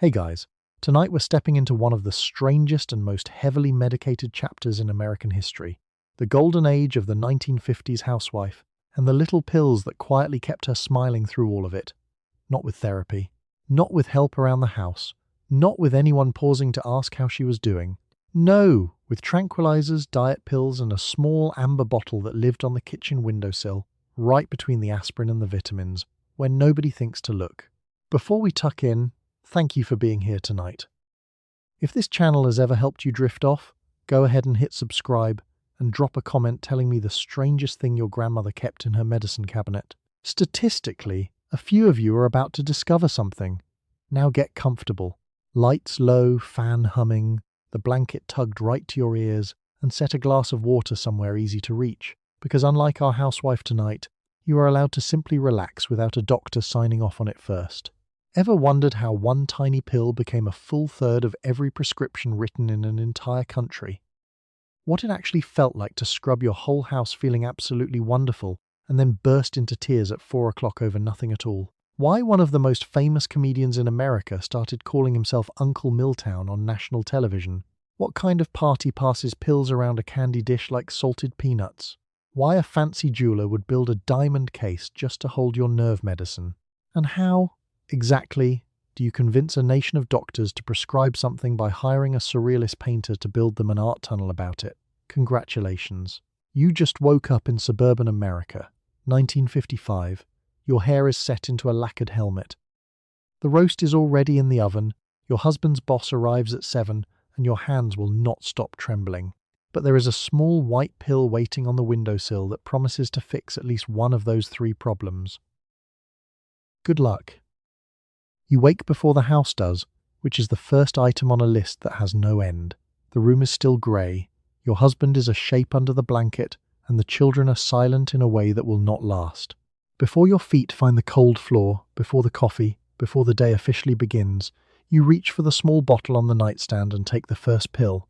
Hey guys, tonight we're stepping into one of the strangest and most heavily medicated chapters in American history, the golden age of the 1950s housewife, and the little pills that quietly kept her smiling through all of it. Not with therapy, not with help around the house, not with anyone pausing to ask how she was doing. No, with tranquilizers, diet pills, and a small amber bottle that lived on the kitchen windowsill, right between the aspirin and the vitamins, where nobody thinks to look. Before we tuck in, thank you for being here tonight. If this channel has ever helped you drift off, go ahead and hit subscribe and drop a comment telling me the strangest thing your grandmother kept in her medicine cabinet. Statistically, a few of you are about to discover something. Now get comfortable. Lights low, fan humming, the blanket tugged right to your ears, and set a glass of water somewhere easy to reach, because unlike our housewife tonight, you are allowed to simply relax without a doctor signing off on it first. Ever wondered how one tiny pill became a full third of every prescription written in an entire country? What it actually felt like to scrub your whole house feeling absolutely wonderful and then burst into tears at 4 o'clock over nothing at all? Why one of the most famous comedians in America started calling himself Uncle Miltown on national television? What kind of party passes pills around a candy dish like salted peanuts? Why a fancy jeweler would build a diamond case just to hold your nerve medicine? And how, exactly, do you convince a nation of doctors to prescribe something by hiring a surrealist painter to build them an art tunnel about it? Congratulations. You just woke up in suburban America, 1955. Your hair is set into a lacquered helmet. The roast is already in the oven, your husband's boss arrives at 7, and your hands will not stop trembling. But there is a small white pill waiting on the windowsill that promises to fix at least one of those 3 problems. Good luck. You wake before the house does, which is the first item on a list that has no end. The room is still grey, your husband is a shape under the blanket, and the children are silent in a way that will not last. Before your feet find the cold floor, before the coffee, before the day officially begins, you reach for the small bottle on the nightstand and take the first pill.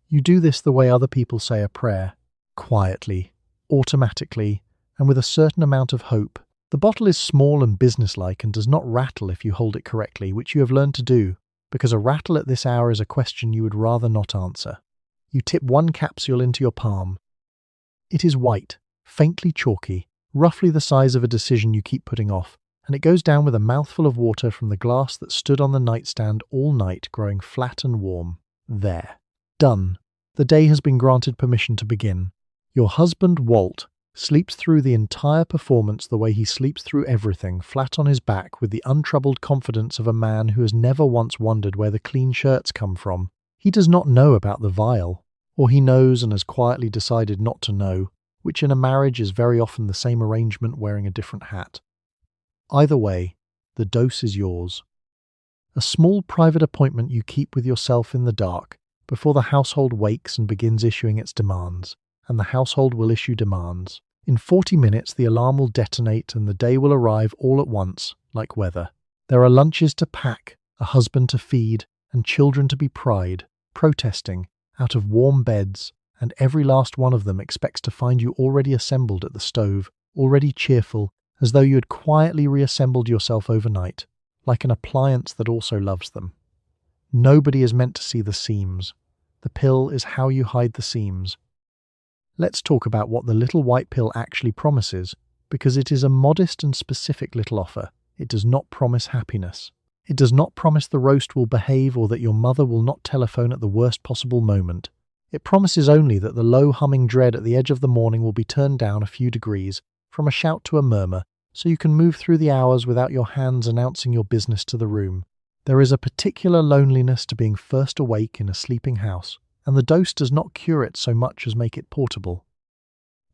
You do this the way other people say a prayer, quietly, automatically, and with a certain amount of hope. The bottle is small and businesslike and does not rattle if you hold it correctly, which you have learned to do, because a rattle at this hour is a question you would rather not answer. You tip one capsule into your palm. It is white, faintly chalky, roughly the size of a decision you keep putting off, and it goes down with a mouthful of water from the glass that stood on the nightstand all night, growing flat and warm. There. Done. The day has been granted permission to begin. Your husband, Walt, sleeps through the entire performance the way he sleeps through everything, flat on his back with the untroubled confidence of a man who has never once wondered where the clean shirts come from. He does not know about the vial, or he knows and has quietly decided not to know, which in a marriage is very often the same arrangement wearing a different hat. Either way, the dose is yours. A small private appointment you keep with yourself in the dark, before the household wakes and begins issuing its demands, and the household will issue demands. In 40 minutes the alarm will detonate and the day will arrive all at once, like weather. There are lunches to pack, a husband to feed, and children to be pried, protesting, out of warm beds, and every last one of them expects to find you already assembled at the stove, already cheerful, as though you had quietly reassembled yourself overnight, like an appliance that also loves them. Nobody is meant to see the seams. The pill is how you hide the seams. Let's talk about what the little white pill actually promises, because it is a modest and specific little offer. It does not promise happiness. It does not promise the roast will behave or that your mother will not telephone at the worst possible moment. It promises only that the low humming dread at the edge of the morning will be turned down a few degrees, from a shout to a murmur, so you can move through the hours without your hands announcing your business to the room. There is a particular loneliness to being first awake in a sleeping house, and the dose does not cure it so much as make it portable.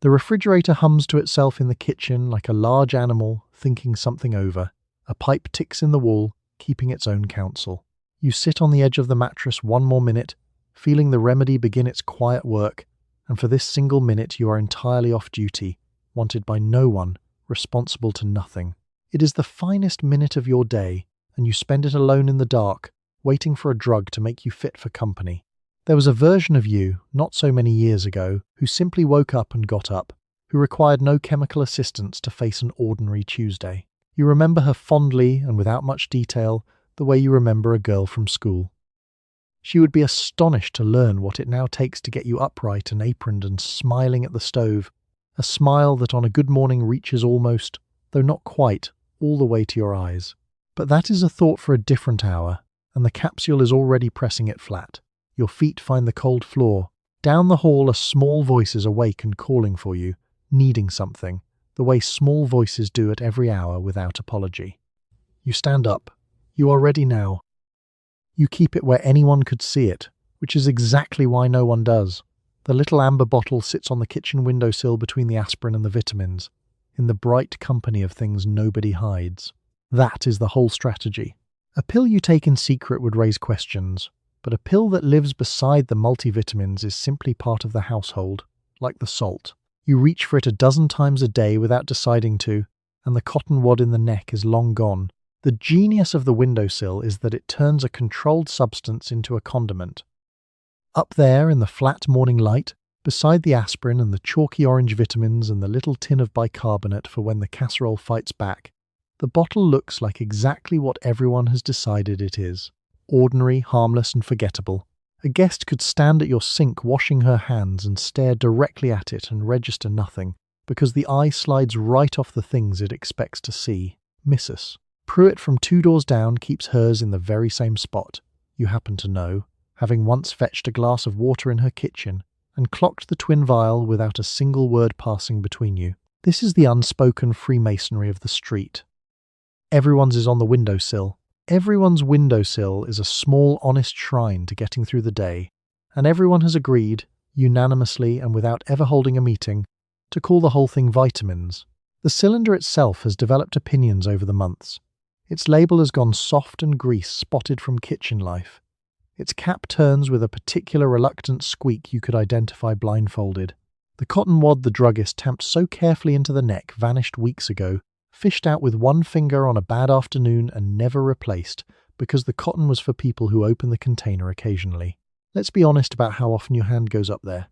The refrigerator hums to itself in the kitchen like a large animal thinking something over. A pipe ticks in the wall, keeping its own counsel. You sit on the edge of the mattress one more minute, feeling the remedy begin its quiet work, and for this single minute you are entirely off duty, wanted by no one, responsible to nothing. It is the finest minute of your day, and you spend it alone in the dark, waiting for a drug to make you fit for company. There was a version of you, not so many years ago, who simply woke up and got up, who required no chemical assistance to face an ordinary Tuesday. You remember her fondly and without much detail, the way you remember a girl from school. She would be astonished to learn what it now takes to get you upright and aproned and smiling at the stove, a smile that on a good morning reaches almost, though not quite, all the way to your eyes. But that is a thought for a different hour, and the capsule is already pressing it flat. Your feet find the cold floor. Down the hall a small voice is awake and calling for you, needing something, the way small voices do at every hour without apology. You stand up. You are ready now. You keep it where anyone could see it, which is exactly why no one does. The little amber bottle sits on the kitchen windowsill between the aspirin and the vitamins, in the bright company of things nobody hides. That is the whole strategy. A pill you take in secret would raise questions, but a pill that lives beside the multivitamins is simply part of the household, like the salt. You reach for it a dozen times a day without deciding to, and the cotton wad in the neck is long gone. The genius of the windowsill is that it turns a controlled substance into a condiment. Up there in the flat morning light, beside the aspirin and the chalky orange vitamins and the little tin of bicarbonate for when the casserole fights back, the bottle looks like exactly what everyone has decided it is. Ordinary, harmless and forgettable. A guest could stand at your sink washing her hands and stare directly at it and register nothing, because the eye slides right off the things it expects to see. Missus Pruitt from 2 doors down keeps hers in the very same spot, you happen to know, having once fetched a glass of water in her kitchen and clocked the twin vial without a single word passing between you. This is the unspoken Freemasonry of the street. Everyone's is on the windowsill. Everyone's windowsill is a small, honest shrine to getting through the day, and everyone has agreed, unanimously and without ever holding a meeting, to call the whole thing vitamins. The cylinder itself has developed opinions over the months. Its label has gone soft and grease spotted from kitchen life. Its cap turns with a particular reluctant squeak you could identify blindfolded. The cotton wad the druggist tamped so carefully into the neck vanished weeks ago, fished out with one finger on a bad afternoon and never replaced, because the cotton was for people who open the container occasionally. Let's be honest about how often your hand goes up there.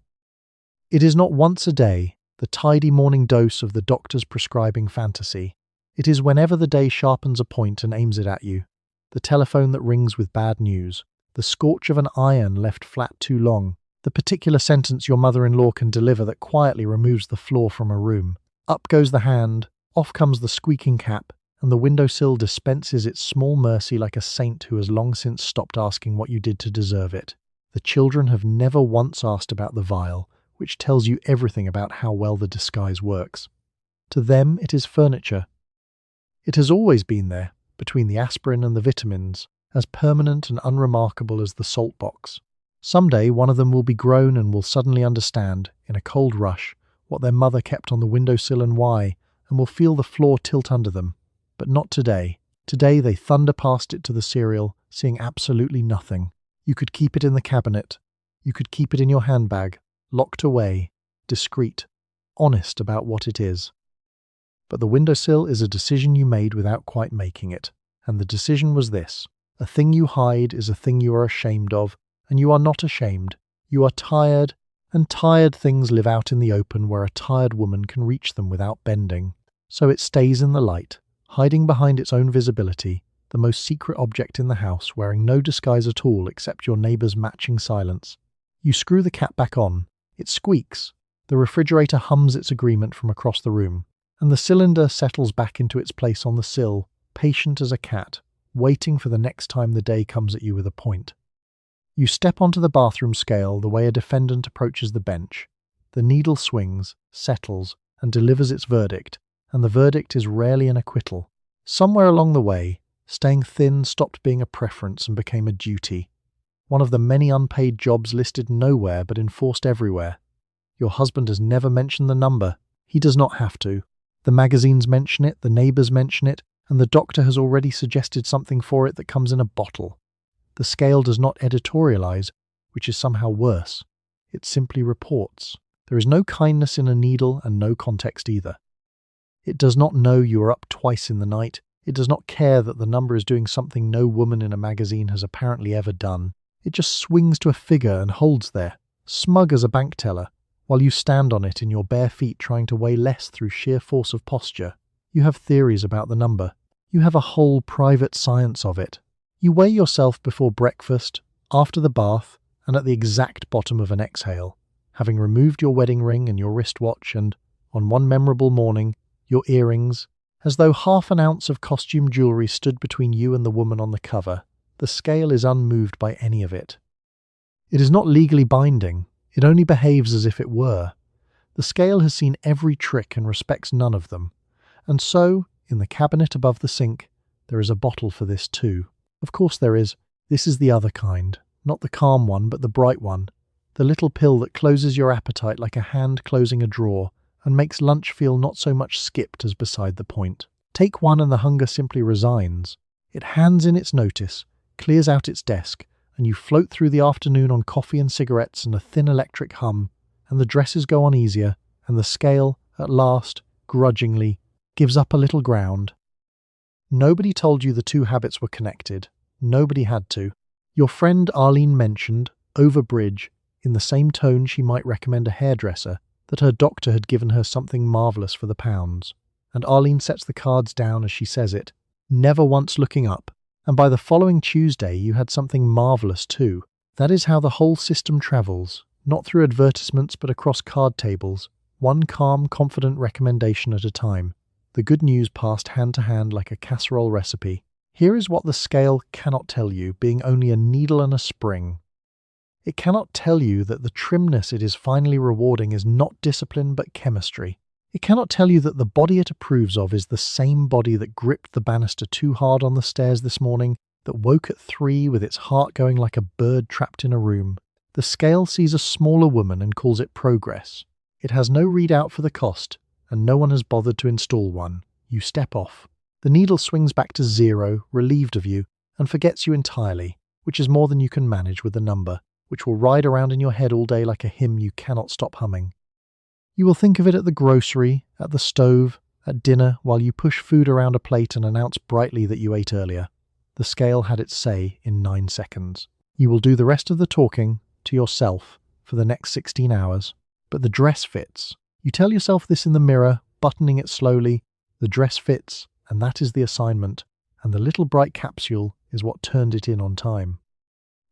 It is not once a day, the tidy morning dose of the doctor's prescribing fantasy. It is whenever the day sharpens a point and aims it at you. The telephone that rings with bad news. The scorch of an iron left flat too long. The particular sentence your mother-in-law can deliver that quietly removes the floor from a room. Up goes the hand, off comes the squeaking cap, and the windowsill dispenses its small mercy like a saint who has long since stopped asking what you did to deserve it. The children have never once asked about the vial, which tells you everything about how well the disguise works. To them it is furniture. It has always been there, between the aspirin and the vitamins, as permanent and unremarkable as the salt box. Someday one of them will be grown and will suddenly understand, in a cold rush, what their mother kept on the windowsill and why, and will feel the floor tilt under them. But not today. Today they thunder past it to the cereal, seeing absolutely nothing. You could keep it in the cabinet. You could keep it in your handbag, locked away, discreet, honest about what it is. But the windowsill is a decision you made without quite making it, and the decision was this. A thing you hide is a thing you are ashamed of, and you are not ashamed. You are tired, and tired things live out in the open where a tired woman can reach them without bending. So it stays in the light, hiding behind its own visibility, the most secret object in the house, wearing no disguise at all except your neighbour's matching silence. You screw the cap back on. It squeaks. The refrigerator hums its agreement from across the room, and the cylinder settles back into its place on the sill, patient as a cat, waiting for the next time the day comes at you with a point. You step onto the bathroom scale the way a defendant approaches the bench. The needle swings, settles, and delivers its verdict, and the verdict is rarely an acquittal. Somewhere along the way, staying thin stopped being a preference and became a duty. One of the many unpaid jobs listed nowhere but enforced everywhere. Your husband has never mentioned the number. He does not have to. The magazines mention it, the neighbours mention it, and the doctor has already suggested something for it that comes in a bottle. The scale does not editorialise, which is somehow worse. It simply reports. There is no kindness in a needle and no context either. It does not know you are up twice in the night. It does not care that the number is doing something no woman in a magazine has apparently ever done. It just swings to a figure and holds there, smug as a bank teller, while you stand on it in your bare feet trying to weigh less through sheer force of posture. You have theories about the number. You have a whole private science of it. You weigh yourself before breakfast, after the bath, and at the exact bottom of an exhale, having removed your wedding ring and your wristwatch and, on one memorable morning, your earrings, as though half an ounce of costume jewellery stood between you and the woman on the cover. The scale is unmoved by any of it. It is not legally binding, it only behaves as if it were. The scale has seen every trick and respects none of them. And so, in the cabinet above the sink, there is a bottle for this too. Of course there is. This is the other kind. Not the calm one, but the bright one. The little pill that closes your appetite like a hand closing a drawer, and makes lunch feel not so much skipped as beside the point. Take one and the hunger simply resigns. It hands in its notice, clears out its desk, and you float through the afternoon on coffee and cigarettes and a thin electric hum, and the dresses go on easier, and the scale, at last, grudgingly, gives up a little ground. Nobody told you the two habits were connected. Nobody had to. Your friend Arlene mentioned, over bridge, in the same tone she might recommend a hairdresser, that her doctor had given her something marvellous for the pounds. And Arlene sets the cards down as she says it, never once looking up. And by the following Tuesday you had something marvellous too. That is how the whole system travels, not through advertisements but across card tables, one calm, confident recommendation at a time. The good news passed hand to hand like a casserole recipe. Here is what the scale cannot tell you, being only a needle and a spring. It cannot tell you that the trimness it is finally rewarding is not discipline but chemistry. It cannot tell you that the body it approves of is the same body that gripped the banister too hard on the stairs this morning, that woke at 3 with its heart going like a bird trapped in a room. The scale sees a smaller woman and calls it progress. It has no readout for the cost, and no one has bothered to install one. You step off. The needle swings back to 0, relieved of you, and forgets you entirely, which is more than you can manage with the number, which will ride around in your head all day like a hymn you cannot stop humming. You will think of it at the grocery, at the stove, at dinner, while you push food around a plate and announce brightly that you ate earlier. The scale had its say in 9 seconds. You will do the rest of the talking, to yourself, for the next 16 hours. But the dress fits. You tell yourself this in the mirror, buttoning it slowly. The dress fits, and that is the assignment, and the little bright capsule is what turned it in on time.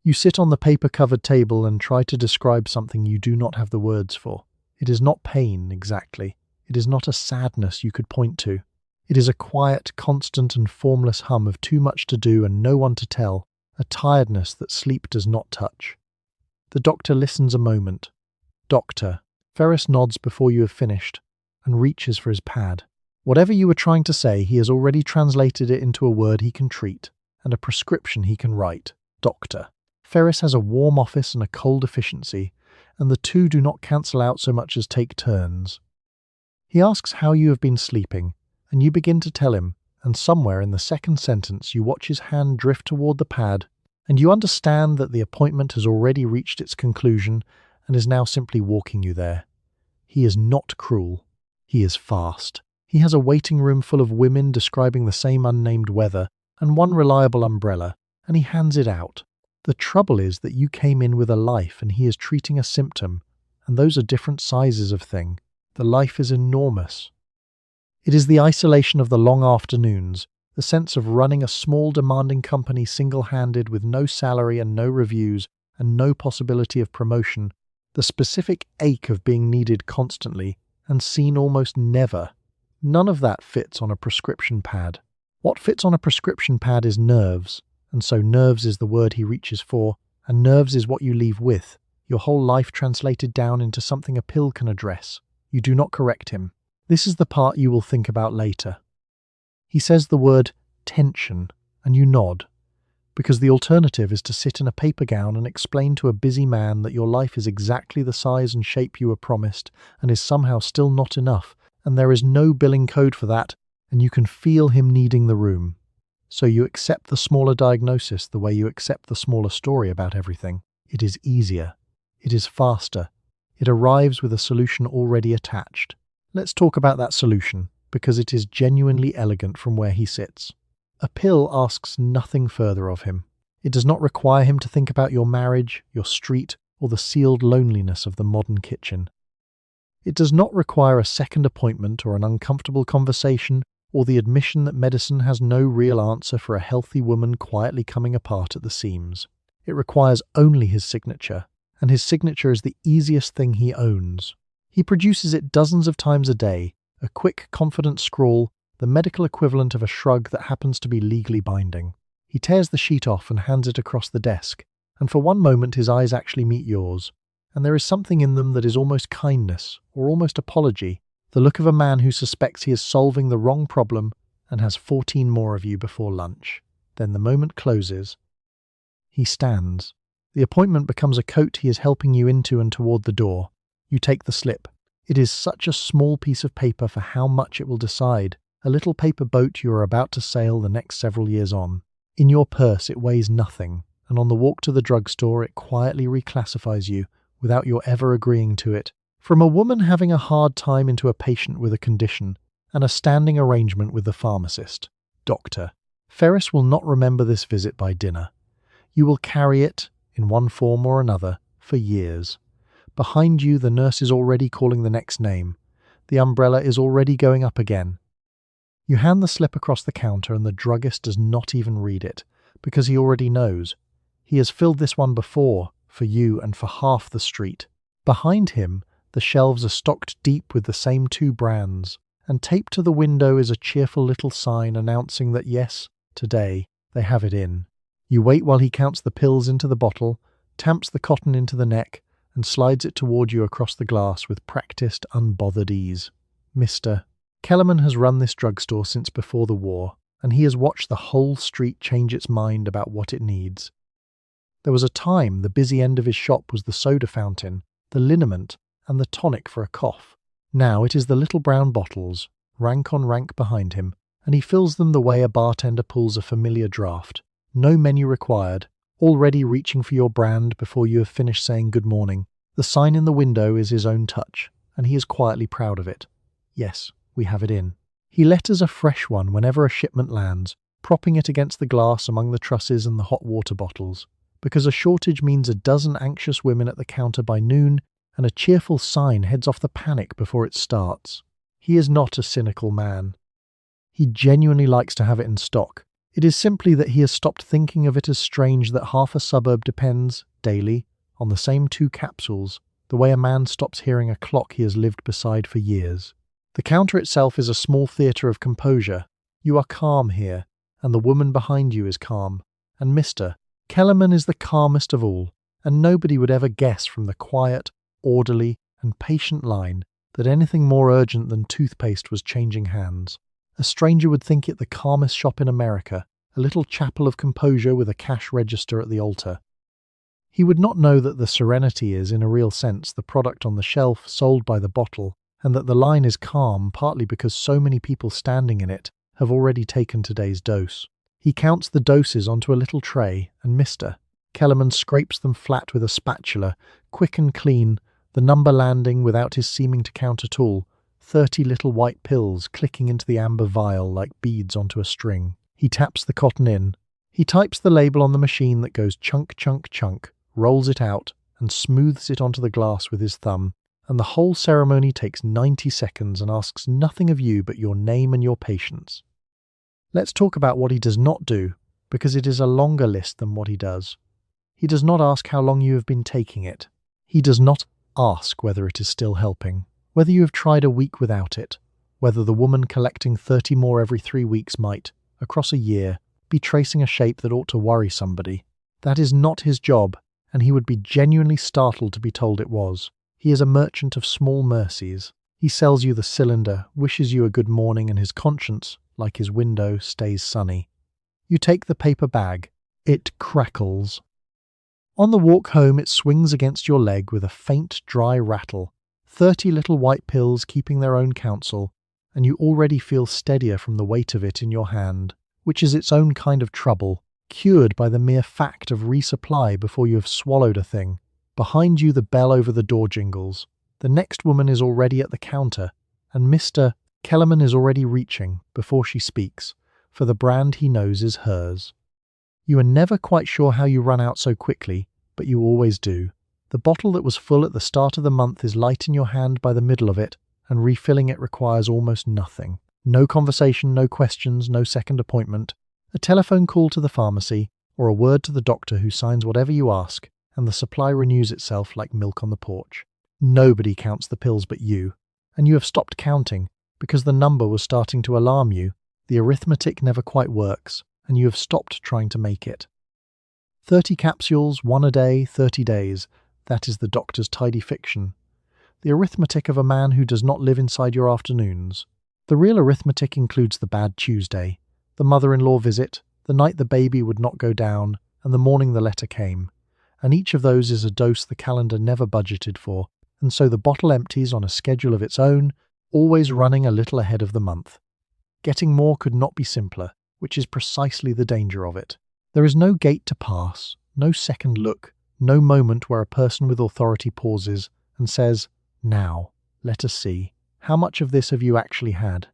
You sit on the paper-covered table and try to describe something you do not have the words for. It is not pain, exactly. It is not a sadness you could point to. It is a quiet, constant and formless hum of too much to do and no one to tell, a tiredness that sleep does not touch. The doctor listens a moment. Doctor. Ferris nods before you have finished, and reaches for his pad. Whatever you were trying to say, he has already translated it into a word he can treat, and a prescription he can write. Doctor. Ferris has a warm office and a cold efficiency, and the two do not cancel out so much as take turns. He asks how you have been sleeping, and you begin to tell him, and somewhere in the second sentence you watch his hand drift toward the pad, and you understand that the appointment has already reached its conclusion and is now simply walking you there. He is not cruel. He is fast. He has a waiting room full of women describing the same unnamed weather and one reliable umbrella, and he hands it out. The trouble is that you came in with a life and he is treating a symptom, and those are different sizes of thing. The life is enormous. It is the isolation of the long afternoons, the sense of running a small demanding company single-handed with no salary and no reviews and no possibility of promotion, the specific ache of being needed constantly and seen almost never. None of that fits on a prescription pad. What fits on a prescription pad is nerves, and so nerves is the word he reaches for, and nerves is what you leave with, your whole life translated down into something a pill can address. You do not correct him. This is the part you will think about later. He says the word tension, and you nod, because the alternative is to sit in a paper gown and explain to a busy man that your life is exactly the size and shape you were promised and is somehow still not enough, and there is no billing code for that, and you can feel him needing the room. So you accept the smaller diagnosis the way you accept the smaller story about everything. It is easier. It is faster. It arrives with a solution already attached. Let's talk about that solution, because it is genuinely elegant from where he sits. A pill asks nothing further of him. It does not require him to think about your marriage, your street, or the sealed loneliness of the modern kitchen. It does not require a second appointment or an uncomfortable conversation or the admission that medicine has no real answer for a healthy woman quietly coming apart at the seams. It requires only his signature, and his signature is the easiest thing he owns. He produces it dozens of times a day, a quick, confident scrawl, the medical equivalent of a shrug that happens to be legally binding. He tears the sheet off and hands it across the desk, and for one moment his eyes actually meet yours, and there is something in them that is almost kindness, or almost apology, the look of a man who suspects he is solving the wrong problem and has 14 more of you before lunch. Then the moment closes. He stands. The appointment becomes a coat he is helping you into and toward the door. You take the slip. It is such a small piece of paper for how much it will decide, a little paper boat you are about to sail the next several years on. In your purse it weighs nothing, and on the walk to the drugstore it quietly reclassifies you, without your ever agreeing to it, from a woman having a hard time into a patient with a condition, and a standing arrangement with the pharmacist. Doctor. Ferris will not remember this visit by dinner. You will carry it, in one form or another, for years. Behind you the nurse is already calling the next name. The umbrella is already going up again. You hand the slip across the counter and the druggist does not even read it, because he already knows. He has filled this one before, for you and for half the street. Behind him, the shelves are stocked deep with the same 2 brands, and taped to the window is a cheerful little sign announcing that yes, today, they have it in. You wait while he counts the pills into the bottle, tamps the cotton into the neck, and slides it toward you across the glass with practiced, unbothered ease. Mr. Kellerman has run this drugstore since before the war, and he has watched the whole street change its mind about what it needs. There was a time the busy end of his shop was the soda fountain, the liniment, and the tonic for a cough. Now it is the little brown bottles, rank on rank behind him, and he fills them the way a bartender pulls a familiar draft. No menu required, already reaching for your brand before you have finished saying good morning. The sign in the window is his own touch, and he is quietly proud of it. Yes, we have it in. He letters a fresh one whenever a shipment lands, propping it against the glass among the trusses and the hot water bottles, because a shortage means a dozen anxious women at the counter by noon, and a cheerful sign heads off the panic before it starts. He is not a cynical man. He genuinely likes to have it in stock. It is simply that he has stopped thinking of it as strange that half a suburb depends, daily, on the same 2 capsules, the way a man stops hearing a clock he has lived beside for years. The counter itself is a small theatre of composure. You are calm here, and the woman behind you is calm. And Mr. Kellerman is the calmest of all, and nobody would ever guess from the quiet, orderly, and patient line that anything more urgent than toothpaste was changing hands. A stranger would think it the calmest shop in America, a little chapel of composure with a cash register at the altar. He would not know that the Serenity is, in a real sense, the product on the shelf sold by the bottle, and that the line is calm partly because so many people standing in it have already taken today's dose. He counts the doses onto a little tray, and Mr. Kellerman scrapes them flat with a spatula, quick and clean, the number landing without his seeming to count at all, 30 little white pills clicking into the amber vial like beads onto a string. He taps the cotton in. He types the label on the machine that goes chunk, chunk, chunk, rolls it out, and smooths it onto the glass with his thumb, and the whole ceremony takes 90 seconds and asks nothing of you but your name and your patience. Let's talk about what he does not do, because it is a longer list than what he does. He does not ask how long you have been taking it. He does not ask whether it is still helping, whether you have tried a week without it, whether the woman collecting 30 more every 3 weeks might, across a year, be tracing a shape that ought to worry somebody. That is not his job, and he would be genuinely startled to be told it was. He is a merchant of small mercies. He sells you the cylinder, wishes you a good morning, and his conscience, like his window, stays sunny. You take the paper bag. It crackles. On the walk home it swings against your leg with a faint, dry rattle, 30 little white pills keeping their own counsel, and you already feel steadier from the weight of it in your hand, which is its own kind of trouble, cured by the mere fact of resupply before you have swallowed a thing. Behind you the bell over the door jingles. The next woman is already at the counter, and Mr. Kellerman is already reaching, before she speaks, for the brand he knows is hers. You are never quite sure how you run out so quickly, but you always do. The bottle that was full at the start of the month is light in your hand by the middle of it, and refilling it requires almost nothing. No conversation, no questions, no second appointment. A telephone call to the pharmacy, or a word to the doctor who signs whatever you ask, and the supply renews itself like milk on the porch. Nobody counts the pills but you, and you have stopped counting because the number was starting to alarm you. The arithmetic never quite works, and you have stopped trying to make it. 30 capsules, 1 a day, 30 days. That is the doctor's tidy fiction. The arithmetic of a man who does not live inside your afternoons. The real arithmetic includes the bad Tuesday, the mother-in-law visit, the night the baby would not go down, and the morning the letter came. And each of those is a dose the calendar never budgeted for, and so the bottle empties on a schedule of its own, always running a little ahead of the month. Getting more could not be simpler, which is precisely the danger of it. There is no gate to pass, no second look, no moment where a person with authority pauses and says, "Now, let us see. How much of this have you actually had?"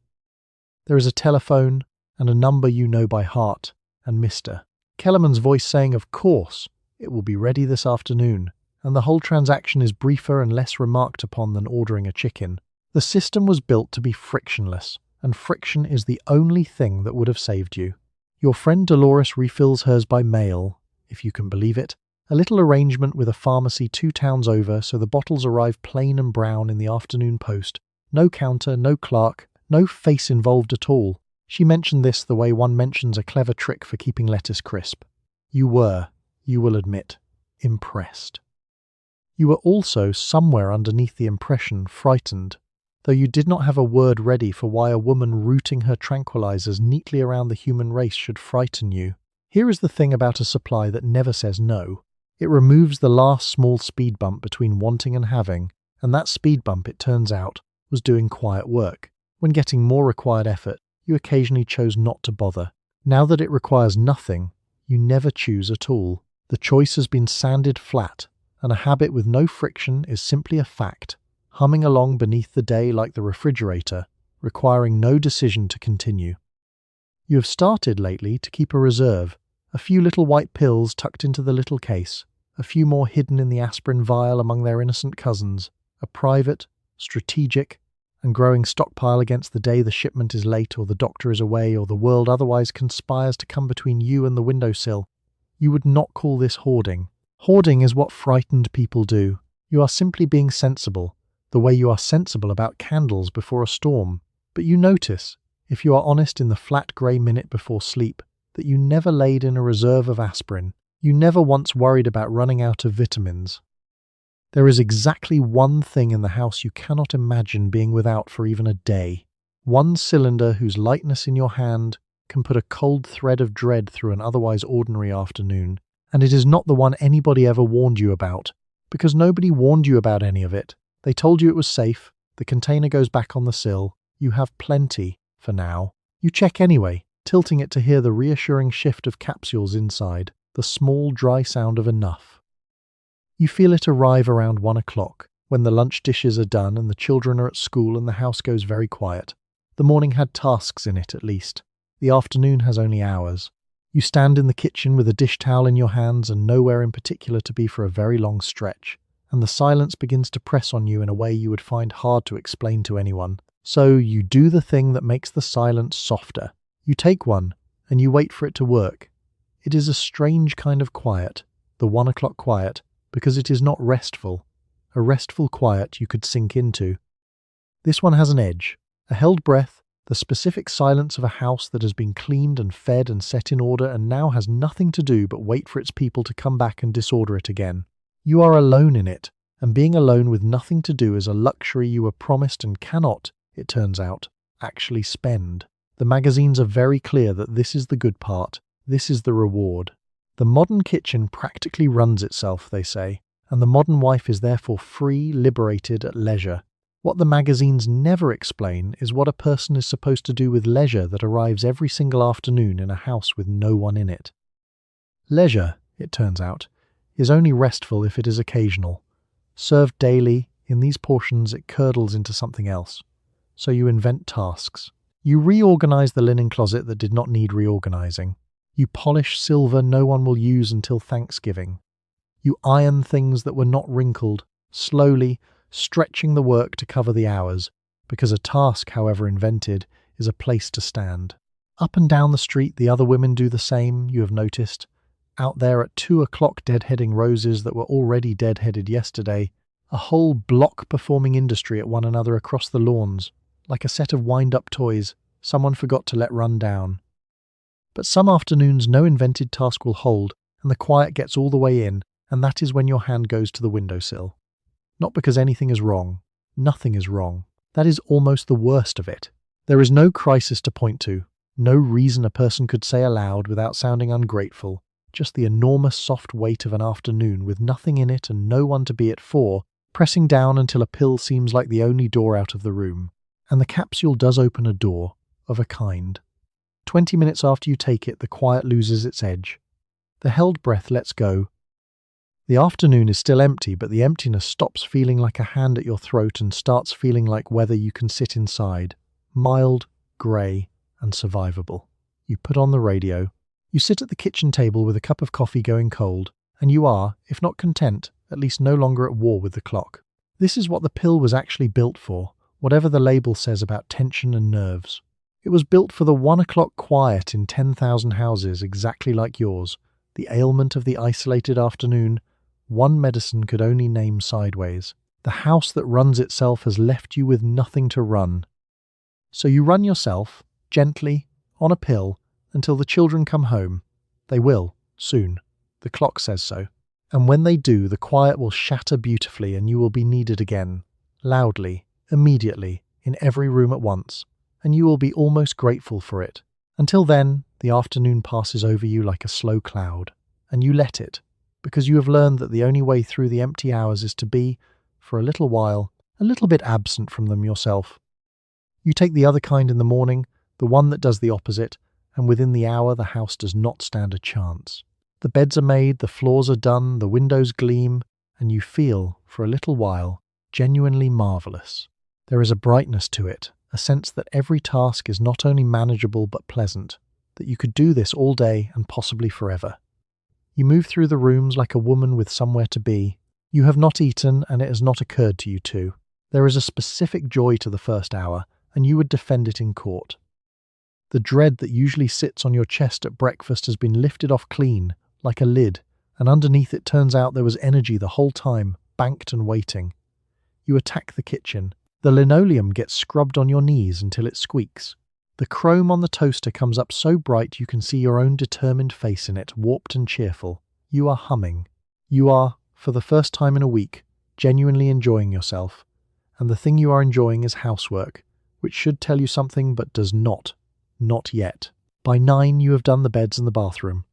There is a telephone and a number you know by heart, and Mr. Kellerman's voice saying, "Of course, it will be ready this afternoon," and the whole transaction is briefer and less remarked upon than ordering a chicken. The system was built to be frictionless, and friction is the only thing that would have saved you. Your friend Dolores refills hers by mail, if you can believe it, a little arrangement with a pharmacy 2 towns over so the bottles arrive plain and brown in the afternoon post. No counter, no clerk, no face involved at all. She mentioned this the way one mentions a clever trick for keeping lettuce crisp. You were, you will admit, impressed. You were also, somewhere underneath the impression, frightened, though you did not have a word ready for why a woman routing her tranquilizers neatly around the human race should frighten you. Here is the thing about a supply that never says no. It removes the last small speed bump between wanting and having, and that speed bump, it turns out, was doing quiet work. When getting more required effort, you occasionally chose not to bother. Now that it requires nothing, you never choose at all. The choice has been sanded flat, and a habit with no friction is simply a fact, humming along beneath the day like the refrigerator, requiring no decision to continue. You have started lately to keep a reserve, a few little white pills tucked into the little case, a few more hidden in the aspirin vial among their innocent cousins, a private, strategic, and growing stockpile against the day the shipment is late or the doctor is away or the world otherwise conspires to come between you and the windowsill. You would not call this hoarding. Hoarding is what frightened people do. You are simply being sensible, the way you are sensible about candles before a storm. But you notice, if you are honest in the flat grey minute before sleep, that you never laid in a reserve of aspirin. You never once worried about running out of vitamins. There is exactly one thing in the house you cannot imagine being without for even a day. One cylinder whose lightness in your hand can put a cold thread of dread through an otherwise ordinary afternoon. And it is not the one anybody ever warned you about, because nobody warned you about any of it. They told you it was safe, the container goes back on the sill, you have plenty, for now. You check anyway, tilting it to hear the reassuring shift of capsules inside, the small dry sound of enough. You feel it arrive around 1 o'clock, when the lunch dishes are done and the children are at school and the house goes very quiet. The morning had tasks in it at least. The afternoon has only hours. You stand in the kitchen with a dish towel in your hands and nowhere in particular to be for a very long stretch, and the silence begins to press on you in a way you would find hard to explain to anyone. So you do the thing that makes the silence softer. You take one, and you wait for it to work. It is a strange kind of quiet, the 1 o'clock quiet, because it is not restful. A restful quiet you could sink into. This one has an edge, a held breath, the specific silence of a house that has been cleaned and fed and set in order and now has nothing to do but wait for its people to come back and disorder it again. You are alone in it, and being alone with nothing to do is a luxury you were promised and cannot, it turns out, actually spend. The magazines are very clear that this is the good part, this is the reward. The modern kitchen practically runs itself, they say, and the modern wife is therefore free, liberated, at leisure. What the magazines never explain is what a person is supposed to do with leisure that arrives every single afternoon in a house with no one in it. Leisure, it turns out, is only restful if it is occasional. Served daily, in these portions it curdles into something else. So you invent tasks. You reorganize the linen closet that did not need reorganizing. You polish silver no one will use until Thanksgiving. You iron things that were not wrinkled, slowly, stretching the work to cover the hours, because a task, however invented, is a place to stand. Up and down the street, the other women do the same, you have noticed. Out there at 2 o'clock deadheading roses that were already deadheaded yesterday, a whole block performing industry at one another across the lawns, like a set of wind-up toys someone forgot to let run down. But some afternoons no invented task will hold, and the quiet gets all the way in, and that is when your hand goes to the windowsill. Not because anything is wrong. Nothing is wrong. That is almost the worst of it. There is no crisis to point to, no reason a person could say aloud without sounding ungrateful, just the enormous soft weight of an afternoon with nothing in it and no one to be it for, pressing down until a pill seems like the only door out of the room. And the capsule does open a door, of a kind. 20 minutes after you take it, the quiet loses its edge. The held breath lets go. The afternoon is still empty, but the emptiness stops feeling like a hand at your throat and starts feeling like weather you can sit inside. Mild, grey, and survivable. You put on the radio. You sit at the kitchen table with a cup of coffee going cold, and you are, if not content, at least no longer at war with the clock. This is what the pill was actually built for, whatever the label says about tension and nerves. It was built for the 1 o'clock quiet in 10,000 houses exactly like yours, the ailment of the isolated afternoon. One medicine could only name sideways. The house that runs itself has left you with nothing to run. So you run yourself, gently, on a pill, until the children come home. They will, soon. The clock says so. And when they do, the quiet will shatter beautifully and you will be needed again. Loudly, immediately, in every room at once. And you will be almost grateful for it. Until then, the afternoon passes over you like a slow cloud. And you let it, because you have learned that the only way through the empty hours is to be, for a little while, a little bit absent from them yourself. You take the other kind in the morning, the one that does the opposite, and within the hour the house does not stand a chance. The beds are made, the floors are done, the windows gleam, and you feel, for a little while, genuinely marvellous. There is a brightness to it, a sense that every task is not only manageable but pleasant, that you could do this all day and possibly forever. You move through the rooms like a woman with somewhere to be. You have not eaten, and it has not occurred to you to. There is a specific joy to the first hour, and you would defend it in court. The dread that usually sits on your chest at breakfast has been lifted off clean, like a lid, and underneath it turns out there was energy the whole time, banked and waiting. You attack the kitchen. The linoleum gets scrubbed on your knees until it squeaks. The chrome on the toaster comes up so bright you can see your own determined face in it, warped and cheerful. You are humming. You are, for the first time in a week, genuinely enjoying yourself. And the thing you are enjoying is housework, which should tell you something but does not. Not yet. By 9 you have done the beds and the bathroom.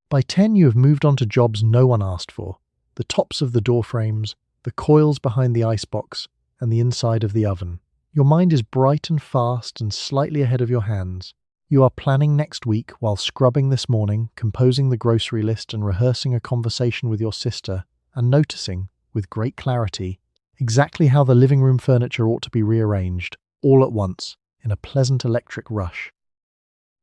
By 10 you have moved on to jobs no one asked for. The tops of the door frames, the coils behind the icebox, and the inside of the oven. Your mind is bright and fast and slightly ahead of your hands. You are planning next week while scrubbing this morning, composing the grocery list and rehearsing a conversation with your sister, and noticing, with great clarity, exactly how the living room furniture ought to be rearranged, all at once, in a pleasant electric rush.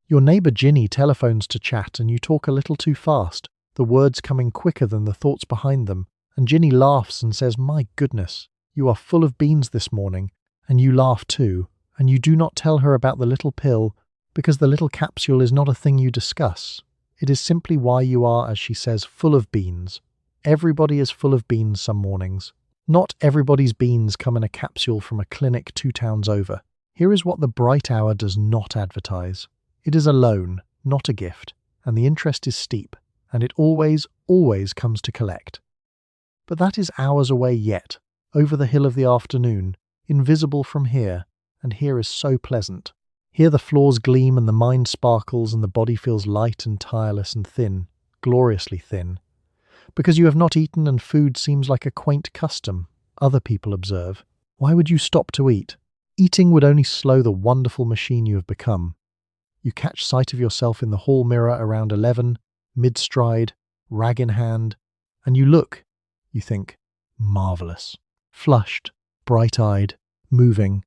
Your neighbour Ginny telephones to chat and you talk a little too fast, the words coming quicker than the thoughts behind them, and Ginny laughs and says, "My goodness, you are full of beans this morning," and you laugh too, and you do not tell her about the little pill, because the little capsule is not a thing you discuss. It is simply why you are, as she says, full of beans. Everybody is full of beans some mornings. Not everybody's beans come in a capsule from a clinic 2 towns over. Here is what the bright hour does not advertise. It is a loan, not a gift, and the interest is steep, and it always, always comes to collect. But that is hours away yet, over the hill of the afternoon, invisible from here, and here is so pleasant. Here the floors gleam and the mind sparkles and the body feels light and tireless and thin, gloriously thin. Because you have not eaten and food seems like a quaint custom, other people observe. Why would you stop to eat? Eating would only slow the wonderful machine you have become. You catch sight of yourself in the hall mirror around 11, mid-stride, rag in hand, and you look, you think, marvellous, flushed, bright-eyed, moving.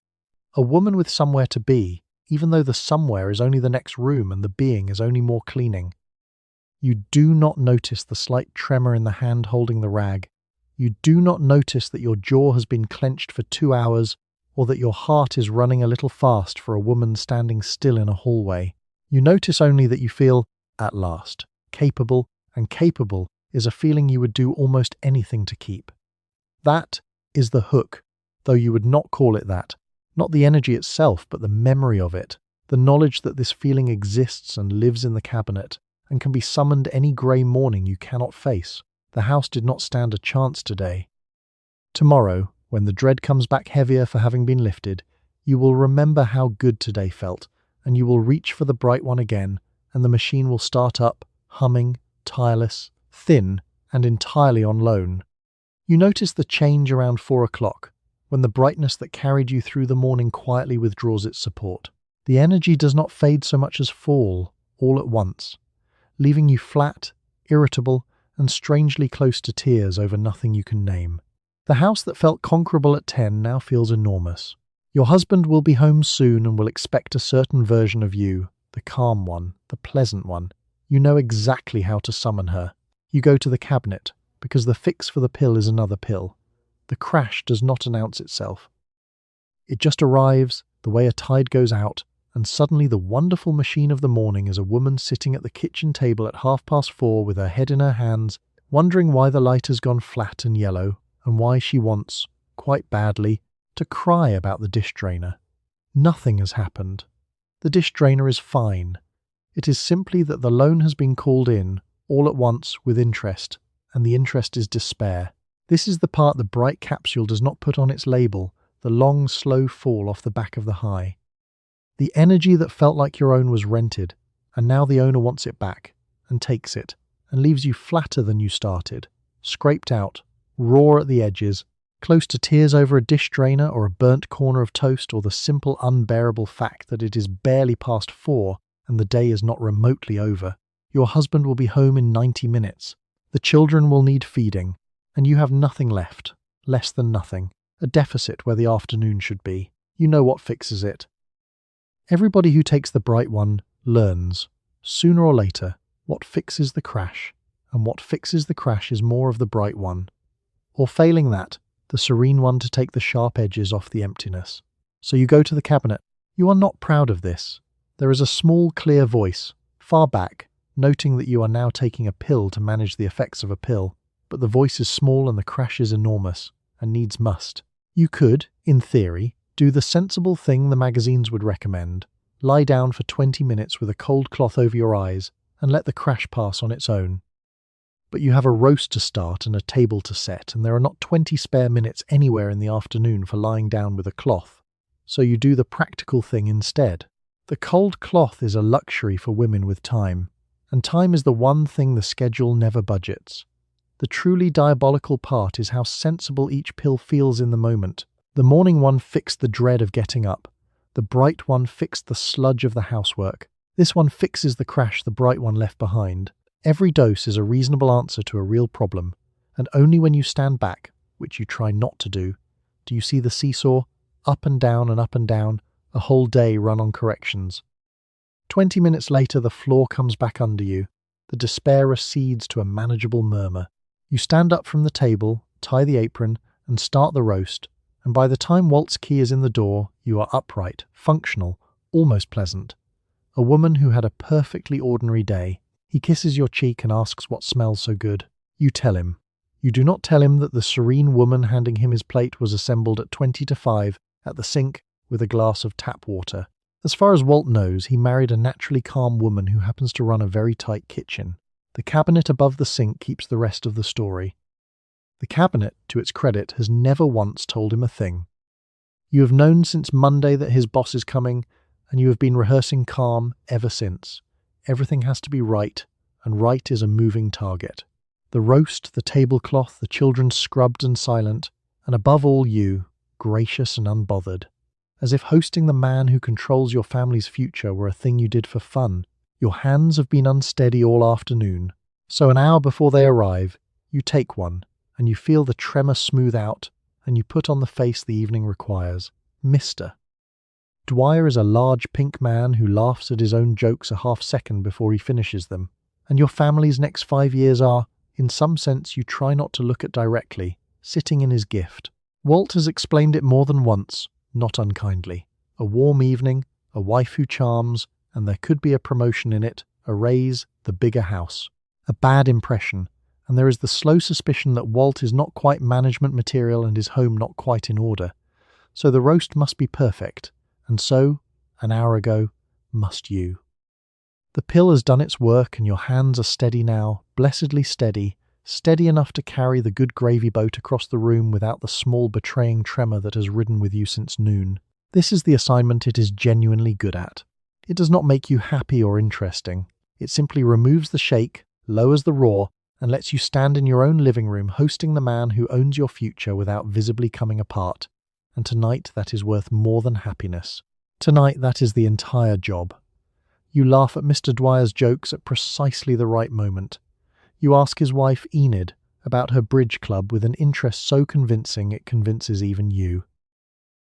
A woman with somewhere to be, even though the somewhere is only the next room and the being is only more cleaning. You do not notice the slight tremor in the hand holding the rag. You do not notice that your jaw has been clenched for 2 hours, or that your heart is running a little fast for a woman standing still in a hallway. You notice only that you feel, at last, capable, and capable is a feeling you would do almost anything to keep. That is the hook, though you would not call it that. Not the energy itself, but the memory of it, the knowledge that this feeling exists and lives in the cabinet, and can be summoned any grey morning you cannot face. The house did not stand a chance today. Tomorrow, when the dread comes back heavier for having been lifted, you will remember how good today felt, and you will reach for the bright one again, and the machine will start up, humming, tireless, thin, and entirely on loan. You notice the change around 4 o'clock, when the brightness that carried you through the morning quietly withdraws its support. The energy does not fade so much as fall, all at once, leaving you flat, irritable, and strangely close to tears over nothing you can name. The house that felt conquerable at 10 now feels enormous. Your husband will be home soon and will expect a certain version of you, the calm one, the pleasant one. You know exactly how to summon her. You go to the cabinet, because the fix for the pill is another pill. The crash does not announce itself. It just arrives, the way a tide goes out, and suddenly the wonderful machine of the morning is a woman sitting at the kitchen table at 4:30 with her head in her hands, wondering why the light has gone flat and yellow, and why she wants, quite badly, to cry about the dish drainer. Nothing has happened. The dish drainer is fine. It is simply that the loan has been called in, all at once, with interest, and the interest is despair. This is the part the bright capsule does not put on its label, the long, slow fall off the back of the high. The energy that felt like your own was rented, and now the owner wants it back, and takes it, and leaves you flatter than you started, scraped out, raw at the edges, close to tears over a dish drainer or a burnt corner of toast or the simple unbearable fact that it is barely past 4 and the day is not remotely over. Your husband will be home in 90 minutes. The children will need feeding, and you have nothing left, less than nothing, a deficit where the afternoon should be. You know what fixes it. Everybody who takes the bright one learns, sooner or later, what fixes the crash, and what fixes the crash is more of the bright one. Or failing that, the serene one to take the sharp edges off the emptiness. So you go to the cabinet. You are not proud of this. There is a small, clear voice, far back, noting that you are now taking a pill to manage the effects of a pill, but the voice is small and the crash is enormous, and needs must. You could, in theory, do the sensible thing the magazines would recommend, lie down for 20 minutes with a cold cloth over your eyes, and let the crash pass on its own. But you have a roast to start and a table to set, and there are not 20 spare minutes anywhere in the afternoon for lying down with a cloth, so you do the practical thing instead. The cold cloth is a luxury for women with time, and time is the one thing the schedule never budgets. The truly diabolical part is how sensible each pill feels in the moment. The morning one fixed the dread of getting up. The bright one fixed the sludge of the housework. This one fixes the crash the bright one left behind. Every dose is a reasonable answer to a real problem, and only when you stand back, which you try not to do you see the seesaw, up and down, a whole day run on corrections. 20 minutes later the floor comes back under you. The despair recedes to a manageable murmur. You stand up from the table, tie the apron, and start the roast, and by the time Walt's key is in the door, you are upright, functional, almost pleasant. A woman who had a perfectly ordinary day. He kisses your cheek and asks what smells so good. You tell him. You do not tell him that the serene woman handing him his plate was assembled at 20 to 5 at the sink with a glass of tap water. As far as Walt knows, he married a naturally calm woman who happens to run a very tight kitchen. The cabinet above the sink keeps the rest of the story. The cabinet, to its credit, has never once told him a thing. You have known since Monday that his boss is coming, and you have been rehearsing calm ever since. Everything has to be right, and right is a moving target. The roast, the tablecloth, the children scrubbed and silent, and above all you, gracious and unbothered. As if hosting the man who controls your family's future were a thing you did for fun. Your hands have been unsteady all afternoon, so an hour before they arrive, you take one, and you feel the tremor smooth out, and you put on the face the evening requires. Mr. Dwyer is a large pink man who laughs at his own jokes a half-second before he finishes them, and your family's next 5 years are, in some sense you try not to look at directly, sitting in his gift. Walt has explained it more than once. not unkindly. A warm evening, a wife who charms, and there could be a promotion in it, a raise, the bigger house. A bad impression, and there is the slow suspicion that Walt is not quite management material and his home not quite in order. So the roast must be perfect, and so, an hour ago, must you. The pill has done its work and your hands are steady now, blessedly steady, steady enough to carry the good gravy boat across the room without the small betraying tremor that has ridden with you since noon. This is the assignment it is genuinely good at. It does not make you happy or interesting. It simply removes the shake, lowers the roar, and lets you stand in your own living room hosting the man who owns your future without visibly coming apart. And tonight that is worth more than happiness. Tonight that is the entire job. You laugh at Mr. Dwyer's jokes at precisely the right moment. You ask his wife Enid about her bridge club with an interest so convincing it convinces even you.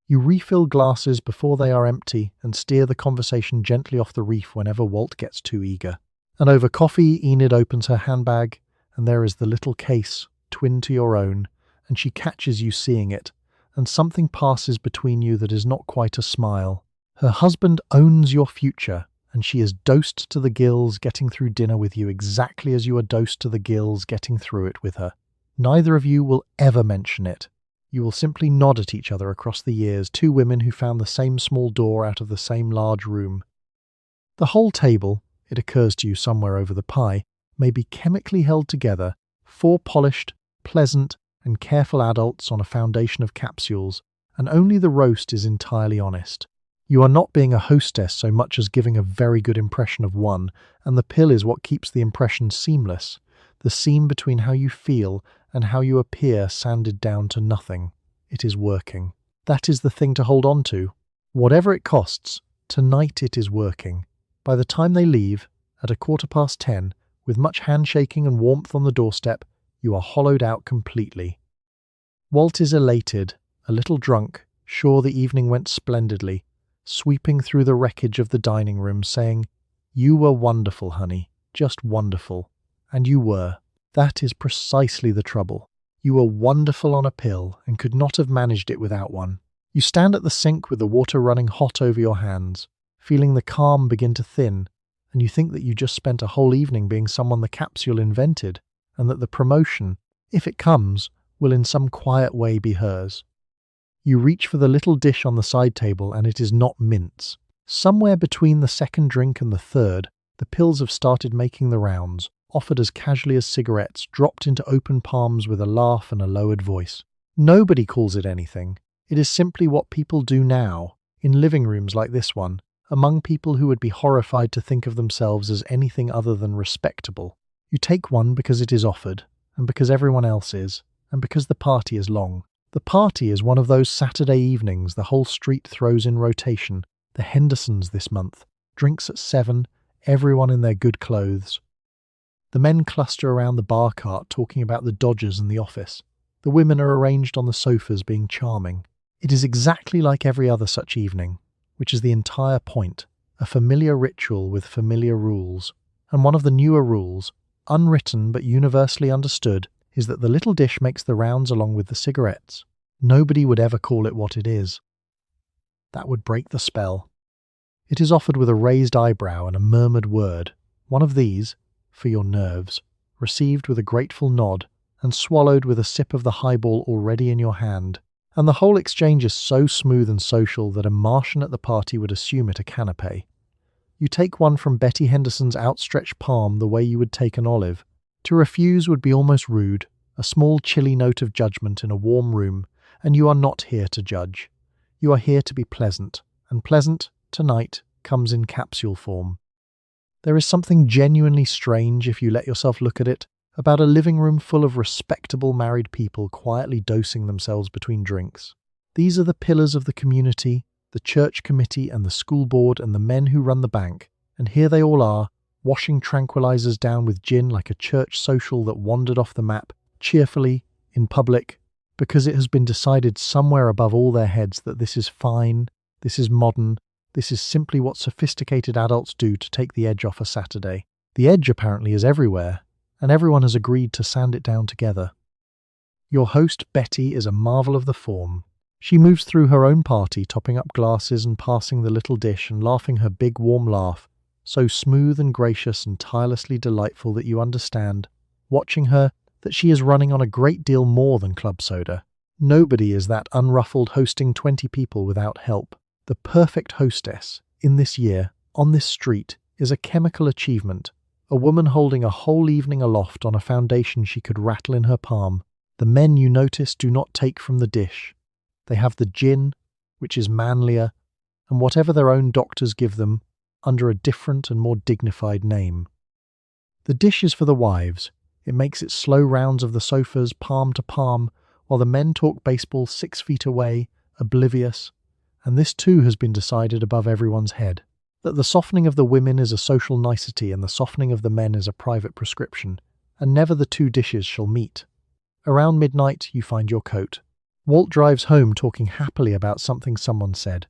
You refill glasses before they are empty and steer the conversation gently off the reef whenever Walt gets too eager. And over coffee, Enid opens her handbag, and there is the little case, twin to your own, and she catches you seeing it, and something passes between you that is not quite a smile. Her husband owns your future, and she is dosed to the gills getting through dinner with you exactly as you are dosed to the gills getting through it with her. Neither of you will ever mention it. You will simply nod at each other across the years, two women who found the same small door out of the same large room. The whole table, it occurs to you somewhere over the pie, may be chemically held together, four polished, pleasant, and careful adults on a foundation of capsules, and only the roast is entirely honest. You are not being a hostess so much as giving a very good impression of one, and the pill is what keeps the impression seamless, the seam between how you feel and how you appear sanded down to nothing. It is working. That is the thing to hold on to. Whatever it costs, tonight it is working. By the time they leave, at 10:15, with much handshaking and warmth on the doorstep, you are hollowed out completely. Walt is elated, a little drunk, sure the evening went splendidly, sweeping through the wreckage of the dining room, saying, "You were wonderful, honey, just wonderful." And you were. That is precisely the trouble. You were wonderful on a pill and could not have managed it without one. You stand at the sink with the water running hot over your hands, feeling the calm begin to thin, and you think that you just spent a whole evening being someone the capsule invented, and that the promotion, if it comes, will in some quiet way be hers. You reach for the little dish on the side table and it is not mince. Somewhere between the second drink and the third, the pills have started making the rounds, offered as casually as cigarettes, dropped into open palms with a laugh and a lowered voice. Nobody calls it anything. It is simply what people do now, in living rooms like this one, among people who would be horrified to think of themselves as anything other than respectable. You take one because it is offered, and because everyone else is, and because the party is long. The party is one of those Saturday evenings the whole street throws in rotation, the Hendersons this month, drinks at 7, everyone in their good clothes. The men cluster around the bar cart talking about the Dodgers and the office. The women are arranged on the sofas being charming. It is exactly like every other such evening, which is the entire point, a familiar ritual with familiar rules. And one of the newer rules, unwritten but universally understood, is that the little dish makes the rounds along with the cigarettes. Nobody would ever call it what it is. That would break the spell. It is offered with a raised eyebrow and a murmured word. One of these, for your nerves, received with a grateful nod, and swallowed with a sip of the highball already in your hand. And the whole exchange is so smooth and social that a Martian at the party would assume it a canapé. You take one from Betty Henderson's outstretched palm the way you would take an olive. To refuse would be almost rude, a small chilly note of judgment in a warm room, and you are not here to judge. You are here to be pleasant, and pleasant, tonight, comes in capsule form. There is something genuinely strange, if you let yourself look at it, about a living room full of respectable married people quietly dosing themselves between drinks. These are the pillars of the community, the church committee and the school board and the men who run the bank, and here they all are, washing tranquilizers down with gin like a church social that wandered off the map, cheerfully, in public, because it has been decided somewhere above all their heads that this is fine, this is modern, this is simply what sophisticated adults do to take the edge off a Saturday. The edge apparently is everywhere, and everyone has agreed to sand it down together. Your host, Betty, is a marvel of the form. She moves through her own party, topping up glasses and passing the little dish and laughing her big warm laugh, so smooth and gracious and tirelessly delightful that you understand, watching her, that she is running on a great deal more than club soda. Nobody is that unruffled hosting 20 people without help. The perfect hostess, in this year, on this street, is a chemical achievement, a woman holding a whole evening aloft on a foundation she could rattle in her palm. The men, you notice, do not take from the dish. They have the gin, which is manlier, and whatever their own doctors give them, under a different and more dignified name. The dish is for the wives. It makes its slow rounds of the sofas, palm to palm, while the men talk baseball 6 feet away, oblivious, and this too has been decided above everyone's head, that the softening of the women is a social nicety and the softening of the men is a private prescription, and never the two dishes shall meet. Around midnight you find your coat. Walt drives home talking happily about something someone said,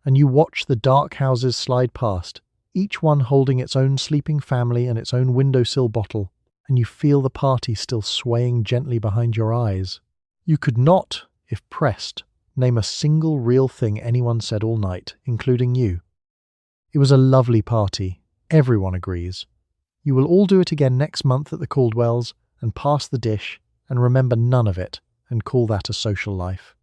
and you watch the dark houses slide past, each one holding its own sleeping family and its own windowsill bottle, and you feel the party still swaying gently behind your eyes. You could not, if pressed, name a single real thing anyone said all night, including you. It was a lovely party, everyone agrees. You will all do it again next month at the Caldwells, and pass the dish, and remember none of it, and call that a social life.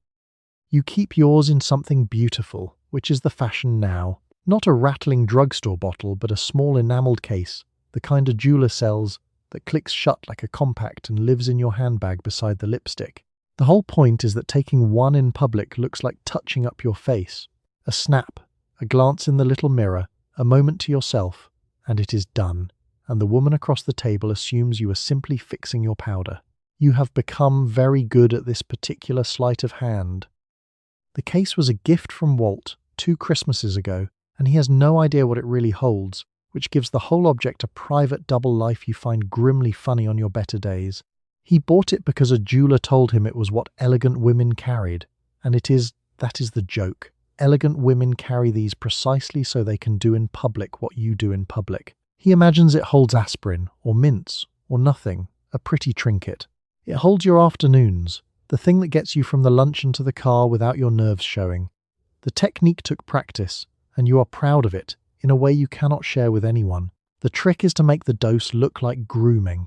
You keep yours in something beautiful, which is the fashion now. Not a rattling drugstore bottle, but a small enamelled case, the kind a jeweller sells, that clicks shut like a compact and lives in your handbag beside the lipstick. The whole point is that taking one in public looks like touching up your face. A snap, a glance in the little mirror, a moment to yourself, and it is done, and the woman across the table assumes you are simply fixing your powder. You have become very good at this particular sleight of hand. The case was a gift from Walt 2 Christmases ago, and he has no idea what it really holds, which gives the whole object a private double life you find grimly funny on your better days. He bought it because a jeweller told him it was what elegant women carried, and that is the joke. Elegant women carry these precisely so they can do in public what you do in public. He imagines it holds aspirin, or mints, or nothing, a pretty trinket. It holds your afternoons, the thing that gets you from the luncheon to the car without your nerves showing. The technique took practice, and you are proud of it, in a way you cannot share with anyone. The trick is to make the dose look like grooming.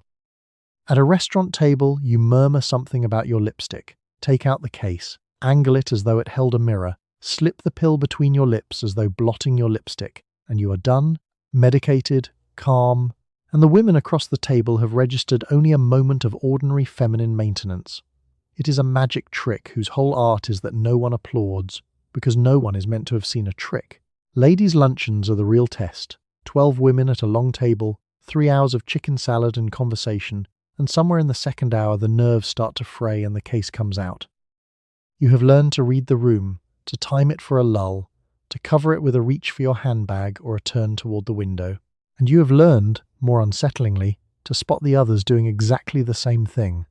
At a restaurant table, you murmur something about your lipstick, take out the case, angle it as though it held a mirror, slip the pill between your lips as though blotting your lipstick, and you are done, medicated, calm, and the women across the table have registered only a moment of ordinary feminine maintenance. It is a magic trick whose whole art is that no one applauds, because no one is meant to have seen a trick. Ladies' luncheons are the real test. 12 women at a long table, 3 hours of chicken salad and conversation, and somewhere in the second hour the nerves start to fray and the case comes out. You have learned to read the room, to time it for a lull, to cover it with a reach for your handbag or a turn toward the window. And you have learned, more unsettlingly, to spot the others doing exactly the same thing.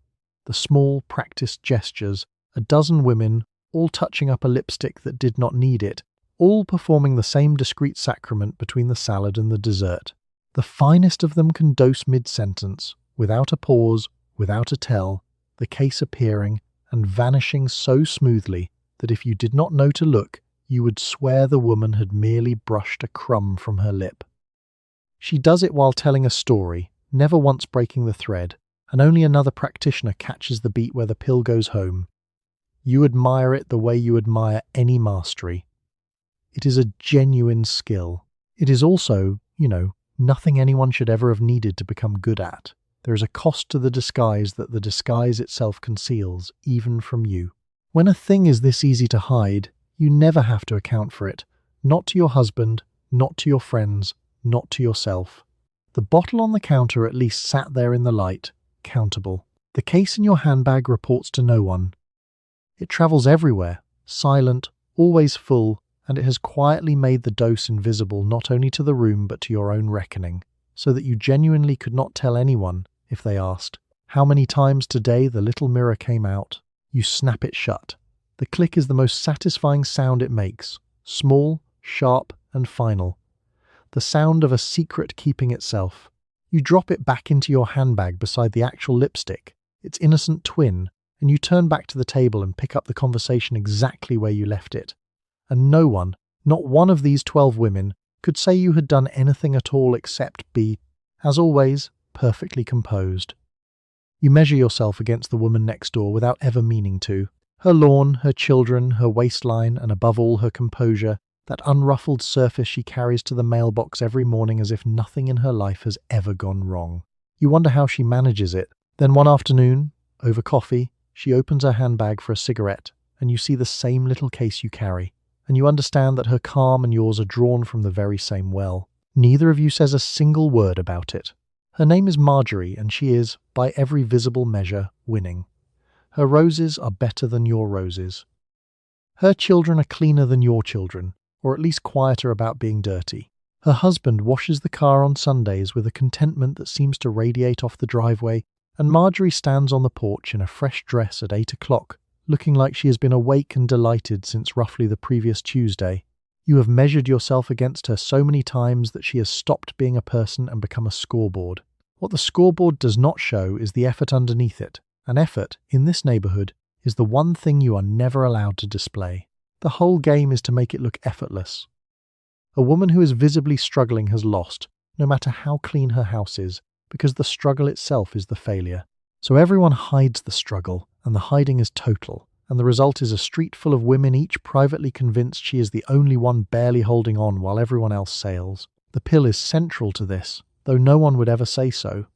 The small, practiced gestures, a dozen women, all touching up a lipstick that did not need it, all performing the same discreet sacrament between the salad and the dessert. The finest of them can dose mid-sentence, without a pause, without a tell, the case appearing and vanishing so smoothly that if you did not know to look, you would swear the woman had merely brushed a crumb from her lip. She does it while telling a story, never once breaking the thread, and only another practitioner catches the beat where the pill goes home. You admire it the way you admire any mastery. It is a genuine skill. It is also, nothing anyone should ever have needed to become good at. There is a cost to the disguise that the disguise itself conceals, even from you. When a thing is this easy to hide, you never have to account for it. Not to your husband, not to your friends, not to yourself. The bottle on the counter at least sat there in the light, countable. The case in your handbag reports to no one. It travels everywhere, silent, always full, and it has quietly made the dose invisible not only to the room but to your own reckoning, so that you genuinely could not tell anyone, if they asked, how many times today the little mirror came out. You snap it shut. The click is the most satisfying sound it makes, small, sharp, and final. The sound of a secret keeping itself. You drop it back into your handbag beside the actual lipstick, its innocent twin, and you turn back to the table and pick up the conversation exactly where you left it. And no one, not one of these 12 women, could say you had done anything at all except be, as always, perfectly composed. You measure yourself against the woman next door without ever meaning to. Her lawn, her children, her waistline, and above all her composure, that unruffled surface she carries to the mailbox every morning as if nothing in her life has ever gone wrong. You wonder how she manages it. Then one afternoon, over coffee, she opens her handbag for a cigarette, and you see the same little case you carry, and you understand that her calm and yours are drawn from the very same well. Neither of you says a single word about it. Her name is Marjorie, and she is, by every visible measure, winning. Her roses are better than your roses. Her children are cleaner than your children, or at least quieter about being dirty. Her husband washes the car on Sundays with a contentment that seems to radiate off the driveway, and Marjorie stands on the porch in a fresh dress at 8 o'clock, looking like she has been awake and delighted since roughly the previous Tuesday. You have measured yourself against her so many times that she has stopped being a person and become a scoreboard. What the scoreboard does not show is the effort underneath it, and effort, in this neighbourhood, is the one thing you are never allowed to display. The whole game is to make it look effortless. A woman who is visibly struggling has lost, no matter how clean her house is, because the struggle itself is the failure. So everyone hides the struggle, and the hiding is total, and the result is a street full of women each privately convinced she is the only one barely holding on while everyone else sails. The pill is central to this, though no one would ever say so.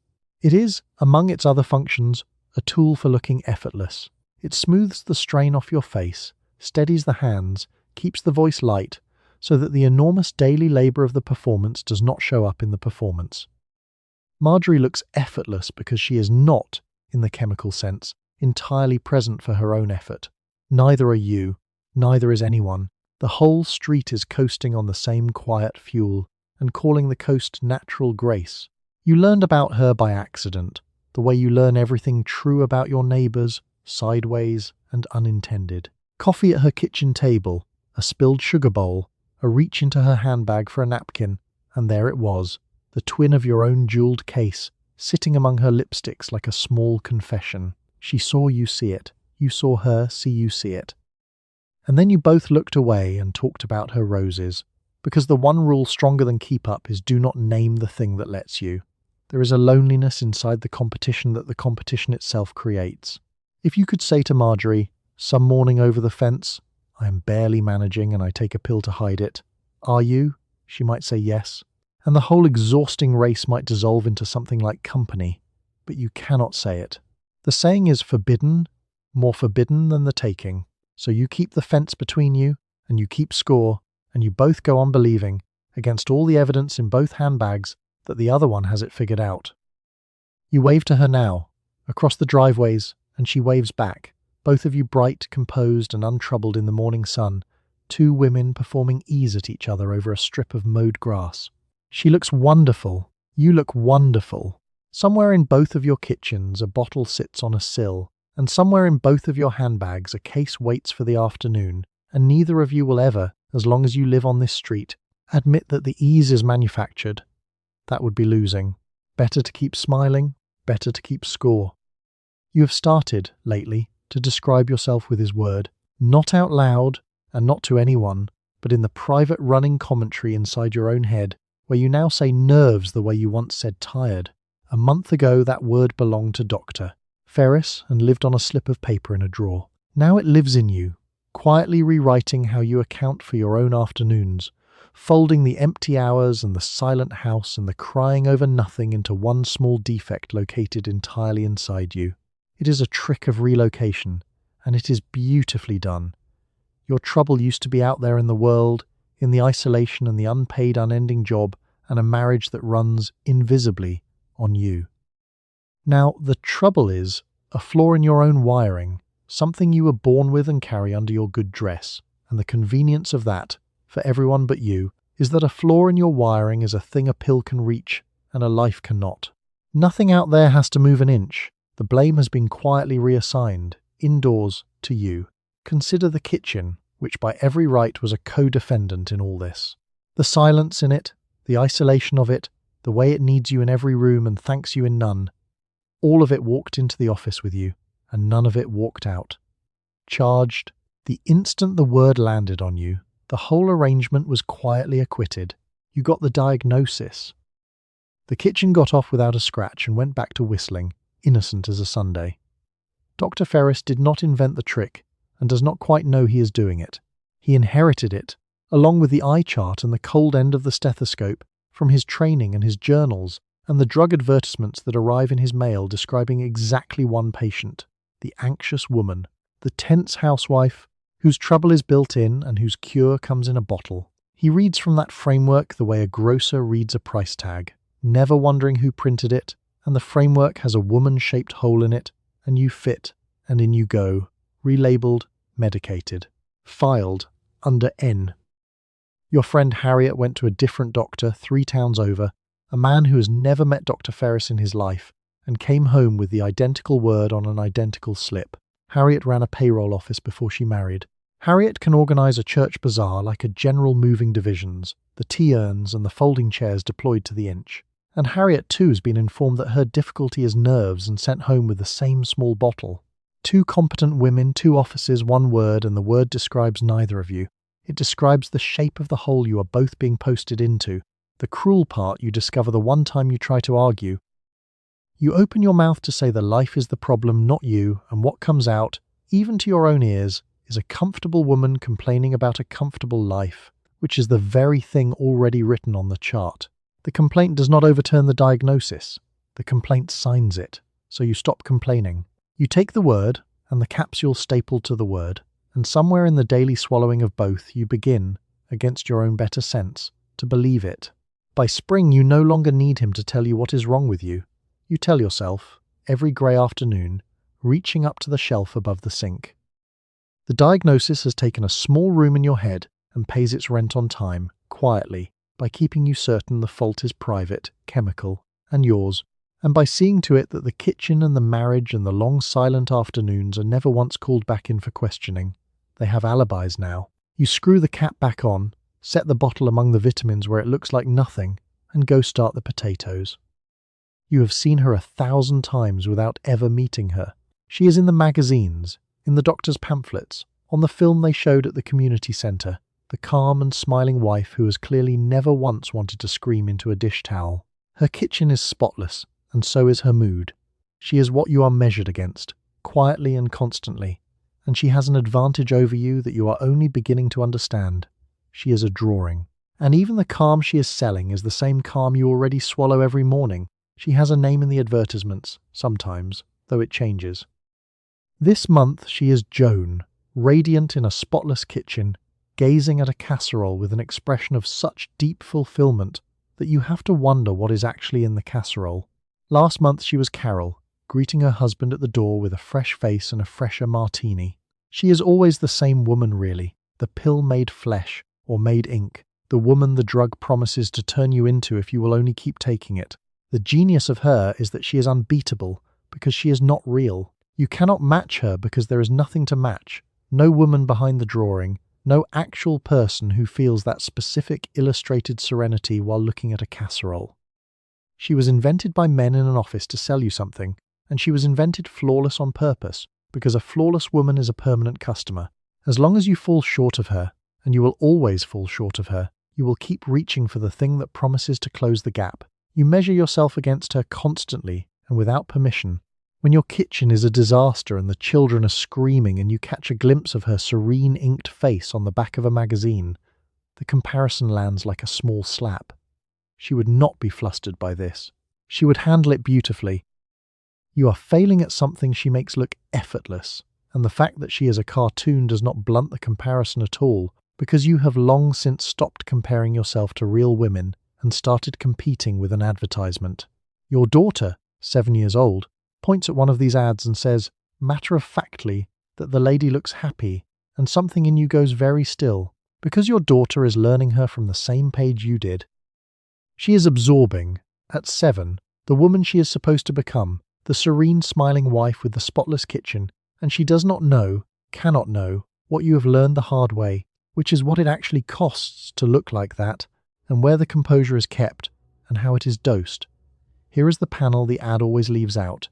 It is, among its other functions, a tool for looking effortless. It smooths the strain off your face, steadies the hands, keeps the voice light, so that the enormous daily labour of the performance does not show up in the performance. Marjorie looks effortless because she is not, in the chemical sense, entirely present for her own effort. Neither are you, neither is anyone. The whole street is coasting on the same quiet fuel, and calling the coast natural grace. You learned about her by accident, the way you learn everything true about your neighbours, sideways and unintended. Coffee at her kitchen table, a spilled sugar bowl, a reach into her handbag for a napkin, and there it was, the twin of your own jewelled case, sitting among her lipsticks like a small confession. She saw you see it. You saw her see you see it. And then you both looked away and talked about her roses, because the one rule stronger than keep up is do not name the thing that lets you. There is a loneliness inside the competition that the competition itself creates. If you could say to Marjorie, some morning over the fence, I am barely managing and I take a pill to hide it. Are you? She might say yes. And the whole exhausting race might dissolve into something like company. But you cannot say it. The saying is forbidden, more forbidden than the taking. So you keep the fence between you, and you keep score, and you both go on believing, against all the evidence in both handbags, that the other one has it figured out. You wave to her now, across the driveways, and she waves back, both of you bright, composed, and untroubled in the morning sun, two women performing ease at each other over a strip of mowed grass. She looks wonderful. You look wonderful. Somewhere in both of your kitchens a bottle sits on a sill, and somewhere in both of your handbags a case waits for the afternoon, and neither of you will ever, as long as you live on this street, admit that the ease is manufactured. That would be losing. Better to keep smiling, better to keep score. You have started, lately, to describe yourself with his word, not out loud, and not to anyone, but in the private running commentary inside your own head, where you now say nerves the way you once said tired. A month ago that word belonged to Dr. Ferris and lived on a slip of paper in a drawer. Now it lives in you, quietly rewriting how you account for your own afternoons, folding the empty hours and the silent house and the crying over nothing into one small defect located entirely inside you. It is a trick of relocation, and it is beautifully done. Your trouble used to be out there in the world, in the isolation and the unpaid unending job, and a marriage that runs invisibly on you. Now, the trouble is a flaw in your own wiring, something you were born with and carry under your good dress, and the convenience of that, for everyone but you, is that a flaw in your wiring is a thing a pill can reach, and a life cannot. Nothing out there has to move an inch. The blame has been quietly reassigned, indoors, to you. Consider the kitchen, which by every right was a co-defendant in all this. The silence in it, the isolation of it, the way it needs you in every room and thanks you in none, all of it walked into the office with you, and none of it walked out. Charged, the instant the word landed on you, the whole arrangement was quietly acquitted. You got the diagnosis. The kitchen got off without a scratch and went back to whistling, innocent as a Sunday. Dr. Ferris did not invent the trick and does not quite know he is doing it. He inherited it, along with the eye chart and the cold end of the stethoscope, from his training and his journals and the drug advertisements that arrive in his mail describing exactly one patient, the anxious woman, the tense housewife, whose trouble is built in and whose cure comes in a bottle. He reads from that framework the way a grocer reads a price tag, never wondering who printed it, and the framework has a woman-shaped hole in it, and you fit, and in you go, relabeled, medicated, filed under N. Your friend Harriet went to a different doctor 3 towns over, a man who has never met Dr. Ferris in his life, and came home with the identical word on an identical slip. Harriet ran a payroll office before she married. Harriet can organise a church bazaar like a general moving divisions, the tea urns and the folding chairs deployed to the inch. And Harriet too has been informed that her difficulty is nerves and sent home with the same small bottle. 2 competent women, 2 offices, 1 word, and the word describes neither of you. It describes the shape of the hole you are both being posted into. The cruel part you discover the one time you try to argue. You open your mouth to say the life is the problem, not you, and what comes out, even to your own ears, is a comfortable woman complaining about a comfortable life, which is the very thing already written on the chart. The complaint does not overturn the diagnosis. The complaint signs it, so you stop complaining. You take the word, and the capsule stapled to the word, and somewhere in the daily swallowing of both you begin, against your own better sense, to believe it. By spring you no longer need him to tell you what is wrong with you. You tell yourself, every grey afternoon, reaching up to the shelf above the sink. The diagnosis has taken a small room in your head and pays its rent on time, quietly, by keeping you certain the fault is private, chemical, and yours, and by seeing to it that the kitchen and the marriage and the long silent afternoons are never once called back in for questioning. They have alibis now. You screw the cap back on, set the bottle among the vitamins where it looks like nothing, and go start the potatoes. You have seen her 1,000 times without ever meeting her. She is in the magazines, in the doctor's pamphlets, on the film they showed at the community centre, the calm and smiling wife who has clearly never once wanted to scream into a dish towel. Her kitchen is spotless, and so is her mood. She is what you are measured against, quietly and constantly, and she has an advantage over you that you are only beginning to understand. She is a drawing. And even the calm she is selling is the same calm you already swallow every morning. She has a name in the advertisements, sometimes, though it changes. This month she is Joan, radiant in a spotless kitchen, gazing at a casserole with an expression of such deep fulfillment that you have to wonder what is actually in the casserole. Last month she was Carol, greeting her husband at the door with a fresh face and a fresher martini. She is always the same woman really, the pill made flesh, or made ink, the woman the drug promises to turn you into if you will only keep taking it. The genius of her is that she is unbeatable, because she is not real. You cannot match her because there is nothing to match. No woman behind the drawing, no actual person who feels that specific illustrated serenity while looking at a casserole. She was invented by men in an office to sell you something, and she was invented flawless on purpose, because a flawless woman is a permanent customer. As long as you fall short of her, and you will always fall short of her, you will keep reaching for the thing that promises to close the gap. You measure yourself against her constantly and without permission. When your kitchen is a disaster and the children are screaming and you catch a glimpse of her serene inked face on the back of a magazine, the comparison lands like a small slap. She would not be flustered by this. She would handle it beautifully. You are failing at something she makes look effortless, and the fact that she is a cartoon does not blunt the comparison at all, because you have long since stopped comparing yourself to real women and started competing with an advertisement. Your daughter, 7 years old, points at one of these ads and says, matter-of-factly, that the lady looks happy, and something in you goes very still, because your daughter is learning her from the same page you did. She is absorbing, at 7, the woman she is supposed to become, the serene, smiling wife with the spotless kitchen, and she does not know, cannot know, what you have learned the hard way, which is what it actually costs to look like that, and where the composure is kept, and how it is dosed. Here is the panel the ad always leaves out.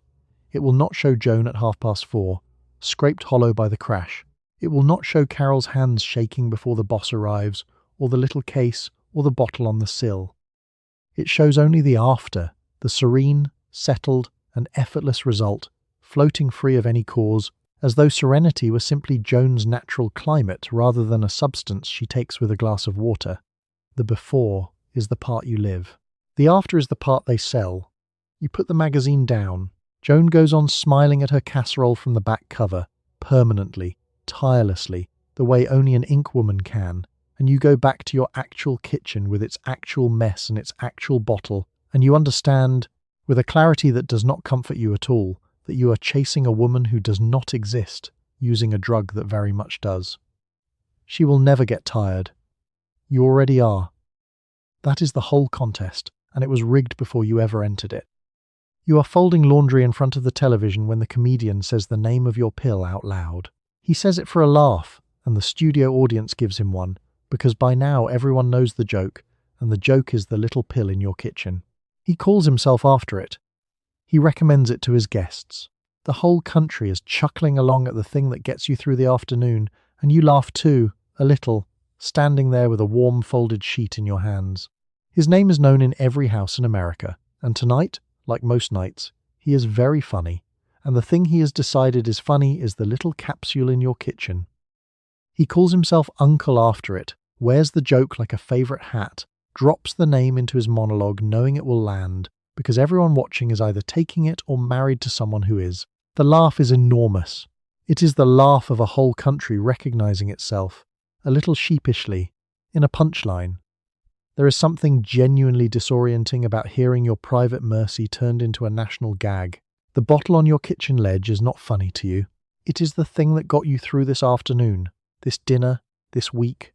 It will not show Joan at 4:30, scraped hollow by the crash. It will not show Carol's hands shaking before the boss arrives, or the little case, or the bottle on the sill. It shows only the after, the serene, settled, and effortless result, floating free of any cause, as though serenity were simply Joan's natural climate rather than a substance she takes with a glass of water. The before is the part you live. The after is the part they sell. You put the magazine down. Joan goes on smiling at her casserole from the back cover, permanently, tirelessly, the way only an ink woman can, and you go back to your actual kitchen with its actual mess and its actual bottle, and you understand, with a clarity that does not comfort you at all, that you are chasing a woman who does not exist, using a drug that very much does. She will never get tired. You already are. That is the whole contest, and it was rigged before you ever entered it. You are folding laundry in front of the television when the comedian says the name of your pill out loud. He says it for a laugh, and the studio audience gives him one, because by now everyone knows the joke, and the joke is the little pill in your kitchen. He calls himself after it. He recommends it to his guests. The whole country is chuckling along at the thing that gets you through the afternoon, and you laugh too, a little, standing there with a warm folded sheet in your hands. His name is known in every house in America, and tonight, like most nights, he is very funny, and the thing he has decided is funny is the little capsule in your kitchen. He calls himself Uncle after it, wears the joke like a favourite hat, drops the name into his monologue knowing it will land, because everyone watching is either taking it or married to someone who is. The laugh is enormous. It is the laugh of a whole country recognizing itself, a little sheepishly, in a punchline. There is something genuinely disorienting about hearing your private mercy turned into a national gag. The bottle on your kitchen ledge is not funny to you. It is the thing that got you through this afternoon, this dinner, this week.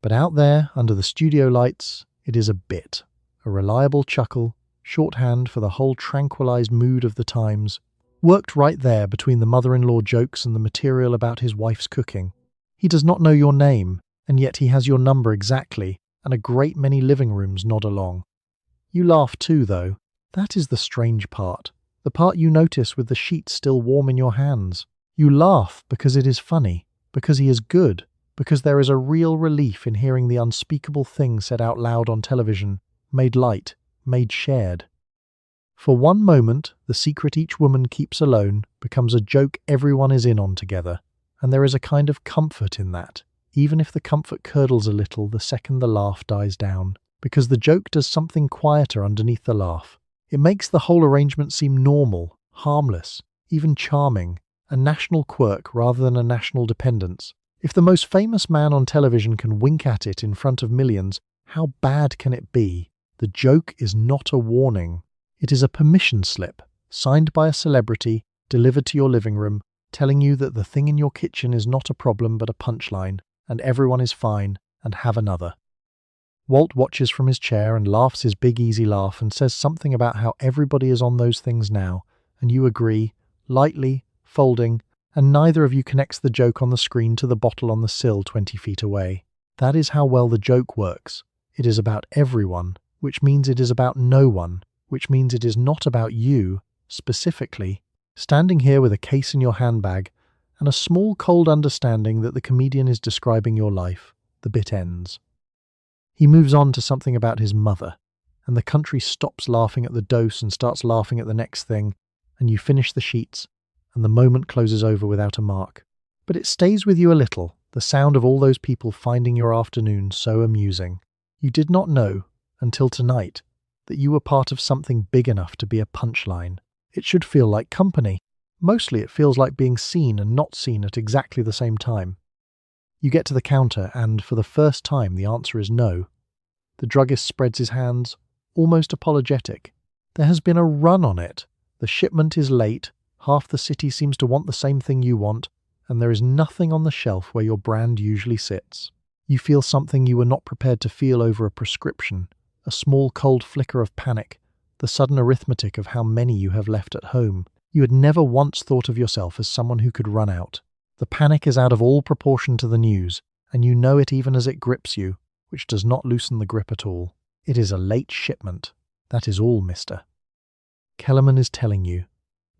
But out there, under the studio lights, it is a bit, a reliable chuckle, shorthand for the whole tranquilized mood of the times, worked right there between the mother-in-law jokes and the material about his wife's cooking. He does not know your name, and yet he has your number exactly, and a great many living rooms nod along. You laugh too, though. That is the strange part, the part you notice with the sheet still warm in your hands. You laugh because it is funny, because he is good, because there is a real relief in hearing the unspeakable thing said out loud on television, made light, made shared. For one moment, the secret each woman keeps alone becomes a joke everyone is in on together, and there is a kind of comfort in that, even if the comfort curdles a little the second the laugh dies down, because the joke does something quieter underneath the laugh. It makes the whole arrangement seem normal, harmless, even charming, a national quirk rather than a national dependence. If the most famous man on television can wink at it in front of millions, how bad can it be? The joke is not a warning. It is a permission slip, signed by a celebrity, delivered to your living room, telling you that the thing in your kitchen is not a problem but a punchline, and everyone is fine, and have another. Walt watches from his chair and laughs his big easy laugh and says something about how everybody is on those things now, and you agree, lightly, folding, and neither of you connects the joke on the screen to the bottle on the sill 20 feet away. That is how well the joke works. It is about everyone, which means it is about no one, which means it is not about you, specifically, standing here with a case in your handbag, and a small cold understanding that the comedian is describing your life. The bit ends. He moves on to something about his mother, and the country stops laughing at the dose and starts laughing at the next thing, and you finish the sheets, and the moment closes over without a mark. But it stays with you a little, the sound of all those people finding your afternoon so amusing. You did not know, until tonight, that you were part of something big enough to be a punchline. It should feel like company. Mostly it feels like being seen and not seen at exactly the same time. You get to the counter and, for the first time, the answer is no. The druggist spreads his hands, almost apologetic. There has been a run on it. The shipment is late, half the city seems to want the same thing you want, and there is nothing on the shelf where your brand usually sits. You feel something you were not prepared to feel over a prescription, a small cold flicker of panic, the sudden arithmetic of how many you have left at home. You had never once thought of yourself as someone who could run out. The panic is out of all proportion to the news, and you know it even as it grips you, which does not loosen the grip at all. It is a late shipment. That is all, mister. Kellerman is telling you.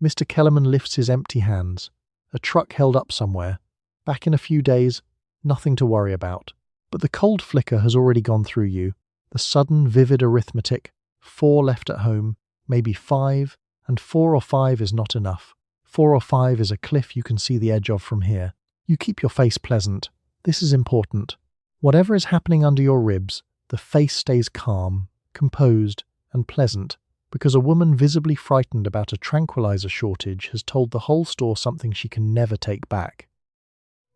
Mr. Kellerman lifts his empty hands. A truck held up somewhere. Back in a few days, nothing to worry about. But the cold flicker has already gone through you. The sudden, vivid arithmetic. 4 left at home, maybe 5, and 4 or 5 is not enough. 4 or 5 is a cliff you can see the edge of from here. You keep your face pleasant. This is important. Whatever is happening under your ribs, the face stays calm, composed, and pleasant, because a woman visibly frightened about a tranquilizer shortage has told the whole store something she can never take back.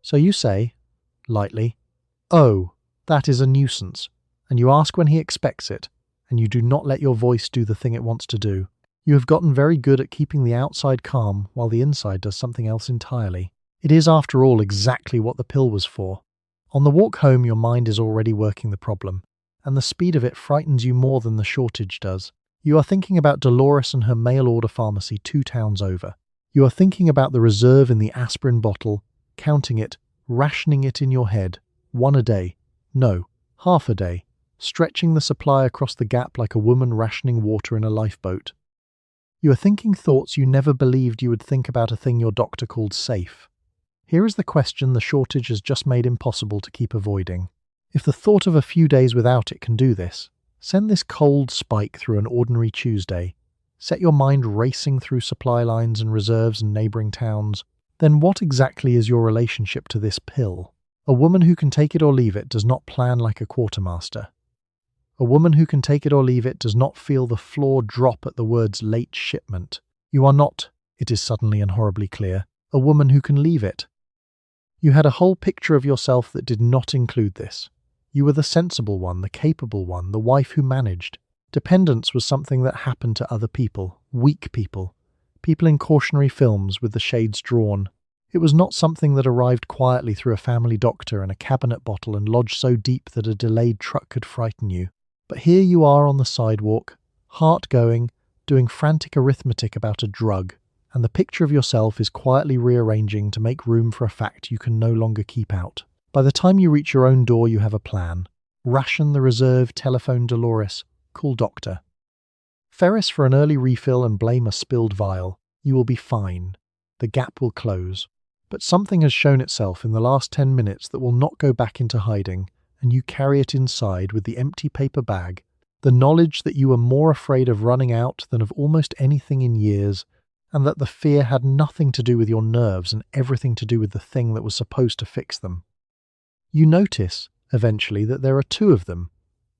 So you say, lightly, "Oh, that is a nuisance," and you ask when he expects it, and you do not let your voice do the thing it wants to do. You have gotten very good at keeping the outside calm while the inside does something else entirely. It is, after all, exactly what the pill was for. On the walk home, your mind is already working the problem, and the speed of it frightens you more than the shortage does. You are thinking about Dolores and her mail-order pharmacy 2 towns over. You are thinking about the reserve in the aspirin bottle, counting it, rationing it in your head, 1 a day. No, half a day. Stretching the supply across the gap like a woman rationing water in a lifeboat. You are thinking thoughts you never believed you would think about a thing your doctor called safe. Here is the question the shortage has just made impossible to keep avoiding. If the thought of a few days without it can do this, send this cold spike through an ordinary Tuesday, set your mind racing through supply lines and reserves and neighbouring towns, then what exactly is your relationship to this pill? A woman who can take it or leave it does not plan like a quartermaster. A woman who can take it or leave it does not feel the floor drop at the words late shipment. You are not, it is suddenly and horribly clear, a woman who can leave it. You had a whole picture of yourself that did not include this. You were the sensible one, the capable one, the wife who managed. Dependence was something that happened to other people, weak people, people in cautionary films with the shades drawn. It was not something that arrived quietly through a family doctor and a cabinet bottle and lodged so deep that a delayed truck could frighten you. But here you are on the sidewalk, heart going, doing frantic arithmetic about a drug, and the picture of yourself is quietly rearranging to make room for a fact you can no longer keep out. By the time you reach your own door, you have a plan. Ration the reserve, telephone Dolores, call doctor. Ferris for an early refill and blame a spilled vial. You will be fine. The gap will close. But something has shown itself in the last 10 minutes that will not go back into hiding, and you carry it inside with the empty paper bag, the knowledge that you were more afraid of running out than of almost anything in years, and that the fear had nothing to do with your nerves and everything to do with the thing that was supposed to fix them. You notice, eventually, that there are 2 of them.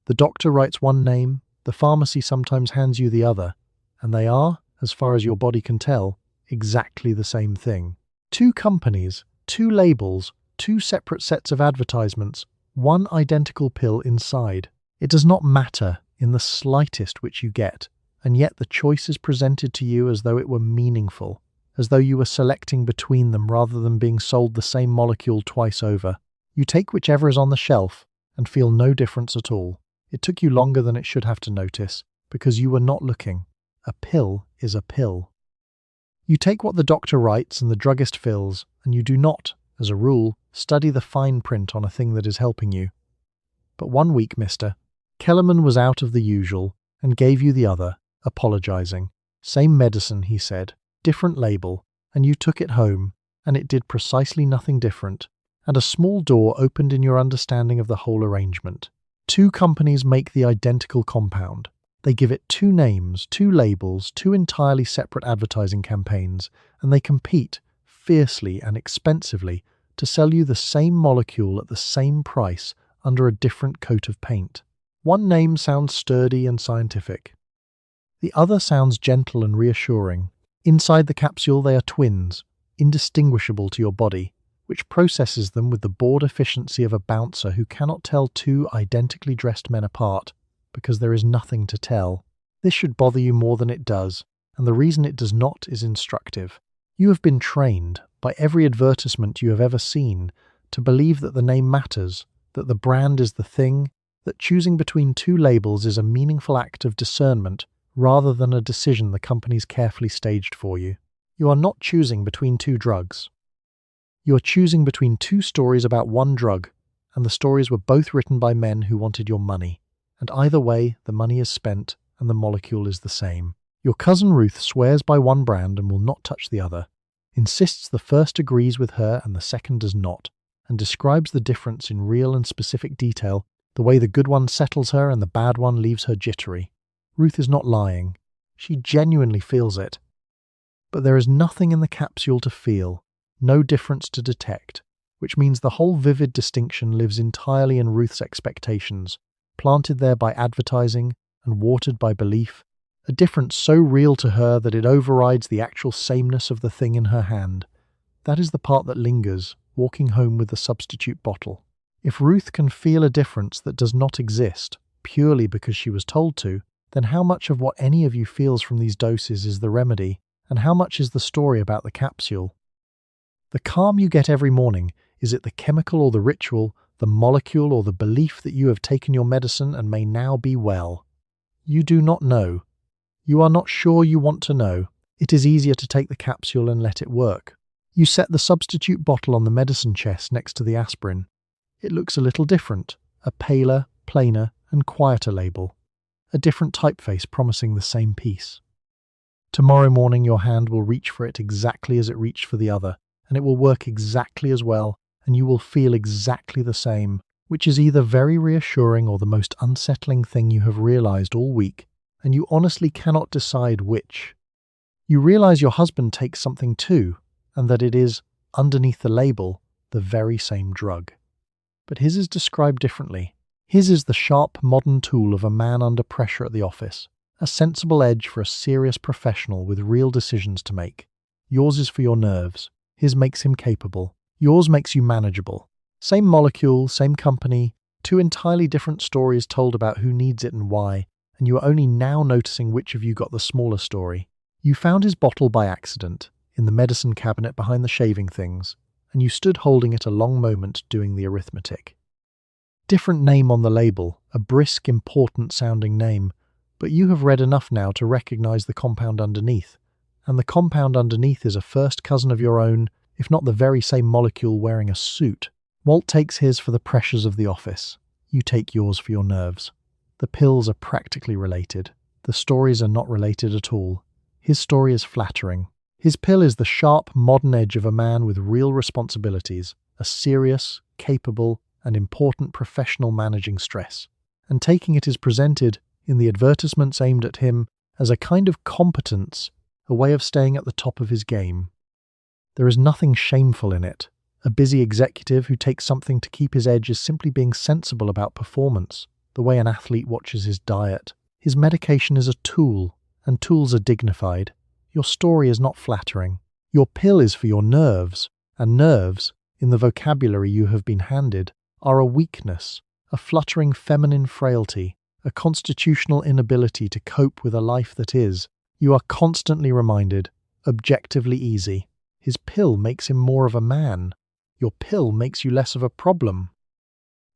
The doctor writes one name, the pharmacy sometimes hands you the other, and they are, as far as your body can tell, exactly the same thing. 2 companies, 2 labels, 2 separate sets of advertisements, 1 identical pill inside. It does not matter in the slightest which you get, and yet the choice is presented to you as though it were meaningful, as though you were selecting between them rather than being sold the same molecule twice over. You take whichever is on the shelf and feel no difference at all. It took you longer than it should have to notice, because you were not looking. A pill is a pill. You take what the doctor writes and the druggist fills, and you do not, as a rule, study the fine print on a thing that is helping you. But one week, Mr. Kellerman was out of the usual and gave you the other, apologizing. Same medicine, he said, different label, and you took it home, and it did precisely nothing different, and a small door opened in your understanding of the whole arrangement. 2 companies make the identical compound. They give it 2 names, 2 labels, 2 entirely separate advertising campaigns, and they compete, fiercely and expensively, to sell you the same molecule at the same price under a different coat of paint. One name sounds sturdy and scientific. The other sounds gentle and reassuring. Inside the capsule they are twins, indistinguishable to your body, which processes them with the bored efficiency of a bouncer who cannot tell 2 identically dressed men apart, because there is nothing to tell. This should bother you more than it does, and the reason it does not is instructive. You have been trained, by every advertisement you have ever seen, to believe that the name matters, that the brand is the thing, that choosing between 2 labels is a meaningful act of discernment rather than a decision the company's carefully staged for you. You are not choosing between 2 drugs. You are choosing between 2 stories about 1 drug, and the stories were both written by men who wanted your money. And either way, the money is spent and the molecule is the same. Your cousin Ruth swears by one brand and will not touch the other, insists the first agrees with her and the second does not, and describes the difference in real and specific detail, the way the good one settles her and the bad one leaves her jittery. Ruth is not lying. She genuinely feels it. But there is nothing in the capsule to feel, no difference to detect, which means the whole vivid distinction lives entirely in Ruth's expectations, planted there by advertising and watered by belief, a difference so real to her that it overrides the actual sameness of the thing in her hand. That is the part that lingers, walking home with the substitute bottle. If Ruth can feel a difference that does not exist, purely because she was told to, then how much of what any of you feels from these doses is the remedy, and how much is the story about the capsule? The calm you get every morning, is it the chemical or the ritual, the molecule or the belief that you have taken your medicine and may now be well? You do not know. You are not sure you want to know. It is easier to take the capsule and let it work. You set the substitute bottle on the medicine chest next to the aspirin. It looks a little different, a paler, plainer, and quieter label. A different typeface promising the same peace. Tomorrow morning your hand will reach for it exactly as it reached for the other, and it will work exactly as well, and you will feel exactly the same, which is either very reassuring or the most unsettling thing you have realized all week, and you honestly cannot decide which. You realize your husband takes something too, and that it is, underneath the label, the very same drug. But his is described differently. His is the sharp, modern tool of a man under pressure at the office, a sensible edge for a serious professional with real decisions to make. Yours is for your nerves. His makes him capable. Yours makes you manageable. Same molecule, same company, two entirely different stories told about who needs it and why, and you are only now noticing which of you got the smaller story. You found his bottle by accident, in the medicine cabinet behind the shaving things, and you stood holding it a long moment doing the arithmetic. Different name on the label, a brisk, important-sounding name, but you have read enough now to recognize the compound underneath, and the compound underneath is a first cousin of your own, if not the very same molecule wearing a suit. Walt takes his for the pressures of the office. You take yours for your nerves. The pills are practically related. The stories are not related at all. His story is flattering. His pill is the sharp, modern edge of a man with real responsibilities, a serious, capable, and important professional managing stress. And taking it is presented, in the advertisements aimed at him, as a kind of competence, a way of staying at the top of his game. There is nothing shameful in it. A busy executive who takes something to keep his edge is simply being sensible about performance, the way an athlete watches his diet. His medication is a tool, and tools are dignified. Your story is not flattering. Your pill is for your nerves, and nerves, in the vocabulary you have been handed, are a weakness, a fluttering feminine frailty, a constitutional inability to cope with a life that is, you are constantly reminded, objectively easy. His pill makes him more of a man. Your pill makes you less of a problem.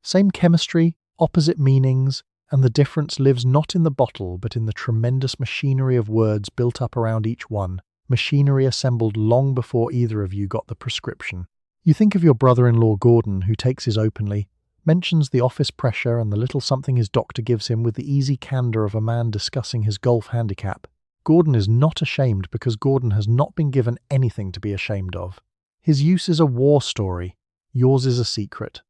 Same chemistry, opposite meanings, and the difference lives not in the bottle but in the tremendous machinery of words built up around each one, machinery assembled long before either of you got the prescription. You think of your brother-in-law Gordon, who takes his openly, mentions the office pressure and the little something his doctor gives him with the easy candour of a man discussing his golf handicap. Gordon is not ashamed because Gordon has not been given anything to be ashamed of. His use is a war story. Yours is a secret.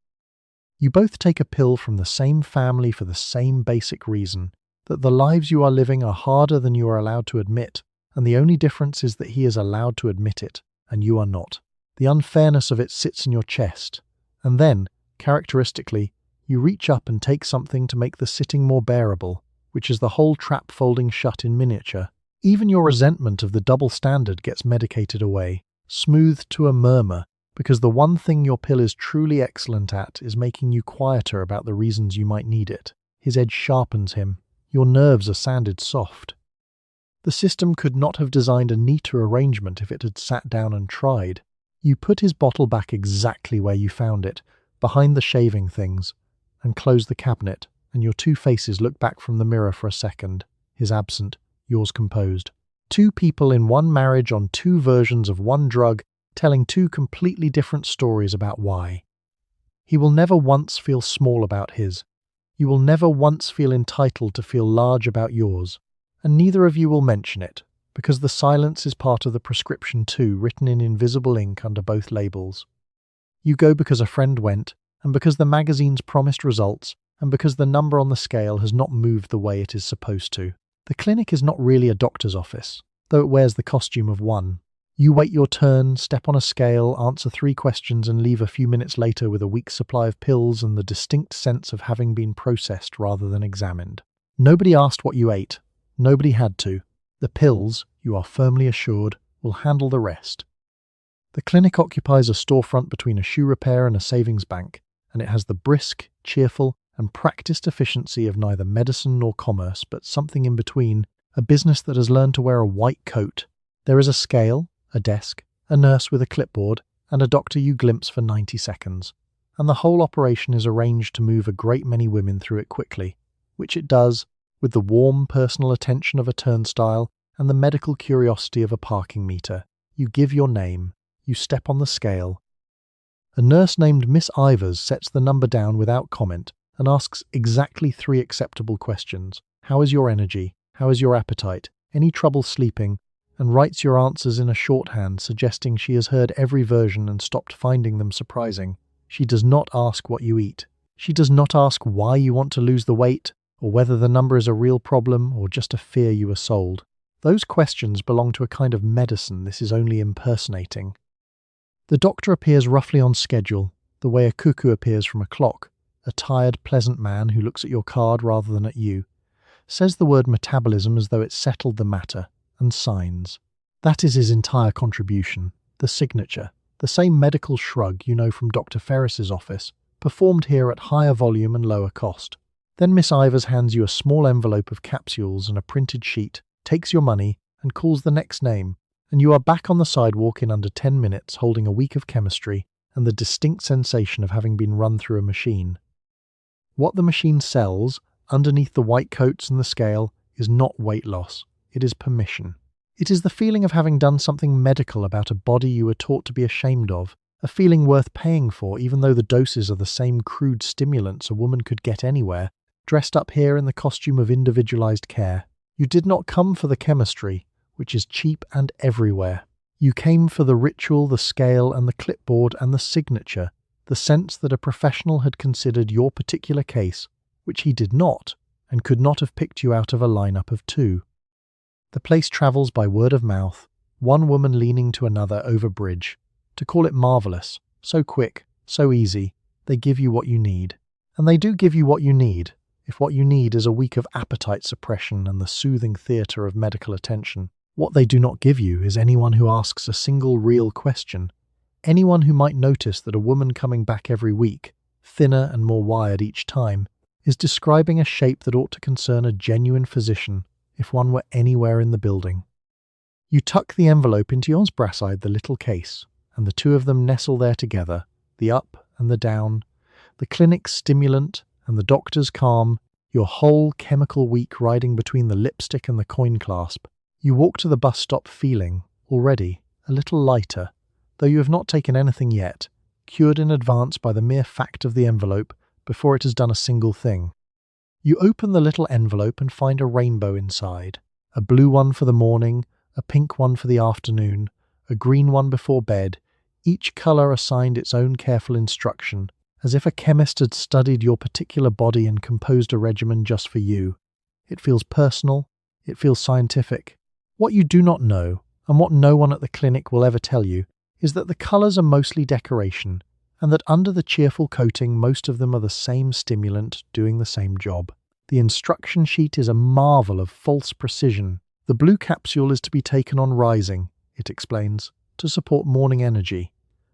You both take a pill from the same family for the same basic reason, that the lives you are living are harder than you are allowed to admit, and the only difference is that he is allowed to admit it, and you are not. The unfairness of it sits in your chest, and then, characteristically, you reach up and take something to make the sitting more bearable, which is the whole trap folding shut in miniature. Even your resentment of the double standard gets medicated away, smoothed to a murmur, because the one thing your pill is truly excellent at is making you quieter about the reasons you might need it. His edge sharpens him. Your nerves are sanded soft. The system could not have designed a neater arrangement if it had sat down and tried. You put his bottle back exactly where you found it, behind the shaving things, and close the cabinet, and your two faces look back from the mirror for a second, his absent, yours composed. Two people in one marriage on two versions of one drug, telling two completely different stories about why. He will never once feel small about his. You will never once feel entitled to feel large about yours. and neither of you will mention it, because the silence is part of the prescription too, written in invisible ink under both labels. You go because a friend went, and because the magazine's promised results, and because the number on the scale has not moved the way it is supposed to. The clinic is not really a doctor's office, though it wears the costume of one. You wait your turn, step on a scale, answer 3 questions, and leave a few minutes later with a week's supply of pills and the distinct sense of having been processed rather than examined. Nobody asked what you ate. Nobody had to. The pills, you are firmly assured, will handle the rest. The clinic occupies a storefront between a shoe repair and a savings bank, and it has the brisk, cheerful, and practiced efficiency of neither medicine nor commerce, but something in between, a business that has learned to wear a white coat. There is a scale, a desk, a nurse with a clipboard, and a doctor you glimpse for 90 seconds, and the whole operation is arranged to move a great many women through it quickly, which it does, with the warm personal attention of a turnstile and the medical curiosity of a parking meter. You give your name, you step on the scale. A nurse named Miss Ivers sets the number down without comment and asks exactly 3 acceptable questions. How is your energy? How is your appetite? Any trouble sleeping? And writes your answers in a shorthand, suggesting she has heard every version and stopped finding them surprising. She does not ask what you eat. She does not ask why you want to lose the weight, or whether the number is a real problem or just a fear you were sold. Those questions belong to a kind of medicine this is only impersonating. The doctor appears roughly on schedule, the way a cuckoo appears from a clock, a tired, pleasant man who looks at your card rather than at you, says the word metabolism as though it settled the matter, and signs. That is his entire contribution, the signature, the same medical shrug you know from Dr. Ferris's office, performed here at higher volume and lower cost. Then Miss Ivers hands you a small envelope of capsules and a printed sheet, takes your money, and calls the next name, and you are back on the sidewalk in under 10 minutes holding a week of chemistry and the distinct sensation of having been run through a machine. What the machine sells, underneath the white coats and the scale, is not weight loss. It is permission. It is the feeling of having done something medical about a body you were taught to be ashamed of, a feeling worth paying for even though the doses are the same crude stimulants a woman could get anywhere, dressed up here in the costume of individualized care. You did not come for the chemistry, which is cheap and everywhere. You came for the ritual, the scale, and the clipboard and the signature, the sense that a professional had considered your particular case, which he did not, and could not have picked you out of a lineup of 2. The place travels by word of mouth, one woman leaning to another over bridge. To call it marvellous, so quick, so easy, they give you what you need. And they do give you what you need, if what you need is a week of appetite suppression and the soothing theatre of medical attention. What they do not give you is anyone who asks a single real question, anyone who might notice that a woman coming back every week, thinner and more wired each time, is describing a shape that ought to concern a genuine physician if one were anywhere in the building. You tuck the envelope into yours brasside the little case, and the 2 of them nestle there together, the up and the down, the clinic's stimulant and the doctor's calm, your whole chemical week riding between the lipstick and the coin clasp. You walk to the bus stop feeling, already, a little lighter, though you have not taken anything yet, cured in advance by the mere fact of the envelope before it has done a single thing. You open the little envelope and find a rainbow inside, a blue one for the morning, a pink one for the afternoon, a green one before bed, each colour assigned its own careful instruction, as if a chemist had studied your particular body and composed a regimen just for you. It feels personal, it feels scientific. What you do not know, and what no one at the clinic will ever tell you, is that the colours are mostly decoration, and that under the cheerful coating most of them are the same stimulant doing the same job. The instruction sheet is a marvel of false precision. The blue capsule is to be taken on rising, it explains, to support morning energy.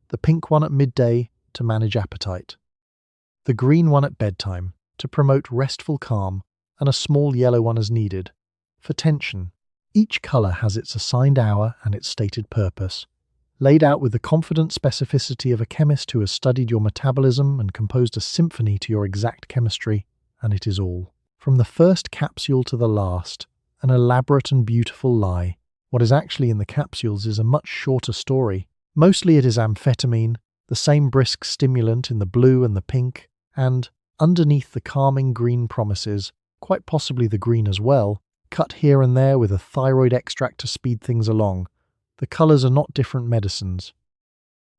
The pink one at midday, to manage appetite. The green one at bedtime, to promote restful calm, and a small yellow one as needed, for tension. Each colour has its assigned hour and its stated purpose, laid out with the confident specificity of a chemist who has studied your metabolism and composed a symphony to your exact chemistry, and it is all. From the first capsule to the last, an elaborate and beautiful lie. What is actually in the capsules is a much shorter story. Mostly it is amphetamine, the same brisk stimulant in the blue and the pink, and, underneath the calming green promises, quite possibly the green as well, cut here and there with a thyroid extract to speed things along. The colours are not different medicines.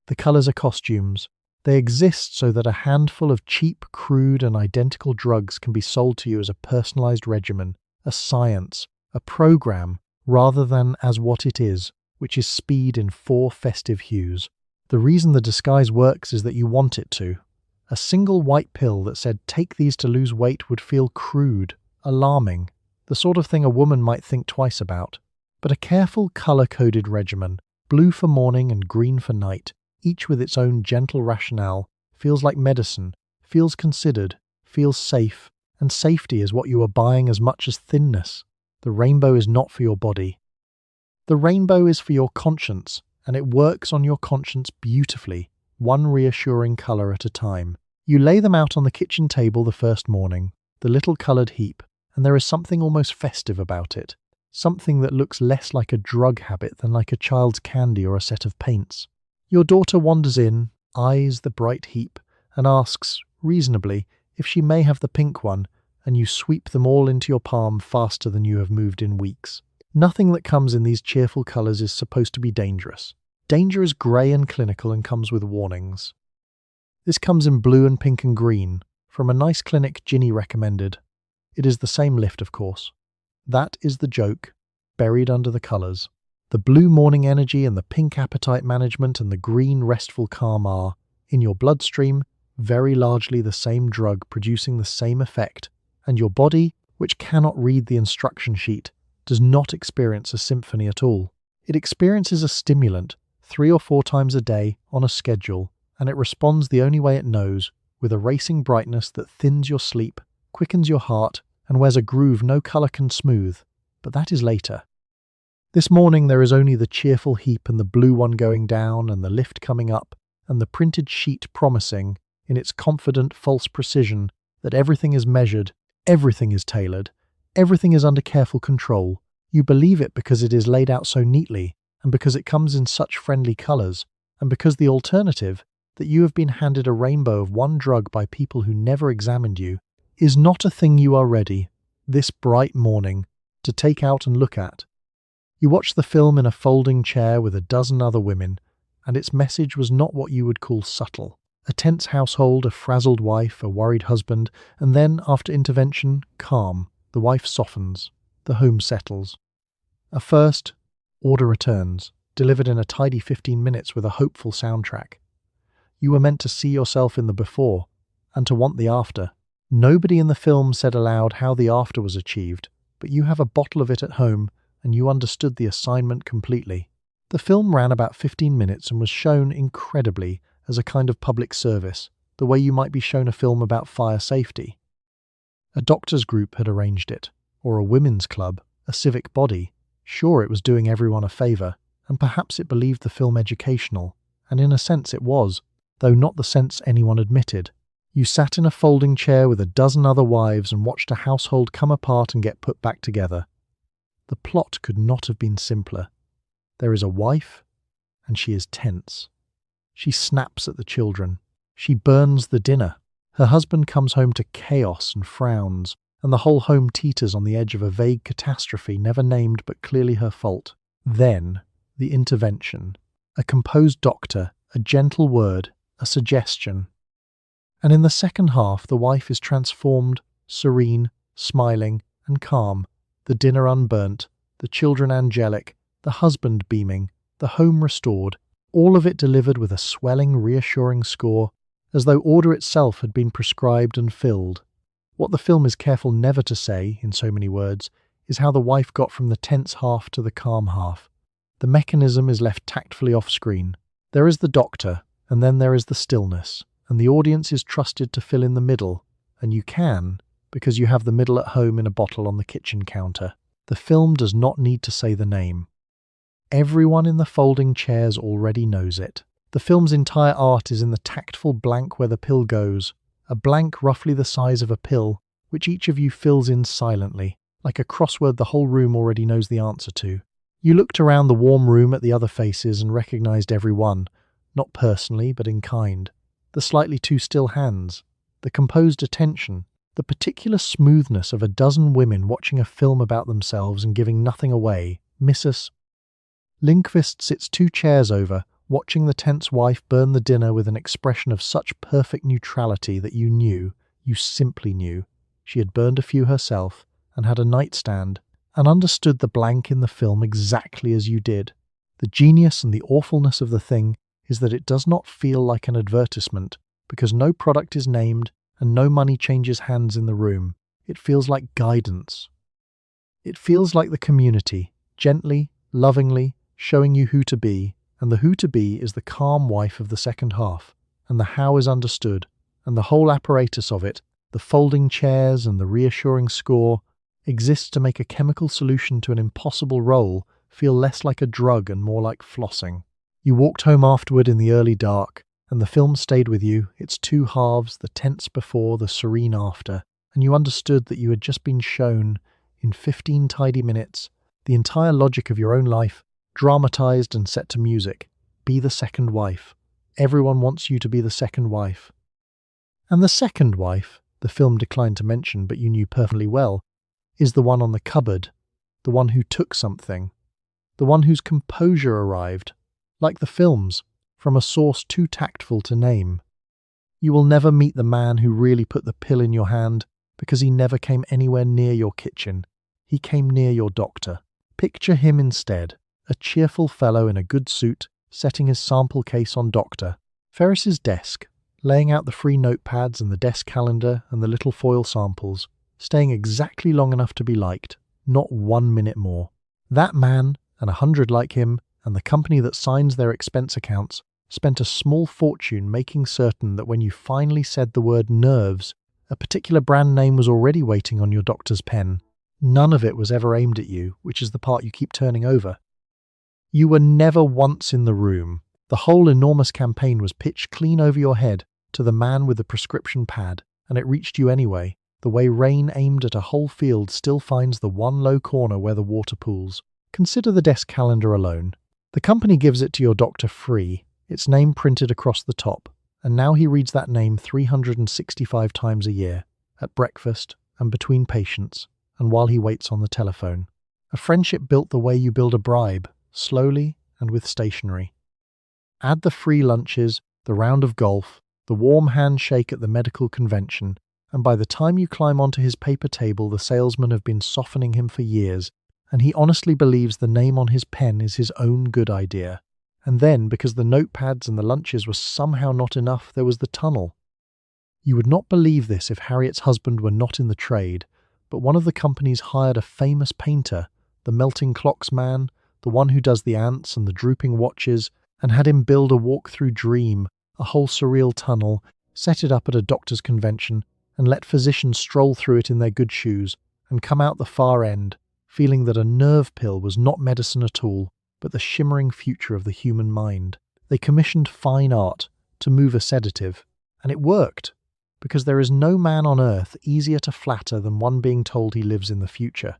The colours are costumes. They exist so that a handful of cheap, crude, and identical drugs can be sold to you as a personalised regimen, a science, a program, rather than as what it is, which is speed in 4 festive hues. The reason the disguise works is that you want it to. A single white pill that said, "Take these to lose weight," would feel crude, alarming, the sort of thing a woman might think twice about. But a careful colour-coded regimen, blue for morning and green for night, each with its own gentle rationale, feels like medicine, feels considered, feels safe, and safety is what you are buying as much as thinness. The rainbow is not for your body. The rainbow is for your conscience, and it works on your conscience beautifully, one reassuring colour at a time. You lay them out on the kitchen table the first morning, the little coloured heap, and there is something almost festive about it, something that looks less like a drug habit than like a child's candy or a set of paints. Your daughter wanders in, eyes the bright heap, and asks, reasonably, if she may have the pink one, and you sweep them all into your palm faster than you have moved in weeks. Nothing that comes in these cheerful colours is supposed to be dangerous. Danger is grey and clinical and comes with warnings. This comes in blue and pink and green, from a nice clinic Ginny recommended. It is the same lift, of course. That is the joke, buried under the colours. The blue morning energy and the pink appetite management and the green restful calm are, in your bloodstream, very largely the same drug producing the same effect, and your body, which cannot read the instruction sheet, does not experience a symphony at all. It experiences a stimulant 3 or 4 times a day on a schedule, and it responds the only way it knows, with a racing brightness that thins your sleep, quickens your heart, and wears a groove no colour can smooth, but that is later. This morning there is only the cheerful heap and the blue one going down and the lift coming up, and the printed sheet promising, in its confident false precision, that everything is measured, everything is tailored, everything is under careful control. You believe it because it is laid out so neatly, and because it comes in such friendly colours, and because the alternative, that you have been handed a rainbow of one drug by people who never examined you, is not a thing you are ready, this bright morning, to take out and look at. You watch the film in a folding chair with a dozen other women, and its message was not what you would call subtle. A tense household, a frazzled wife, a worried husband, and then, after intervention, calm. The wife softens. The home settles. At first, order returns, delivered in a tidy 15 minutes with a hopeful soundtrack. You were meant to see yourself in the before, and to want the after. Nobody in the film said aloud how the after was achieved, but you have a bottle of it at home, and you understood the assignment completely. The film ran about 15 minutes and was shown incredibly as a kind of public service, the way you might be shown a film about fire safety. A doctors' group had arranged it, or a women's club, a civic body. Sure, it was doing everyone a favour, and perhaps it believed the film educational, and in a sense it was, though not the sense anyone admitted. You sat in a folding chair with a dozen other wives and watched a household come apart and get put back together. The plot could not have been simpler. There is a wife, and she is tense. She snaps at the children. She burns the dinner. Her husband comes home to chaos and frowns, and the whole home teeters on the edge of a vague catastrophe never named but clearly her fault. Then, the intervention. A composed doctor, a gentle word, a suggestion. And in the second half, the wife is transformed, serene, smiling, and calm. The dinner unburnt, the children angelic, the husband beaming, the home restored, all of it delivered with a swelling, reassuring score, as though order itself had been prescribed and filled. What the film is careful never to say, in so many words, is how the wife got from the tense half to the calm half. The mechanism is left tactfully off-screen. There is the doctor, and then there is the stillness, and the audience is trusted to fill in the middle, and you can, because you have the middle at home in a bottle on the kitchen counter. The film does not need to say the name. Everyone in the folding chairs already knows it. The film's entire art is in the tactful blank where the pill goes, a blank roughly the size of a pill, which each of you fills in silently, like a crossword the whole room already knows the answer to. You looked around the warm room at the other faces and recognized every one, not personally but in kind. The slightly too still hands, the composed attention, The particular smoothness of a dozen women watching a film about themselves and giving nothing away. Mrs. Lindqvist sits 2 chairs over, watching the tense wife burn the dinner with an expression of such perfect neutrality that you simply knew, she had burned a few herself and had a nightstand and understood the blank in the film exactly as you did. The genius and the awfulness of the thing is that it does not feel like an advertisement because no product is named and no money changes hands in the room. It feels like guidance. It feels like the community, gently, lovingly, showing you who to be, and the who to be is the calm wife of the second half, and the how is understood, and the whole apparatus of it, the folding chairs and the reassuring score, exists to make a chemical solution to an impossible role feel less like a drug and more like flossing. You walked home afterward in the early dark, and the film stayed with you, its 2 halves, the tense before, the serene after, and you understood that you had just been shown, in 15 tidy minutes, the entire logic of your own life, dramatized and set to music. Be the second wife. Everyone wants you to be the second wife. And the second wife, the film declined to mention but you knew perfectly well, is the one on the cupboard, the one who took something, the one whose composure arrived, like the films, from a source too tactful to name. You will never meet the man who really put the pill in your hand because he never came anywhere near your kitchen. He came near your doctor. Picture him instead, a cheerful fellow in a good suit, setting his sample case on Dr. Ferris's desk, laying out the free notepads and the desk calendar and the little foil samples, staying exactly long enough to be liked, not 1 minute more. That man, and 100 like him, and the company that signs their expense accounts, spent a small fortune making certain that when you finally said the word nerves, a particular brand name was already waiting on your doctor's pen. None of it was ever aimed at you, which is the part you keep turning over. You were never once in the room. The whole enormous campaign was pitched clean over your head to the man with the prescription pad, and it reached you anyway, the way rain aimed at a whole field still finds the one low corner where the water pools. Consider the desk calendar alone. The company gives it to your doctor free, its name printed across the top, and now he reads that name 365 times a year, at breakfast and between patients, and while he waits on the telephone. A friendship built the way you build a bribe, slowly and with stationery. Add the free lunches, the round of golf, the warm handshake at the medical convention, and by the time you climb onto his paper table, the salesmen have been softening him for years, and he honestly believes the name on his pen is his own good idea. And then, because the notepads and the lunches were somehow not enough, there was the tunnel. You would not believe this if Harriet's husband were not in the trade, but one of the companies hired a famous painter, the melting clocks man, the one who does the ants and the drooping watches, and had him build a walk-through dream, a whole surreal tunnel, set it up at a doctor's convention, and let physicians stroll through it in their good shoes, and come out the far end, feeling that a nerve pill was not medicine at all, but the shimmering future of the human mind. They commissioned fine art to move a sedative, and it worked, because there is no man on earth easier to flatter than one being told he lives in the future.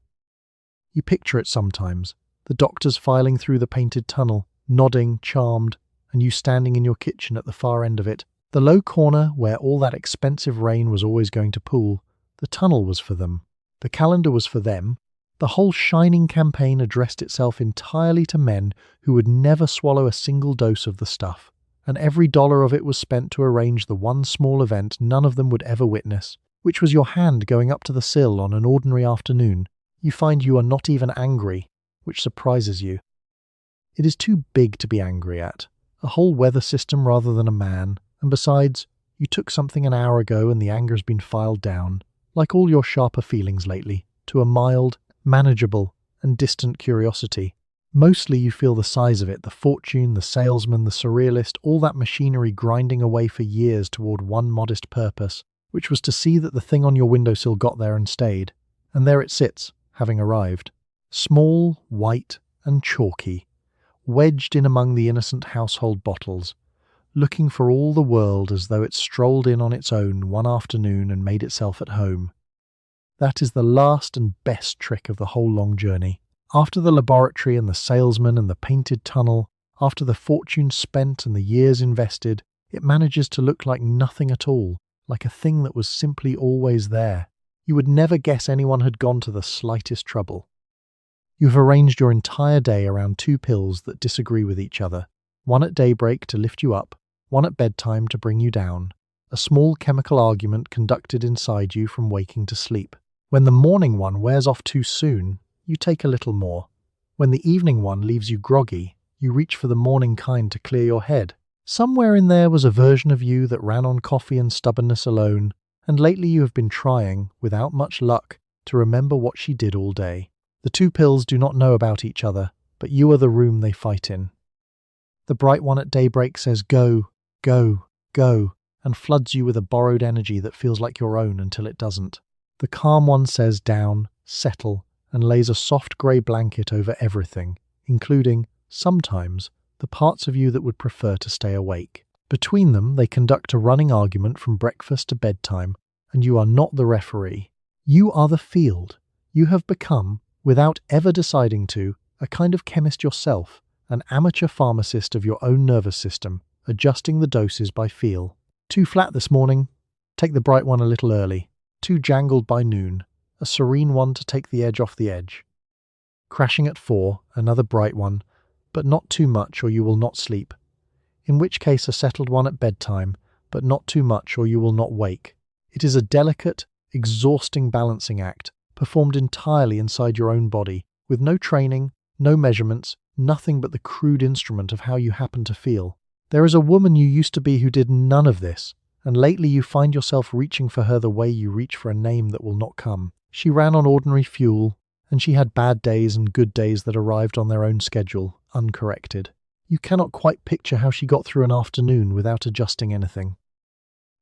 You picture it sometimes, the doctors filing through the painted tunnel, nodding, charmed, and you standing in your kitchen at the far end of it. The low corner where all that expensive rain was always going to pool, the tunnel was for them. The calendar was for them. The whole shining campaign addressed itself entirely to men who would never swallow a single dose of the stuff, and every dollar of it was spent to arrange the one small event none of them would ever witness, which was your hand going up to the sill on an ordinary afternoon. You find you are not even angry, which surprises you. It is too big to be angry at, a whole weather system rather than a man, and besides, you took something an hour ago and the anger's been filed down, like all your sharper feelings lately, to a mild, manageable, and distant curiosity. Mostly you feel the size of it, the fortune, the salesman, the surrealist, all that machinery grinding away for years toward one modest purpose, which was to see that the thing on your windowsill got there and stayed. And there it sits, having arrived. Small, white, and chalky, wedged in among the innocent household bottles, looking for all the world as though it strolled in on its own one afternoon and made itself at home. That is the last and best trick of the whole long journey. After the laboratory and the salesman and the painted tunnel, after the fortune spent and the years invested, it manages to look like nothing at all, like a thing that was simply always there. You would never guess anyone had gone to the slightest trouble. You have arranged your entire day around two pills that disagree with each other, one at daybreak to lift you up, one at bedtime to bring you down, a small chemical argument conducted inside you from waking to sleep. When the morning one wears off too soon, you take a little more. When the evening one leaves you groggy, you reach for the morning kind to clear your head. Somewhere in there was a version of you that ran on coffee and stubbornness alone, and lately you have been trying, without much luck, to remember what she did all day. The two pills do not know about each other, but you are the room they fight in. The bright one at daybreak says go, go, go, and floods you with a borrowed energy that feels like your own until it doesn't. The calm one says down, settle, and lays a soft grey blanket over everything, including, sometimes, the parts of you that would prefer to stay awake. Between them, they conduct a running argument from breakfast to bedtime, and you are not the referee. You are the field. You have become, without ever deciding to, a kind of chemist yourself, an amateur pharmacist of your own nervous system, adjusting the doses by feel. Too flat this morning? Take the bright one a little early. Too jangled by noon? A serene one to take the edge off the edge. Crashing at 4, another bright one, but not too much or you will not sleep. In which case a settled one at bedtime, but not too much or you will not wake. It is a delicate, exhausting balancing act, performed entirely inside your own body, with no training, no measurements, nothing but the crude instrument of how you happen to feel. There is a woman you used to be who did none of this, and lately you find yourself reaching for her the way you reach for a name that will not come. She ran on ordinary fuel, and she had bad days and good days that arrived on their own schedule, uncorrected. You cannot quite picture how she got through an afternoon without adjusting anything.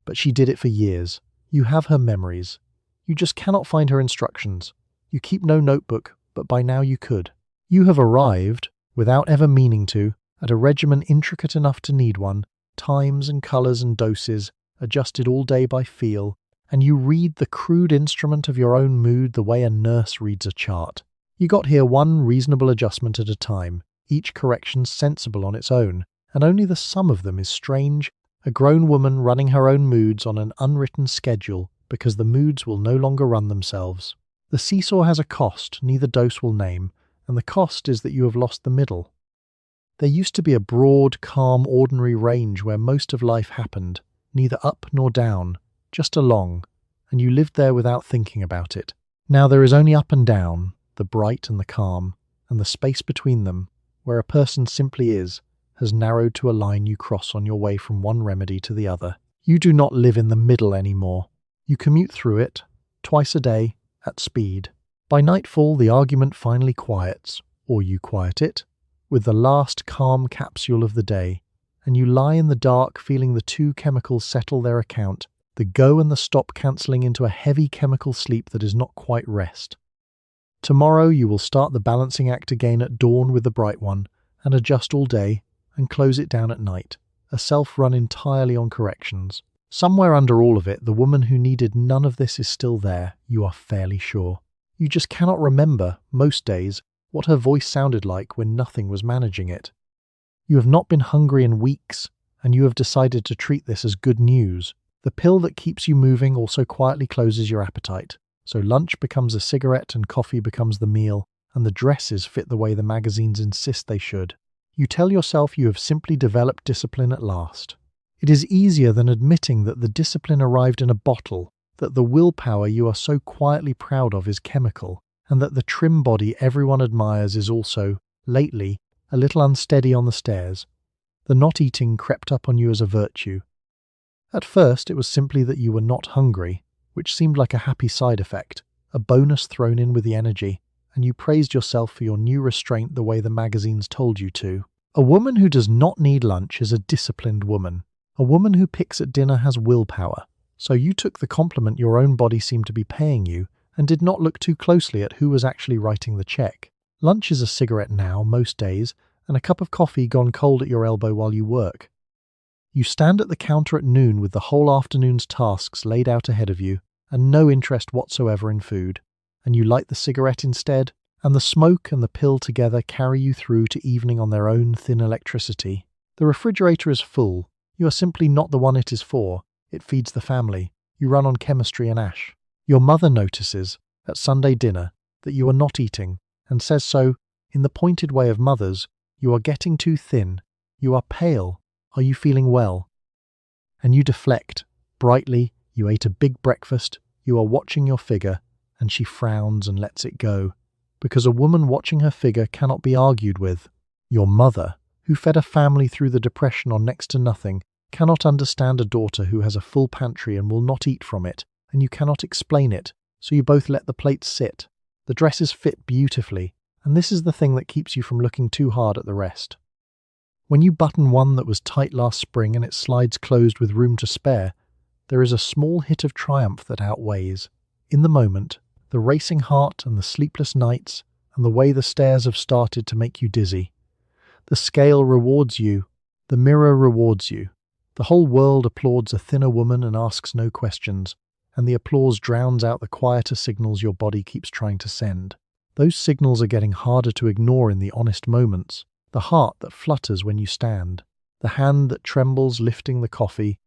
But she did it for years. You have her memories. You just cannot find her instructions. You keep no notebook, but by now you could. You have arrived, without ever meaning to, at a regimen intricate enough to need one, times and colours and doses, adjusted all day by feel, and you read the crude instrument of your own mood the way a nurse reads a chart. You got here one reasonable adjustment at a time, each correction sensible on its own, and only the sum of them is strange, a grown woman running her own moods on an unwritten schedule because the moods will no longer run themselves. The seesaw has a cost neither dose will name, and the cost is that you have lost the middle. There used to be a broad, calm, ordinary range where most of life happened, neither up nor down, just along, and you lived there without thinking about it. Now there is only up and down, the bright and the calm, and the space between them, where a person simply is, has narrowed to a line you cross on your way from one remedy to the other. You do not live in the middle anymore. You commute through it, twice a day, at speed. By nightfall the argument finally quiets, or you quiet it, with the last calm capsule of the day, and you lie in the dark feeling the two chemicals settle their account, the go and the stop cancelling into a heavy chemical sleep that is not quite rest. Tomorrow you will start the balancing act again at dawn with the bright one, and adjust all day, and close it down at night, a self run entirely on corrections. Somewhere under all of it, the woman who needed none of this is still there, you are fairly sure. You just cannot remember, most days, what her voice sounded like when nothing was managing it. You have not been hungry in weeks, and you have decided to treat this as good news. The pill that keeps you moving also quietly closes your appetite, so lunch becomes a cigarette and coffee becomes the meal, and the dresses fit the way the magazines insist they should. You tell yourself you have simply developed discipline at last. It is easier than admitting that the discipline arrived in a bottle, that the willpower you are so quietly proud of is chemical, and that the trim body everyone admires is also, lately, a little unsteady on the stairs. The not eating crept up on you as a virtue. At first it was simply that you were not hungry, which seemed like a happy side effect, a bonus thrown in with the energy, and you praised yourself for your new restraint the way the magazines told you to. A woman who does not need lunch is a disciplined woman. A woman who picks at dinner has willpower. So you took the compliment your own body seemed to be paying you, and did not look too closely at who was actually writing the check. Lunch is a cigarette now, most days, and a cup of coffee gone cold at your elbow while you work. You stand at the counter at noon with the whole afternoon's tasks laid out ahead of you, and no interest whatsoever in food, and you light the cigarette instead, and the smoke and the pill together carry you through to evening on their own thin electricity. The refrigerator is full. You are simply not the one it is for. It feeds the family. You run on chemistry and ash. Your mother notices, at Sunday dinner, that you are not eating, and says so, in the pointed way of mothers. You are getting too thin. You are pale. Are you feeling well? And you deflect. Brightly, you ate a big breakfast, you are watching your figure, and she frowns and lets it go. Because a woman watching her figure cannot be argued with. Your mother, who fed a family through the depression on next to nothing, cannot understand a daughter who has a full pantry and will not eat from it, and you cannot explain it, so you both let the plates sit. The dresses fit beautifully, and this is the thing that keeps you from looking too hard at the rest. When you button one that was tight last spring and it slides closed with room to spare, there is a small hit of triumph that outweighs, in the moment, the racing heart and the sleepless nights and the way the stairs have started to make you dizzy. The scale rewards you. The mirror rewards you. The whole world applauds a thinner woman and asks no questions, and the applause drowns out the quieter signals your body keeps trying to send. Those signals are getting harder to ignore in the honest moments. The heart that flutters when you stand, the hand that trembles lifting the coffee,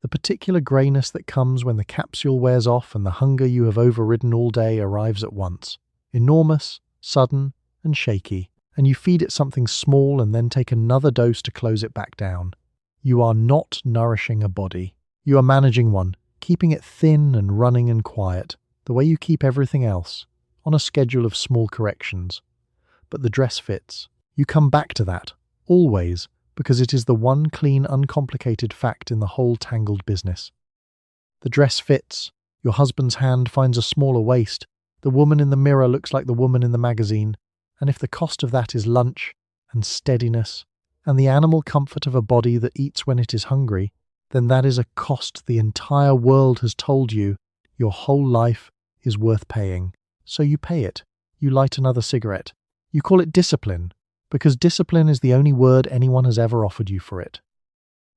the particular greyness that comes when the capsule wears off and the hunger you have overridden all day arrives at once, enormous, sudden, and shaky, and you feed it something small and then take another dose to close it back down. You are not nourishing a body. You are managing one, keeping it thin and running and quiet, the way you keep everything else, on a schedule of small corrections. But the dress fits. You come back to that, always, because it is the one clean, uncomplicated fact in the whole tangled business. The dress fits, your husband's hand finds a smaller waist, the woman in the mirror looks like the woman in the magazine, and if the cost of that is lunch, and steadiness, and the animal comfort of a body that eats when it is hungry, then that is a cost the entire world has told you your whole life is worth paying. So you pay it. You light another cigarette. You call it discipline, because discipline is the only word anyone has ever offered you for it.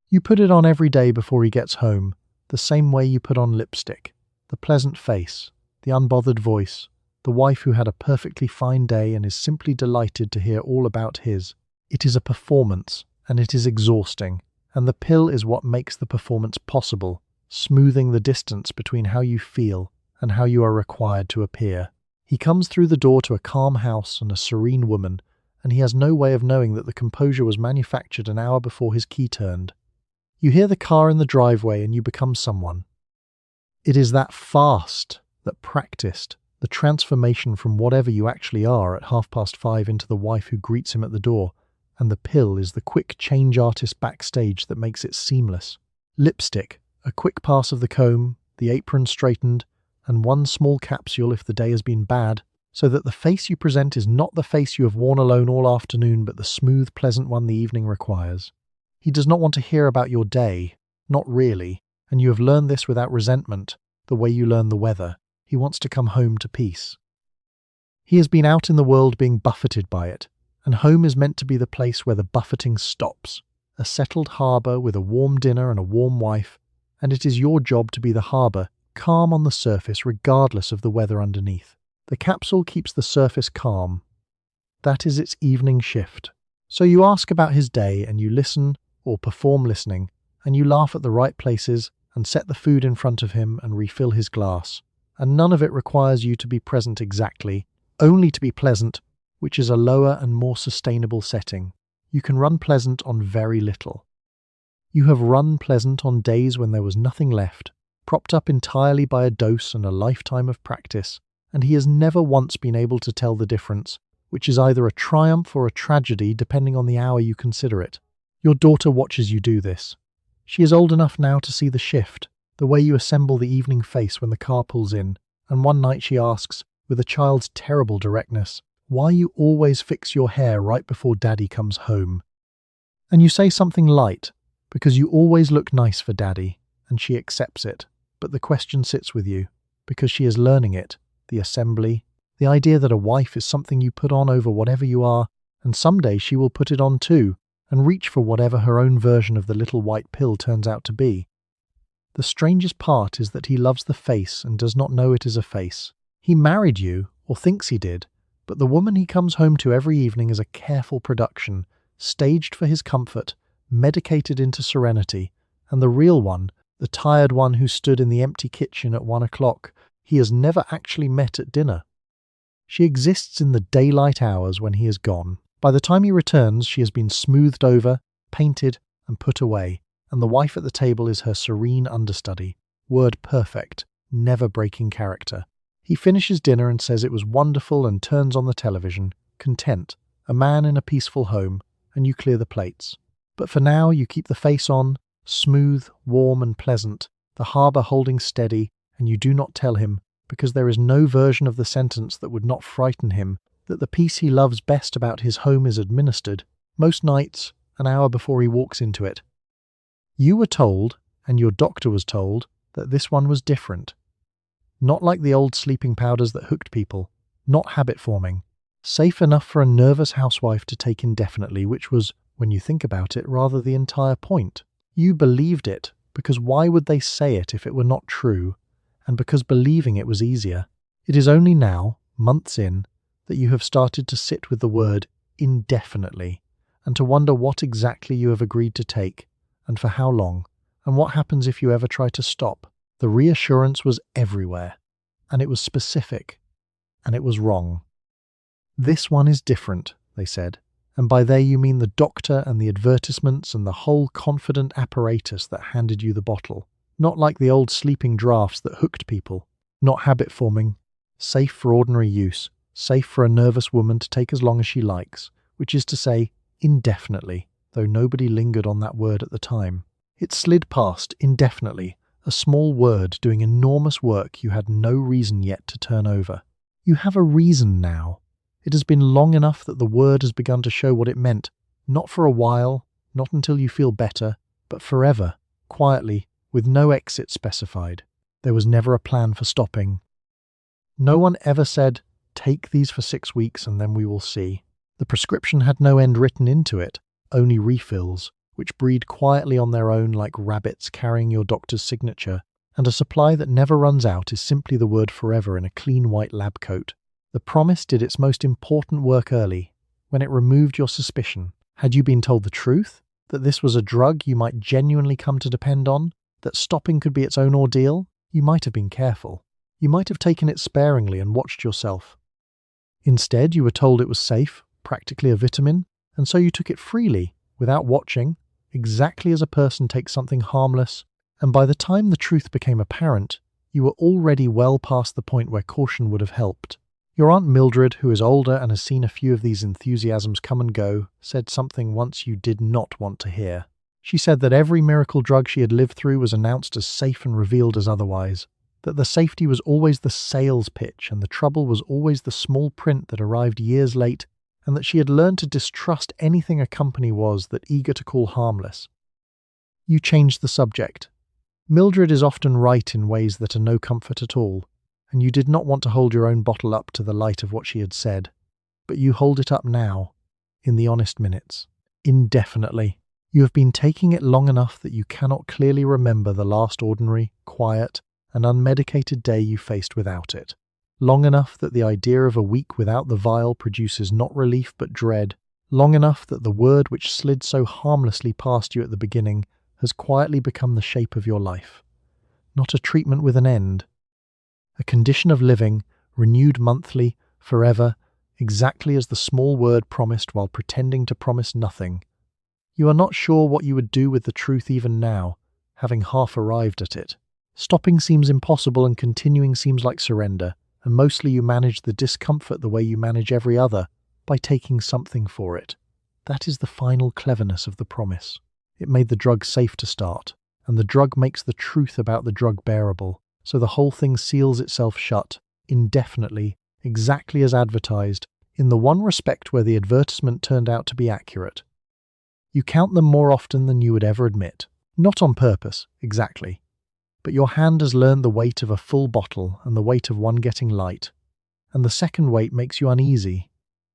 You put it on every day before he gets home, the same way you put on lipstick, the pleasant face, the unbothered voice, the wife who had a perfectly fine day and is simply delighted to hear all about his. It is a performance, and it is exhausting, and the pill is what makes the performance possible, smoothing the distance between how you feel and how you are required to appear. He comes through the door to a calm house and a serene woman, and he has no way of knowing that the composure was manufactured an hour before his key turned. You hear the car in the driveway and you become someone. It is that fast, that practiced, the transformation from whatever you actually are at 5:30 into the wife who greets him at the door, and the pill is the quick change artist backstage that makes it seamless. Lipstick, a quick pass of the comb, the apron straightened, and one small capsule if the day has been bad, so that the face you present is not the face you have worn alone all afternoon, but the smooth, pleasant one the evening requires. He does not want to hear about your day, not really, and you have learned this without resentment, the way you learn the weather. He wants to come home to peace. He has been out in the world being buffeted by it, and home is meant to be the place where the buffeting stops, a settled harbour with a warm dinner and a warm wife, and it is your job to be the harbour, calm on the surface regardless of the weather underneath. The capsule keeps the surface calm. That is its evening shift. So you ask about his day and you listen or perform listening, and you laugh at the right places and set the food in front of him and refill his glass. And none of it requires you to be present exactly, only to be pleasant, which is a lower and more sustainable setting. You can run pleasant on very little. You have run pleasant on days when there was nothing left, propped up entirely by a dose and a lifetime of practice, and he has never once been able to tell the difference, which is either a triumph or a tragedy depending on the hour you consider it. Your daughter watches you do this. She is old enough now to see the shift, the way you assemble the evening face when the car pulls in, and one night she asks, with a child's terrible directness, why you always fix your hair right before Daddy comes home. And you say something light, because you always look nice for Daddy, and she accepts it, but the question sits with you, because she is learning it, the assembly, the idea that a wife is something you put on over whatever you are, and someday she will put it on too, and reach for whatever her own version of the little white pill turns out to be. The strangest part is that he loves the face and does not know it is a face. He married you, or thinks he did, but the woman he comes home to every evening is a careful production, staged for his comfort, medicated into serenity, and the real one, The tired one who stood in the empty kitchen at 1 o'clock he has never actually met at dinner. She exists in the daylight hours when he is gone. By the time he returns, she has been smoothed over, painted, and put away, and the wife at the table is her serene understudy, word perfect, never breaking character. He finishes dinner and says it was wonderful and turns on the television, content, a man in a peaceful home, and you clear the plates. But for now, you keep the face on, smooth, warm, and pleasant, the harbour holding steady, and you do not tell him, because there is no version of the sentence that would not frighten him, that the piece he loves best about his home is administered, most nights, an hour before he walks into it. You were told, and your doctor was told, that this one was different. Not like the old sleeping powders that hooked people, not habit-forming. Safe enough for a nervous housewife to take indefinitely, which was, when you think about it, rather the entire point. You believed it, because why would they say it if it were not true, and because believing it was easier. It is only now, months in, that you have started to sit with the word indefinitely, and to wonder what exactly you have agreed to take, and for how long, and what happens if you ever try to stop. The reassurance was everywhere, and it was specific, and it was wrong. This one is different, they said, and by they you mean the doctor and the advertisements and the whole confident apparatus that handed you the bottle. Not like the old sleeping draughts that hooked people, not habit-forming, safe for ordinary use, safe for a nervous woman to take as long as she likes, which is to say, indefinitely, though nobody lingered on that word at the time. It slid past, indefinitely, a small word doing enormous work you had no reason yet to turn over. You have a reason now. It has been long enough that the word has begun to show what it meant, not for a while, not until you feel better, but forever, quietly, with no exit specified. There was never a plan for stopping. No one ever said, "Take these for 6 weeks and then we will see." The prescription had no end written into it, only refills, which breed quietly on their own like rabbits carrying your doctor's signature, and a supply that never runs out is simply the word forever in a clean white lab coat. The promise did its most important work early, when it removed your suspicion. Had you been told the truth, that this was a drug you might genuinely come to depend on, that stopping could be its own ordeal, you might have been careful. You might have taken it sparingly and watched yourself. Instead, you were told it was safe, practically a vitamin, and so you took it freely, without watching, exactly as a person takes something harmless, and by the time the truth became apparent, you were already well past the point where caution would have helped. Your Aunt Mildred, who is older and has seen a few of these enthusiasms come and go, said something once you did not want to hear. She said that every miracle drug she had lived through was announced as safe and revealed as otherwise, that the safety was always the sales pitch and the trouble was always the small print that arrived years late, and that she had learned to distrust anything a company was that eager to call harmless. You changed the subject. Mildred is often right in ways that are no comfort at all, and you did not want to hold your own bottle up to the light of what she had said, but you hold it up now, in the honest minutes, indefinitely. You have been taking it long enough that you cannot clearly remember the last ordinary, quiet, and unmedicated day you faced without it. Long enough that the idea of a week without the vial produces not relief but dread. Long enough that the word which slid so harmlessly past you at the beginning has quietly become the shape of your life. Not a treatment with an end. A condition of living, renewed monthly, forever, exactly as the small word promised while pretending to promise nothing. You are not sure what you would do with the truth even now, having half arrived at it. Stopping seems impossible and continuing seems like surrender, and mostly you manage the discomfort the way you manage every other, by taking something for it. That is the final cleverness of the promise. It made the drug safe to start, and the drug makes the truth about the drug bearable, so the whole thing seals itself shut, indefinitely, exactly as advertised, in the one respect where the advertisement turned out to be accurate. You count them more often than you would ever admit. Not on purpose, exactly. But your hand has learned the weight of a full bottle and the weight of one getting light, and the second weight makes you uneasy,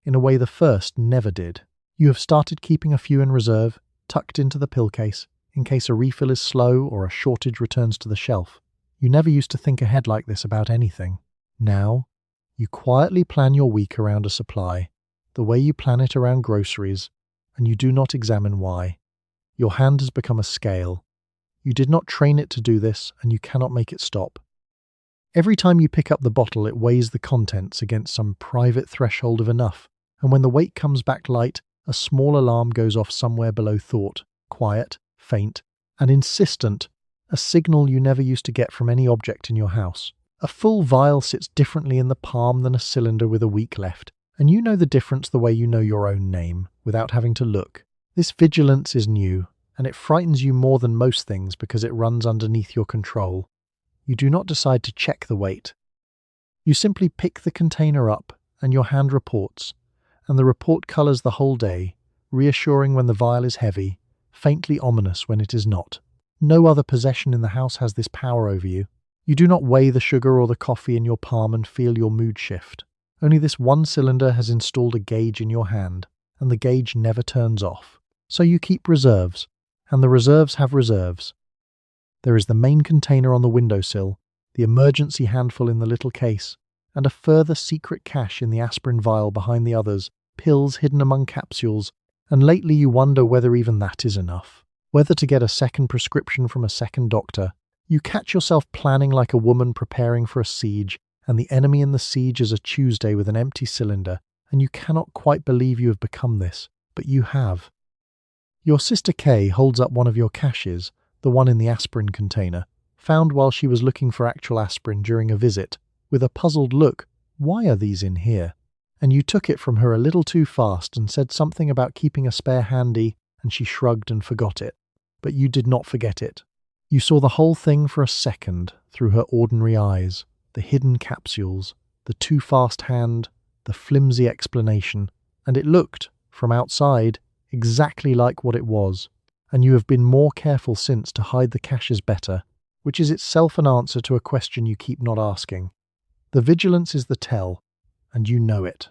in a way the first never did. You have started keeping a few in reserve, tucked into the pill case, in case a refill is slow or a shortage returns to the shelf. You never used to think ahead like this about anything. Now, you quietly plan your week around a supply, the way you plan it around groceries, and you do not examine why. Your hand has become a scale. You did not train it to do this, and you cannot make it stop. Every time you pick up the bottle, it weighs the contents against some private threshold of enough, and when the weight comes back light, a small alarm goes off somewhere below thought, quiet, faint, and insistent, a signal you never used to get from any object in your house. A full vial sits differently in the palm than a cylinder with a week left, and you know the difference the way you know your own name, without having to look. This vigilance is new, and it frightens you more than most things because it runs underneath your control. You do not decide to check the weight. You simply pick the container up, and your hand reports, and the report colours the whole day, reassuring when the vial is heavy, faintly ominous when it is not. No other possession in the house has this power over you. You do not weigh the sugar or the coffee in your palm and feel your mood shift. Only this one cylinder has installed a gauge in your hand, and the gauge never turns off. So you keep reserves, and the reserves have reserves. There is the main container on the windowsill, the emergency handful in the little case, and a further secret cache in the aspirin vial behind the others, pills hidden among capsules, and lately you wonder whether even that is enough. Whether to get a second prescription from a second doctor. You catch yourself planning like a woman preparing for a siege, and the enemy in the siege is a Tuesday with an empty cylinder, and you cannot quite believe you have become this, but you have. Your sister Kay holds up one of your caches, the one in the aspirin container, found while she was looking for actual aspirin during a visit, with a puzzled look. Why are these in here? And you took it from her a little too fast and said something about keeping a spare handy, and she shrugged and forgot it. But you did not forget it. You saw the whole thing for a second through her ordinary eyes, the hidden capsules, the too fast hand, the flimsy explanation, and it looked, from outside, exactly like what it was, and you have been more careful since to hide the caches better, which is itself an answer to a question you keep not asking. The vigilance is the tell, and you know it.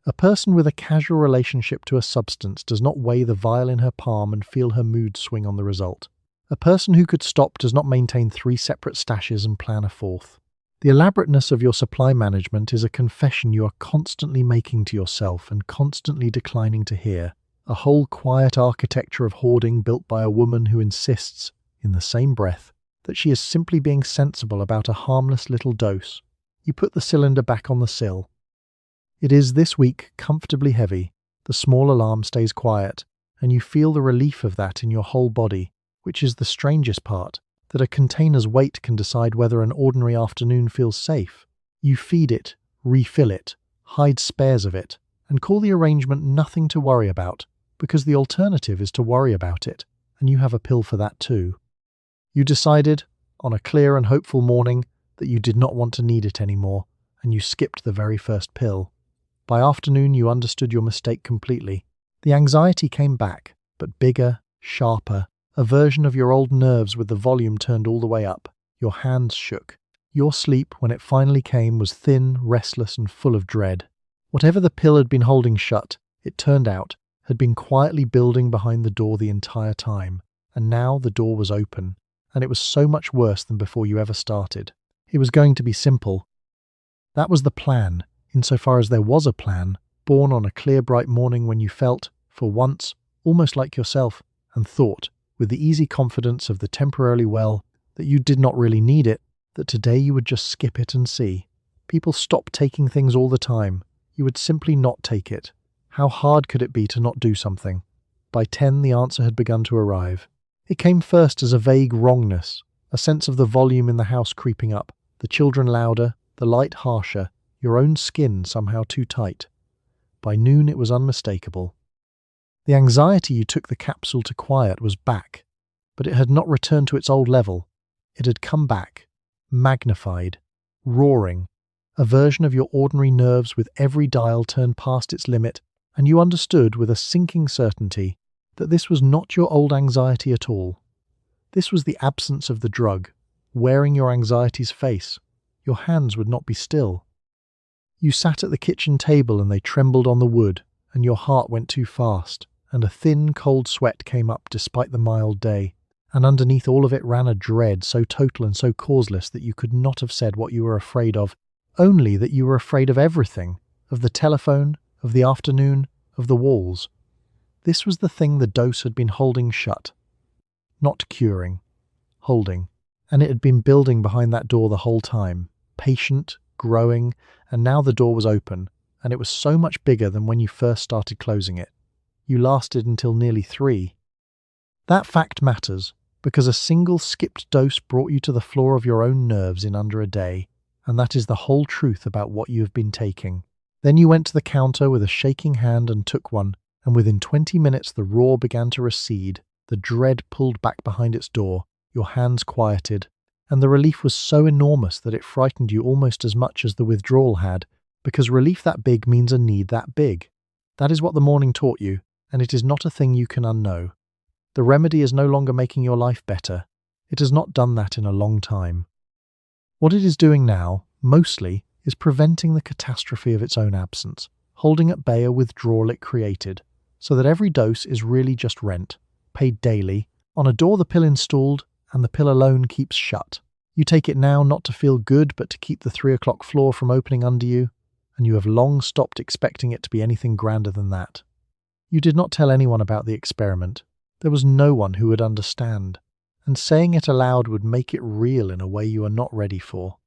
A person with a casual relationship to a substance does not weigh the vial in her palm and feel her mood swing on the result. A person who could stop does not maintain 3 separate stashes and plan a 4th. The elaborateness of your supply management is a confession you are constantly making to yourself and constantly declining to hear. A whole quiet architecture of hoarding built by a woman who insists, in the same breath, that she is simply being sensible about a harmless little dose. You put the cylinder back on the sill. It is this week comfortably heavy, the small alarm stays quiet, and you feel the relief of that in your whole body, which is the strangest part, that a container's weight can decide whether an ordinary afternoon feels safe. You feed it, refill it, hide spares of it, and call the arrangement nothing to worry about, because the alternative is to worry about it, and you have a pill for that too. You decided, on a clear and hopeful morning, that you did not want to need it anymore, and you skipped the very first pill. By afternoon you understood your mistake completely. The anxiety came back, but bigger, sharper, a version of your old nerves with the volume turned all the way up. Your hands shook. Your sleep, when it finally came, was thin, restless, and full of dread. Whatever the pill had been holding shut, it turned out, had been quietly building behind the door the entire time, and now the door was open, and it was so much worse than before you ever started. It was going to be simple. That was the plan, insofar as there was a plan, born on a clear, bright morning when you felt, for once, almost like yourself, and thought, with the easy confidence of the temporarily well, that you did not really need it, that today you would just skip it and see. People stop taking things all the time. You would simply not take it. How hard could it be to not do something? By 10, the answer had begun to arrive. It came first as a vague wrongness, a sense of the volume in the house creeping up, the children louder, the light harsher, your own skin somehow too tight. By noon it was unmistakable. The anxiety you took the capsule to quiet was back, but it had not returned to its old level. It had come back, magnified, roaring, a version of your ordinary nerves with every dial turned past its limit, and you understood with a sinking certainty that this was not your old anxiety at all. This was the absence of the drug, wearing your anxiety's face. Your hands would not be still. You sat at the kitchen table and they trembled on the wood, and your heart went too fast, and a thin, cold sweat came up despite the mild day, and underneath all of it ran a dread so total and so causeless that you could not have said what you were afraid of, only that you were afraid of everything, of the telephone, of the afternoon, of the walls. This was the thing the dose had been holding shut. Not curing, holding. And it had been building behind that door the whole time, patient, growing, and now the door was open, and it was so much bigger than when you first started closing it. You lasted until nearly 3. That fact matters, because a single skipped dose brought you to the floor of your own nerves in under a day, and that is the whole truth about what you have been taking. Then you went to the counter with a shaking hand and took one, and within 20 minutes the roar began to recede, the dread pulled back behind its door, your hands quieted, and the relief was so enormous that it frightened you almost as much as the withdrawal had, because relief that big means a need that big. That is what the morning taught you, and it is not a thing you can unknow. The remedy is no longer making your life better. It has not done that in a long time. What it is doing now, mostly, is preventing the catastrophe of its own absence, holding at bay a withdrawal it created, so that every dose is really just rent, paid daily, on a door the pill installed, and the pill alone keeps shut. You take it now not to feel good but to keep the 3 o'clock floor from opening under you, and you have long stopped expecting it to be anything grander than that. You did not tell anyone about the experiment. There was no one who would understand, and saying it aloud would make it real in a way you are not ready for.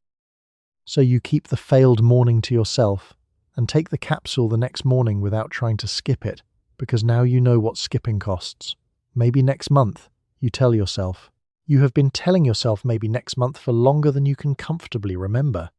So you keep the failed morning to yourself, and take the capsule the next morning without trying to skip it, because now you know what skipping costs. Maybe next month, you tell yourself. You have been telling yourself maybe next month for longer than you can comfortably remember.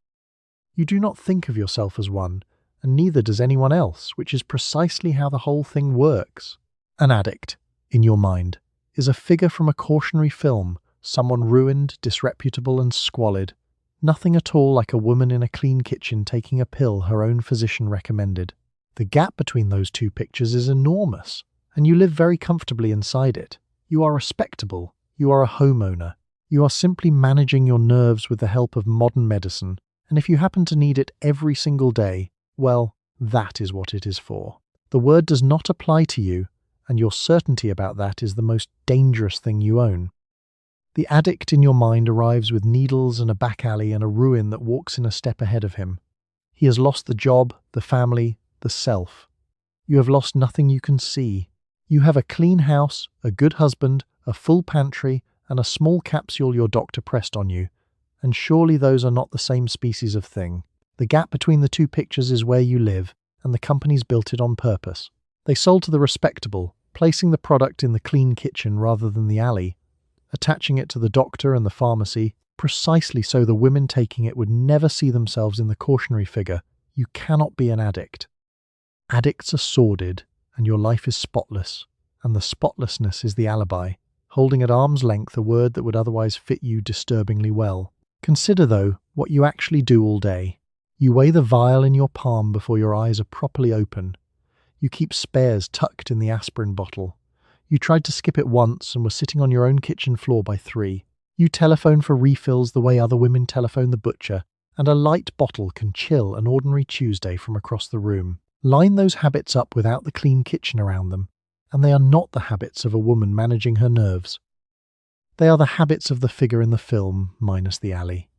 You do not think of yourself as one, and neither does anyone else, which is precisely how the whole thing works. An addict, in your mind, is a figure from a cautionary film, someone ruined, disreputable and squalid. Nothing at all like a woman in a clean kitchen taking a pill her own physician recommended. The gap between those two pictures is enormous, and you live very comfortably inside it. You are respectable. You are a homeowner. You are simply managing your nerves with the help of modern medicine, and if you happen to need it every single day, well, that is what it is for. The word does not apply to you, and your certainty about that is the most dangerous thing you own. The addict in your mind arrives with needles and a back alley and a ruin that walks in a step ahead of him. He has lost the job, the family, the self. You have lost nothing you can see. You have a clean house, a good husband, a full pantry, and a small capsule your doctor pressed on you. And surely those are not the same species of thing. The gap between the two pictures is where you live, and the companies built it on purpose. They sold to the respectable, placing the product in the clean kitchen rather than the alley, attaching it to the doctor and the pharmacy, precisely so the women taking it would never see themselves in the cautionary figure. You cannot be an addict. Addicts are sordid, and your life is spotless, and the spotlessness is the alibi, holding at arm's length a word that would otherwise fit you disturbingly well. Consider, though, what you actually do all day. You weigh the vial in your palm before your eyes are properly open. You keep spares tucked in the aspirin bottle. You tried to skip it once and were sitting on your own kitchen floor by 3. You telephone for refills the way other women telephone the butcher, and a light bottle can chill an ordinary Tuesday from across the room. Line those habits up without the clean kitchen around them, and they are not the habits of a woman managing her nerves. They are the habits of the figure in the film, minus the alley.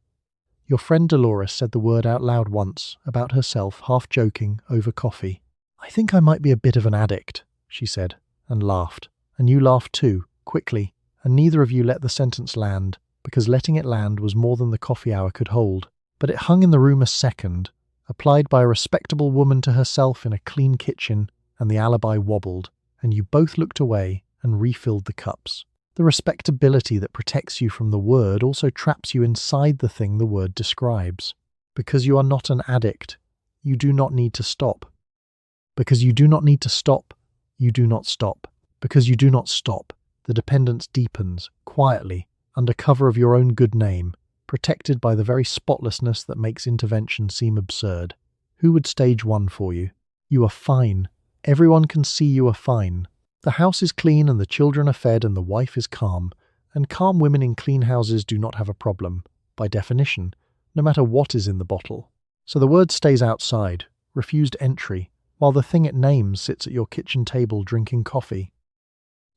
Your friend Dolores said the word out loud once, about herself, half joking, over coffee. "I think I might be a bit of an addict," she said, and laughed. And you laughed too, quickly, and neither of you let the sentence land, because letting it land was more than the coffee hour could hold. But it hung in the room a second, applied by a respectable woman to herself in a clean kitchen, and the alibi wobbled, and you both looked away and refilled the cups. The respectability that protects you from the word also traps you inside the thing the word describes. Because you are not an addict, you do not need to stop. Because you do not need to stop, you do not stop. Because you do not stop, the dependence deepens, quietly, under cover of your own good name, protected by the very spotlessness that makes intervention seem absurd. Who would stage 1 for you? You are fine. Everyone can see you are fine. The house is clean and the children are fed and the wife is calm, and calm women in clean houses do not have a problem, by definition, no matter what is in the bottle. So the word stays outside, refused entry, while the thing it names sits at your kitchen table drinking coffee.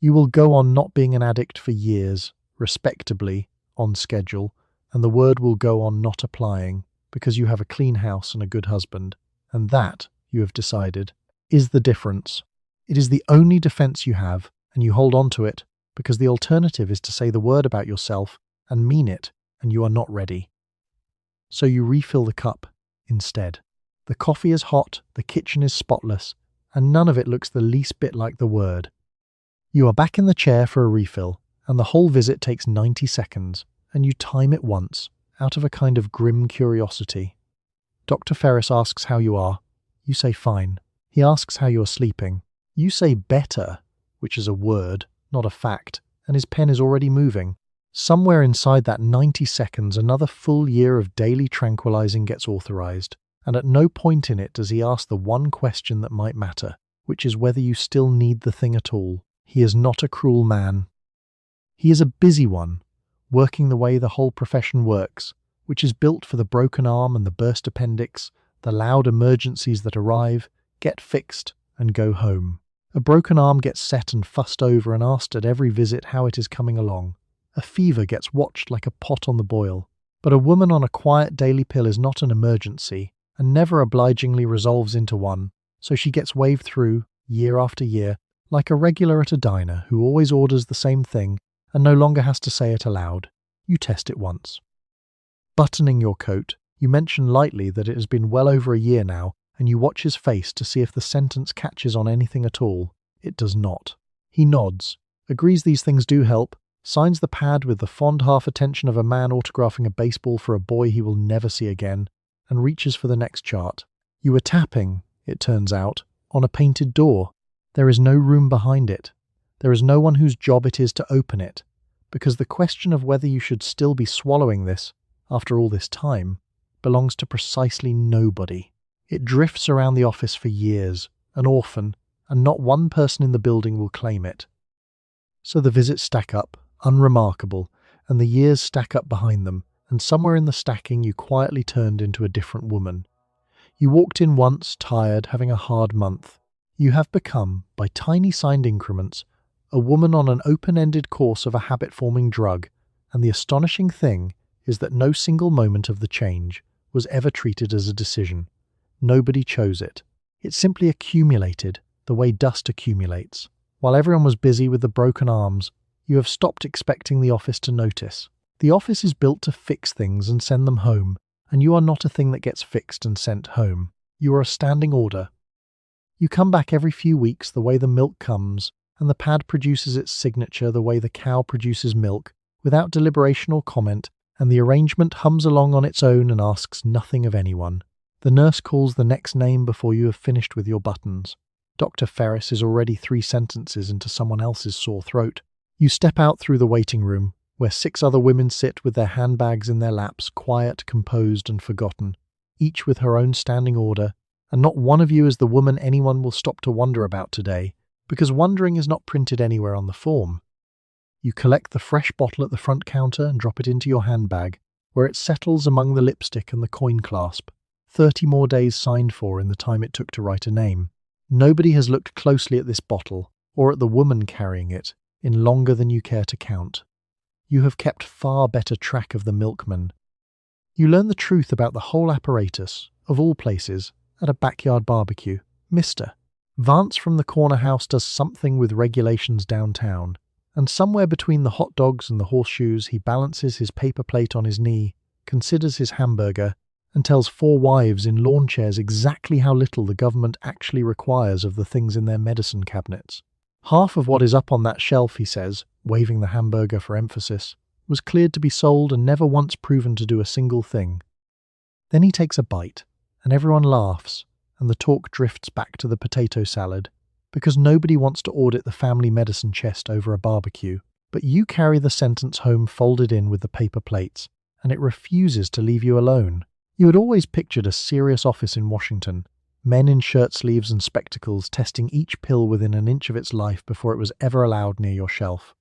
You will go on not being an addict for years, respectably, on schedule, and the word will go on not applying, because you have a clean house and a good husband, and that, you have decided, is the difference. It is the only defense you have, and you hold on to it, because the alternative is to say the word about yourself and mean it, and you are not ready. So you refill the cup instead. The coffee is hot, the kitchen is spotless, and none of it looks the least bit like the word. You are back in the chair for a refill, and the whole visit takes 90 seconds, and you time it once, out of a kind of grim curiosity. Dr. Ferris asks how you are. You say fine. He asks how you are sleeping. You say better, which is a word, not a fact, and his pen is already moving. Somewhere inside that 90 seconds, another full year of daily tranquilizing gets authorized, and at no point in it does he ask the one question that might matter, which is whether you still need the thing at all. He is not a cruel man. He is a busy one, working the way the whole profession works, which is built for the broken arm and the burst appendix, the loud emergencies that arrive, get fixed, and go home. A broken arm gets set and fussed over and asked at every visit how it is coming along. A fever gets watched like a pot on the boil. But a woman on a quiet daily pill is not an emergency, and never obligingly resolves into one, so she gets waved through, year after year, like a regular at a diner who always orders the same thing and no longer has to say it aloud. You test it once. Buttoning your coat, you mention lightly that it has been well over a year now, and you watch his face to see if the sentence catches on anything at all. It does not. He nods, agrees these things do help, signs the pad with the fond half-attention of a man autographing a baseball for a boy he will never see again, and reaches for the next chart. You were tapping, it turns out, on a painted door. There is no room behind it. There is no one whose job it is to open it, because the question of whether you should still be swallowing this, after all this time, belongs to precisely nobody. It drifts around the office for years, an orphan, and not one person in the building will claim it. So the visits stack up, unremarkable, and the years stack up behind them, and somewhere in the stacking you quietly turned into a different woman. You walked in once, tired, having a hard month. You have become, by tiny signed increments, a woman on an open-ended course of a habit-forming drug, and the astonishing thing is that no single moment of the change was ever treated as a decision. Nobody chose it. It simply accumulated, the way dust accumulates. While everyone was busy with the broken arms, you have stopped expecting the office to notice. The office is built to fix things and send them home, and you are not a thing that gets fixed and sent home. You are a standing order. You come back every few weeks the way the milk comes, and the pad produces its signature the way the cow produces milk, without deliberation or comment, and the arrangement hums along on its own and asks nothing of anyone. The nurse calls the next name before you have finished with your buttons. Dr. Ferris is already 3 sentences into someone else's sore throat. You step out through the waiting room, where 6 other women sit with their handbags in their laps, quiet, composed, and forgotten, each with her own standing order, and not one of you is the woman anyone will stop to wonder about today, because wondering is not printed anywhere on the form. You collect the fresh bottle at the front counter and drop it into your handbag, where it settles among the lipstick and the coin clasp. 30 more days signed for in the time it took to write a name. Nobody has looked closely at this bottle, or at the woman carrying it, in longer than you care to count. You have kept far better track of the milkman. You learn the truth about the whole apparatus, of all places, at a backyard barbecue. Mr. Vance from the corner house does something with regulations downtown, and somewhere between the hot dogs and the horseshoes he balances his paper plate on his knee, considers his hamburger, and tells 4 wives in lawn chairs exactly how little the government actually requires of the things in their medicine cabinets. Half of what is up on that shelf, he says, waving the hamburger for emphasis, was cleared to be sold and never once proven to do a single thing. Then he takes a bite, and everyone laughs, and the talk drifts back to the potato salad, because nobody wants to audit the family medicine chest over a barbecue, but you carry the sentence home folded in with the paper plates, and it refuses to leave you alone. You had always pictured a serious office in Washington, men in shirt sleeves and spectacles testing each pill within an inch of its life before it was ever allowed near your shelf.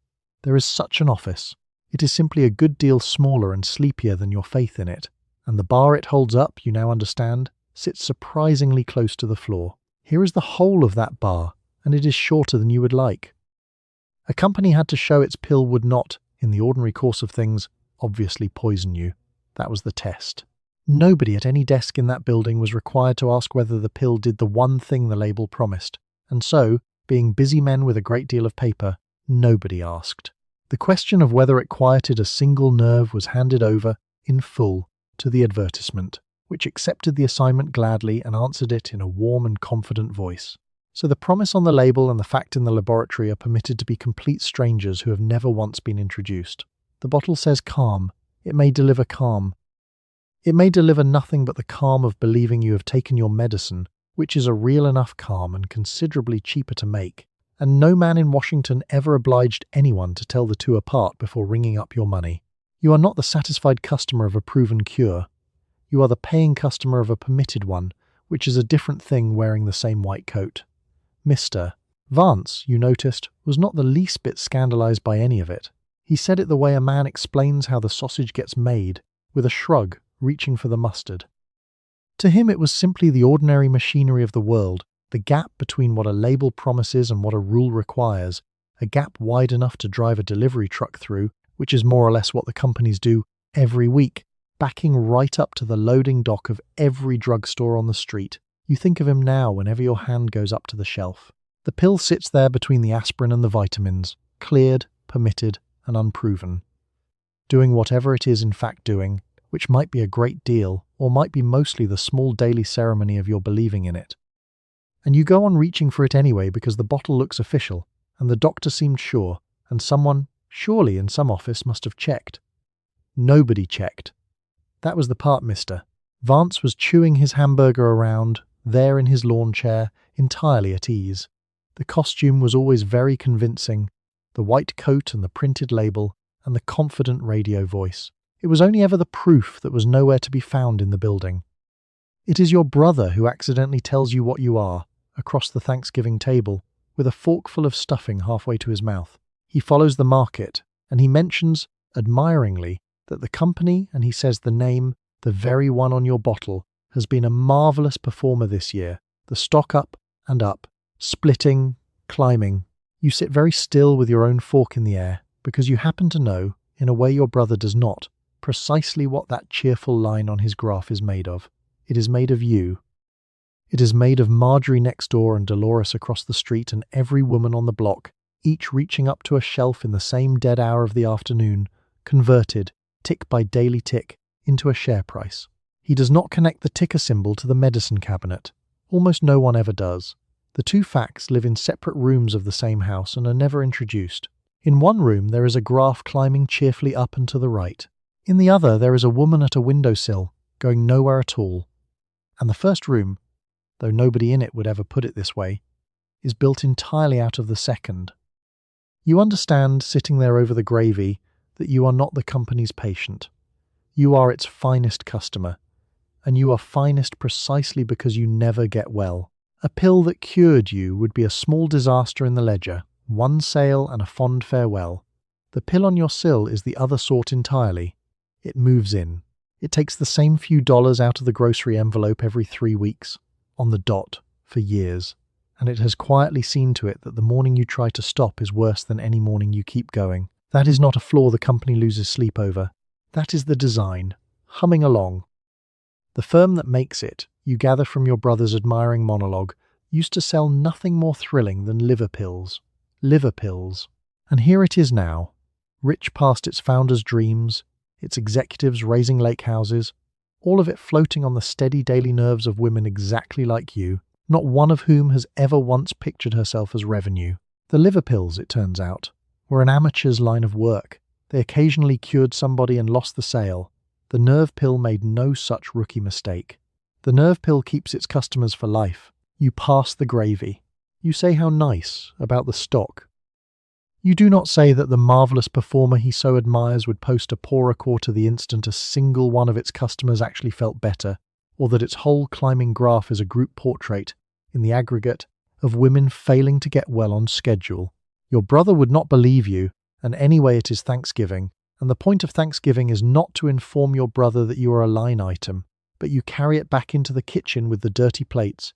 There is such an office. It is simply a good deal smaller and sleepier than your faith in it, and the bar it holds up, you now understand, sits surprisingly close to the floor. Here is the whole of that bar, and it is shorter than you would like. A company had to show its pill would not, in the ordinary course of things, obviously poison you. That was the test. Nobody at any desk in that building was required to ask whether the pill did the one thing the label promised, and so, being busy men with a great deal of paper, nobody asked. The question of whether it quieted a single nerve was handed over, in full, to the advertisement, which accepted the assignment gladly and answered it in a warm and confident voice. So the promise on the label and the fact in the laboratory are permitted to be complete strangers who have never once been introduced. The bottle says calm. It may deliver calm. It may deliver nothing but the calm of believing you have taken your medicine, which is a real enough calm and considerably cheaper to make. And no man in Washington ever obliged anyone to tell the two apart before ringing up your money. You are not the satisfied customer of a proven cure. You are the paying customer of a permitted one, which is a different thing wearing the same white coat. Mr. Vance, you noticed, was not the least bit scandalized by any of it. He said it the way a man explains how the sausage gets made, with a shrug, reaching for the mustard. To him it was simply the ordinary machinery of the world, the gap between what a label promises and what a rule requires, a gap wide enough to drive a delivery truck through, which is more or less what the companies do every week, backing right up to the loading dock of every drugstore on the street. You think of him now whenever your hand goes up to the shelf. The pill sits there between the aspirin and the vitamins, cleared, permitted, and unproven. Doing whatever it is in fact doing, which might be a great deal, or might be mostly the small daily ceremony of your believing in it. And you go on reaching for it anyway because the bottle looks official, and the doctor seemed sure, and someone, surely in some office, must have checked. Nobody checked. That was the part, mister. Vance was chewing his hamburger around, there in his lawn chair, entirely at ease. The costume was always very convincing, the white coat and the printed label, and the confident radio voice. It was only ever the proof that was nowhere to be found in the building. It is your brother who accidentally tells you what you are, across the Thanksgiving table, with a forkful of stuffing halfway to his mouth. He follows the market, and he mentions, admiringly, that the company, and he says the name, the very one on your bottle, has been a marvellous performer this year, the stock up and up, splitting, climbing. You sit very still with your own fork in the air, because you happen to know, in a way your brother does not, precisely what that cheerful line on his graph is made of. It is made of you. It is made of Marjorie next door and Dolores across the street and every woman on the block, each reaching up to a shelf in the same dead hour of the afternoon, converted, tick by daily tick, into a share price. He does not connect the ticker symbol to the medicine cabinet. Almost no one ever does. The two facts live in separate rooms of the same house and are never introduced. In one room there is a graph climbing cheerfully up and to the right. In the other there is a woman at a windowsill, going nowhere at all. And the first room, though nobody in it would ever put it this way, is built entirely out of the second. You understand, sitting there over the gravy, that you are not the company's patient. You are its finest customer, and you are finest precisely because you never get well. A pill that cured you would be a small disaster in the ledger, one sale and a fond farewell. The pill on your sill is the other sort entirely. It moves in. It takes the same few dollars out of the grocery envelope every 3 weeks, on the dot, for years, and it has quietly seen to it that the morning you try to stop is worse than any morning you keep going. That is not a flaw the company loses sleep over. That is the design, humming along. The firm that makes it, you gather from your brother's admiring monologue, used to sell nothing more thrilling than liver pills. Liver pills. And here it is now, rich past its founder's dreams, its executives raising lake houses, all of it floating on the steady daily nerves of women exactly like you, not one of whom has ever once pictured herself as revenue. The liver pills, it turns out, were an amateur's line of work. They occasionally cured somebody and lost the sale. The nerve pill made no such rookie mistake. The nerve pill keeps its customers for life. You pass the gravy. You say how nice about the stock. You do not say that the marvellous performer he so admires would post a poorer quarter the instant a single one of its customers actually felt better, or that its whole climbing graph is a group portrait, in the aggregate, of women failing to get well on schedule. Your brother would not believe you, and anyway it is Thanksgiving, and the point of Thanksgiving is not to inform your brother that you are a line item, but you carry it back into the kitchen with the dirty plates,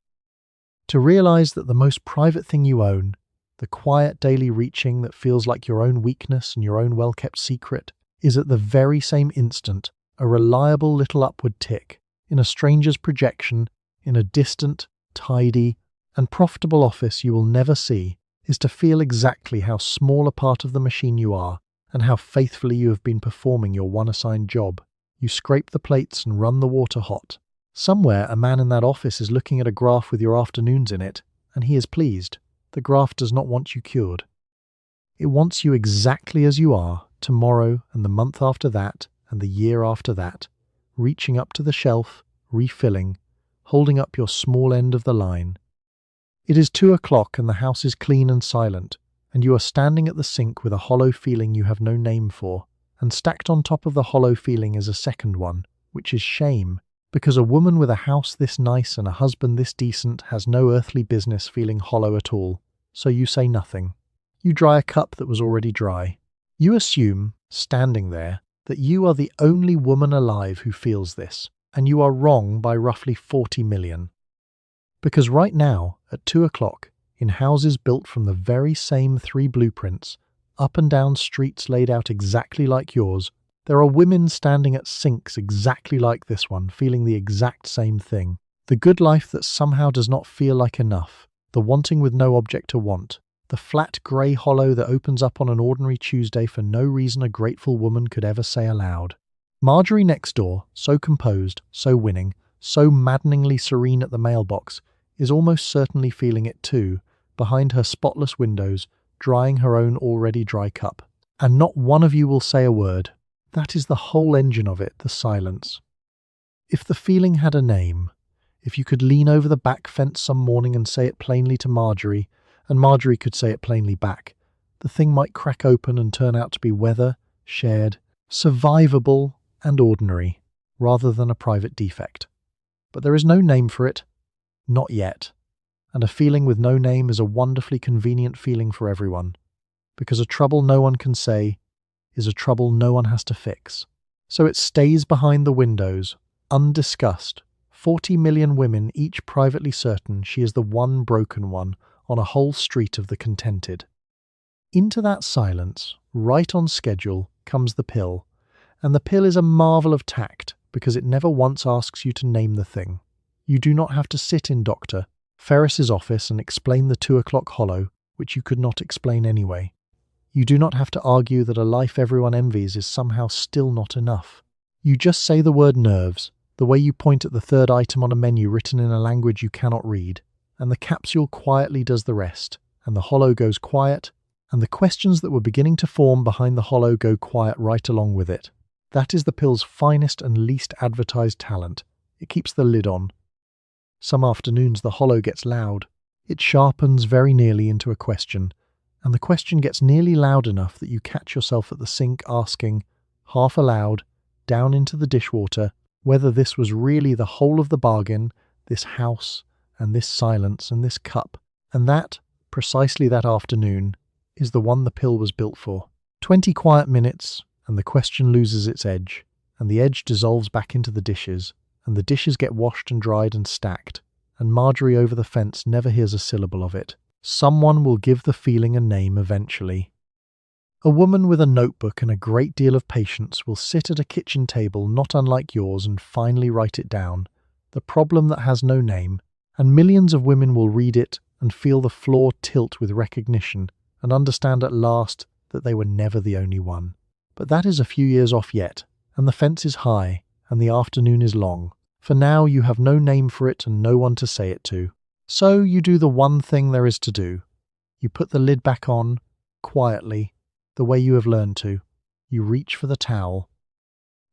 to realize that the most private thing you own, the quiet daily reaching that feels like your own weakness and your own well-kept secret, is at the very same instant a reliable little upward tick, in a stranger's projection, in a distant, tidy, and profitable office you will never see, is to feel exactly how small a part of the machine you are, and how faithfully you have been performing your one assigned job. You scrape the plates and run the water hot. Somewhere a man in that office is looking at a graph with your afternoons in it, and he is pleased. The graph does not want you cured. It wants you exactly as you are, tomorrow and the month after that and the year after that, reaching up to the shelf, refilling, holding up your small end of the line. It is 2 o'clock and the house is clean and silent, and you are standing at the sink with a hollow feeling you have no name for, and stacked on top of the hollow feeling is a second one, which is shame, because a woman with a house this nice and a husband this decent has no earthly business feeling hollow at all, so you say nothing. You dry a cup that was already dry. You assume, standing there, that you are the only woman alive who feels this, and you are wrong by roughly 40 million. Because right now, at 2 o'clock, in houses built from the very same 3 blueprints, up and down streets laid out exactly like yours, there are women standing at sinks exactly like this one, feeling the exact same thing. The good life that somehow does not feel like enough, the wanting with no object to want, the flat grey hollow that opens up on an ordinary Tuesday for no reason a grateful woman could ever say aloud. Marjorie next door, so composed, so winning, so maddeningly serene at the mailbox, is almost certainly feeling it too, behind her spotless windows, drying her own already dry cup. And not one of you will say a word. That is the whole engine of it, the silence. If the feeling had a name, if you could lean over the back fence some morning and say it plainly to Marjorie, and Marjorie could say it plainly back, the thing might crack open and turn out to be weather, shared, survivable, and ordinary, rather than a private defect. But there is no name for it. Not yet. And a feeling with no name is a wonderfully convenient feeling for everyone, because a trouble no one can say is a trouble no one has to fix. So it stays behind the windows, undiscussed, 40 million women each privately certain she is the one broken one on a whole street of the contented. Into that silence, right on schedule, comes the pill, and the pill is a marvel of tact because it never once asks you to name the thing. You do not have to sit in Dr. Ferris's office and explain the 2 o'clock hollow, which you could not explain anyway. You do not have to argue that a life everyone envies is somehow still not enough. You just say the word nerves, the way you point at the third item on a menu written in a language you cannot read, and the capsule quietly does the rest, and the hollow goes quiet, and the questions that were beginning to form behind the hollow go quiet right along with it. That is the pill's finest and least advertised talent. It keeps the lid on. Some afternoons the hollow gets loud. It sharpens very nearly into a question, and the question gets nearly loud enough that you catch yourself at the sink asking, half aloud, down into the dishwater, whether this was really the whole of the bargain, this house, and this silence, and this cup, and that, precisely that afternoon, is the one the pill was built for. 20 quiet minutes, and the question loses its edge, and the edge dissolves back into the dishes, and the dishes get washed and dried and stacked, and Marjorie over the fence never hears a syllable of it. Someone will give the feeling a name eventually. A woman with a notebook and a great deal of patience will sit at a kitchen table not unlike yours and finally write it down, the problem that has no name, and millions of women will read it and feel the floor tilt with recognition and understand at last that they were never the only one. But that is a few years off yet, and the fence is high, and the afternoon is long. For now you have no name for it and no one to say it to. So you do the one thing there is to do. You put the lid back on, quietly, the way you have learned to. You reach for the towel.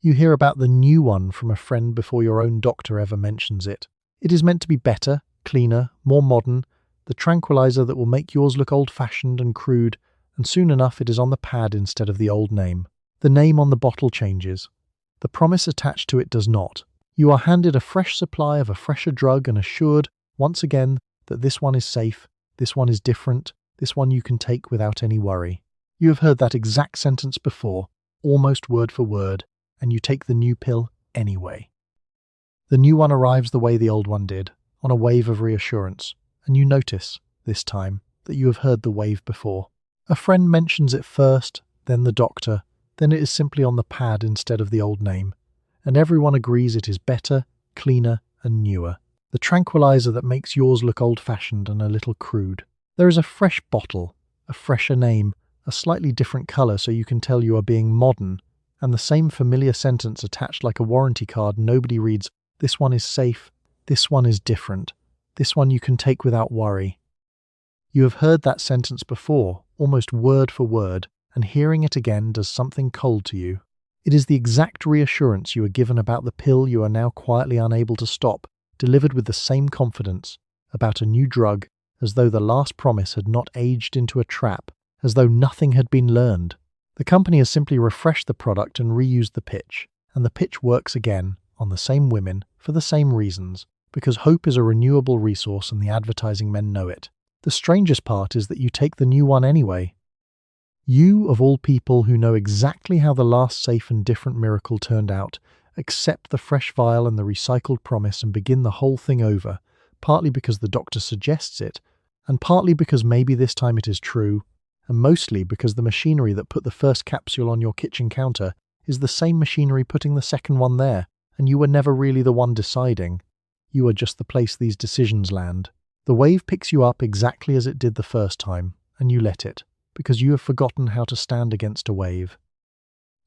You hear about the new one from a friend before your own doctor ever mentions it. It is meant to be better, cleaner, more modern, the tranquilizer that will make yours look old-fashioned and crude, and soon enough it is on the pad instead of the old name. The name on the bottle changes. The promise attached to it does not. You are handed a fresh supply of a fresher drug and assured, once again, that this one is safe, this one is different, this one you can take without any worry. You have heard that exact sentence before, almost word for word, and you take the new pill anyway. The new one arrives the way the old one did, on a wave of reassurance, and you notice, this time, that you have heard the wave before. A friend mentions it first, then the doctor, then it is simply on the pad instead of the old name, and everyone agrees it is better, cleaner, and newer. The tranquilizer that makes yours look old-fashioned and a little crude. There is a fresh bottle, a fresher name, a slightly different color so you can tell you are being modern, and the same familiar sentence attached like a warranty card nobody reads. This one is safe, this one is different, this one you can take without worry. You have heard that sentence before, almost word for word, and hearing it again does something cold to you. It is the exact reassurance you were given about the pill you are now quietly unable to stop, delivered with the same confidence, about a new drug, as though the last promise had not aged into a trap, as though nothing had been learned. The company has simply refreshed the product and reused the pitch, and the pitch works again, on the same women, for the same reasons, because hope is a renewable resource and the advertising men know it. The strangest part is that you take the new one anyway. You, of all people who know exactly how the last safe and different miracle turned out, accept the fresh vial and the recycled promise and begin the whole thing over, partly because the doctor suggests it, and partly because maybe this time it is true, and mostly because the machinery that put the first capsule on your kitchen counter is the same machinery putting the second one there, and you were never really the one deciding. You are just the place these decisions land. The wave picks you up exactly as it did the first time, and you let it, because you have forgotten how to stand against a wave.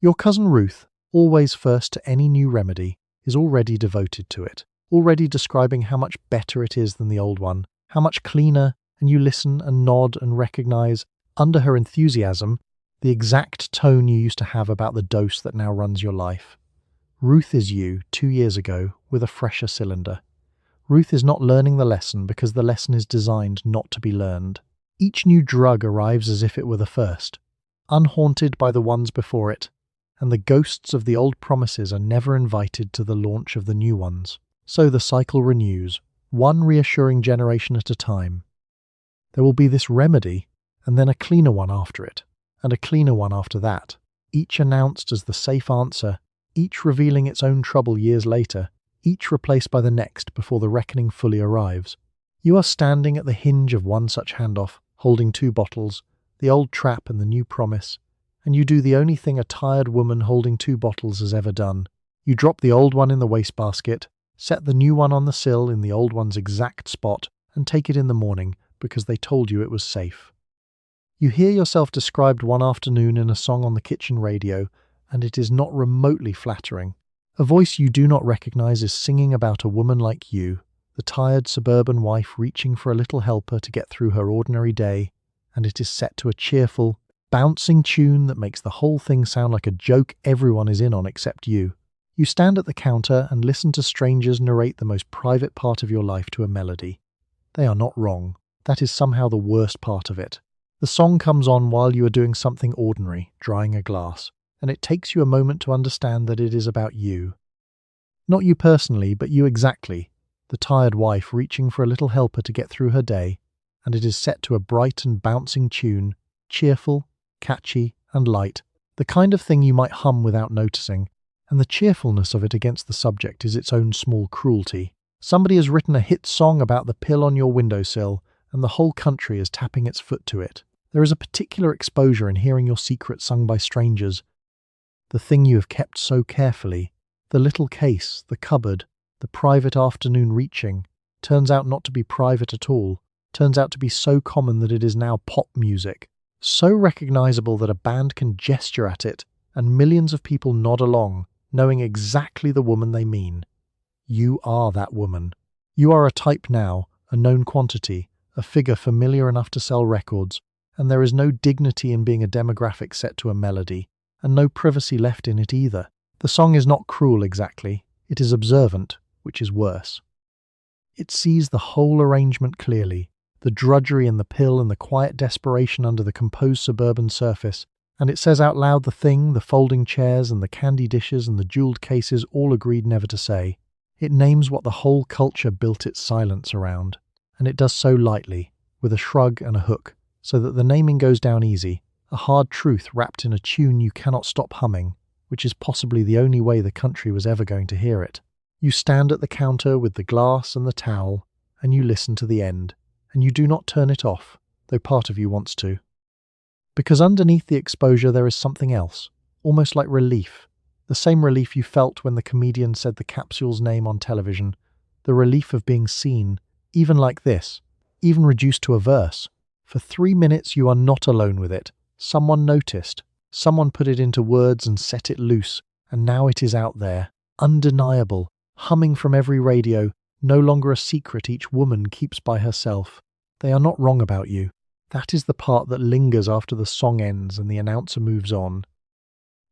Your cousin Ruth, always first to any new remedy, is already devoted to it, already describing how much better it is than the old one, how much cleaner, and you listen and nod and recognize, under her enthusiasm, the exact tone you used to have about the dose that now runs your life. Ruth is you, 2 years ago, with a fresher cylinder. Ruth is not learning the lesson because the lesson is designed not to be learned. Each new drug arrives as if it were the first, unhaunted by the ones before it, and the ghosts of the old promises are never invited to the launch of the new ones. So the cycle renews, one reassuring generation at a time. There will be this remedy, and then a cleaner one after it, and a cleaner one after that, each announced as the safe answer, each revealing its own trouble years later, each replaced by the next before the reckoning fully arrives. You are standing at the hinge of one such handoff, holding 2 bottles, the old trap and the new promise, and you do the only thing a tired woman holding 2 bottles has ever done. You drop the old one in the wastebasket, set the new one on the sill in the old one's exact spot, and take it in the morning because they told you it was safe. You hear yourself described one afternoon in a song on the kitchen radio, and it is not remotely flattering. A voice you do not recognize is singing about a woman like you, the tired suburban wife reaching for a little helper to get through her ordinary day, and it is set to a cheerful, bouncing tune that makes the whole thing sound like a joke everyone is in on except you. You stand at the counter and listen to strangers narrate the most private part of your life to a melody. They are not wrong. That is somehow the worst part of it. The song comes on while you are doing something ordinary, drying a glass, and it takes you a moment to understand that it is about you. Not you personally, but you exactly, the tired wife reaching for a little helper to get through her day, and it is set to a bright and bouncing tune, cheerful, catchy, and light, the kind of thing you might hum without noticing, and the cheerfulness of it against the subject is its own small cruelty. Somebody has written a hit song about the pill on your windowsill, and the whole country is tapping its foot to it. There is a particular exposure in hearing your secret sung by strangers, the thing you have kept so carefully, the little case, the cupboard, the private afternoon reaching, turns out not to be private at all, turns out to be so common that it is now pop music, so recognizable that a band can gesture at it, and millions of people nod along, knowing exactly the woman they mean. You are that woman. You are a type now, a known quantity, a figure familiar enough to sell records, and there is no dignity in being a demographic set to a melody, and no privacy left in it either. The song is not cruel exactly, it is observant, which is worse. It sees the whole arrangement clearly, the drudgery in the pill and the quiet desperation under the composed suburban surface, and it says out loud the thing the folding chairs and the candy dishes and the jeweled cases all agreed never to say. It names what the whole culture built its silence around, and it does so lightly, with a shrug and a hook, so that the naming goes down easy, a hard truth wrapped in a tune you cannot stop humming, which is possibly the only way the country was ever going to hear it. You stand at the counter with the glass and the towel, and you listen to the end, and you do not turn it off, though part of you wants to. Because underneath the exposure there is something else, almost like relief, the same relief you felt when the comedian said the capsule's name on television, the relief of being seen, even like this, even reduced to a verse. For 3 minutes you are not alone with it. Someone noticed. Someone put it into words and set it loose, and now it is out there, undeniable, humming from every radio, no longer a secret each woman keeps by herself. They are not wrong about you. That is the part that lingers after the song ends and the announcer moves on.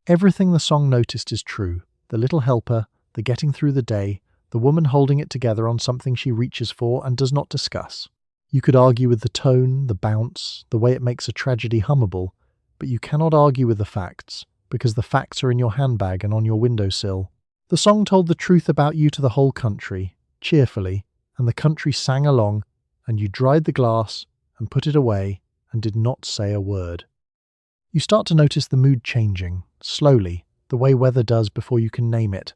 Everything the song noticed is true. The little helper, the getting through the day, the woman holding it together on something she reaches for and does not discuss. You could argue with the tone, the bounce, the way it makes a tragedy hummable, but you cannot argue with the facts, because the facts are in your handbag and on your windowsill. The song told the truth about you to the whole country, cheerfully, and the country sang along, and you dried the glass and put it away and did not say a word. You start to notice the mood changing, slowly, the way weather does before you can name it.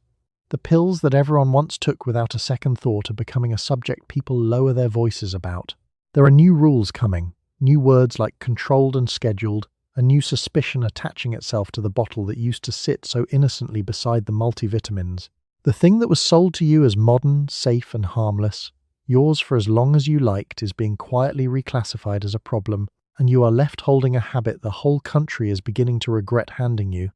The pills that everyone once took without a second thought are becoming a subject people lower their voices about. There are new rules coming, new words like controlled and scheduled, a new suspicion attaching itself to the bottle that used to sit so innocently beside the multivitamins. The thing that was sold to you as modern, safe and harmless, yours for as long as you liked, is being quietly reclassified as a problem, and you are left holding a habit the whole country is beginning to regret handing you.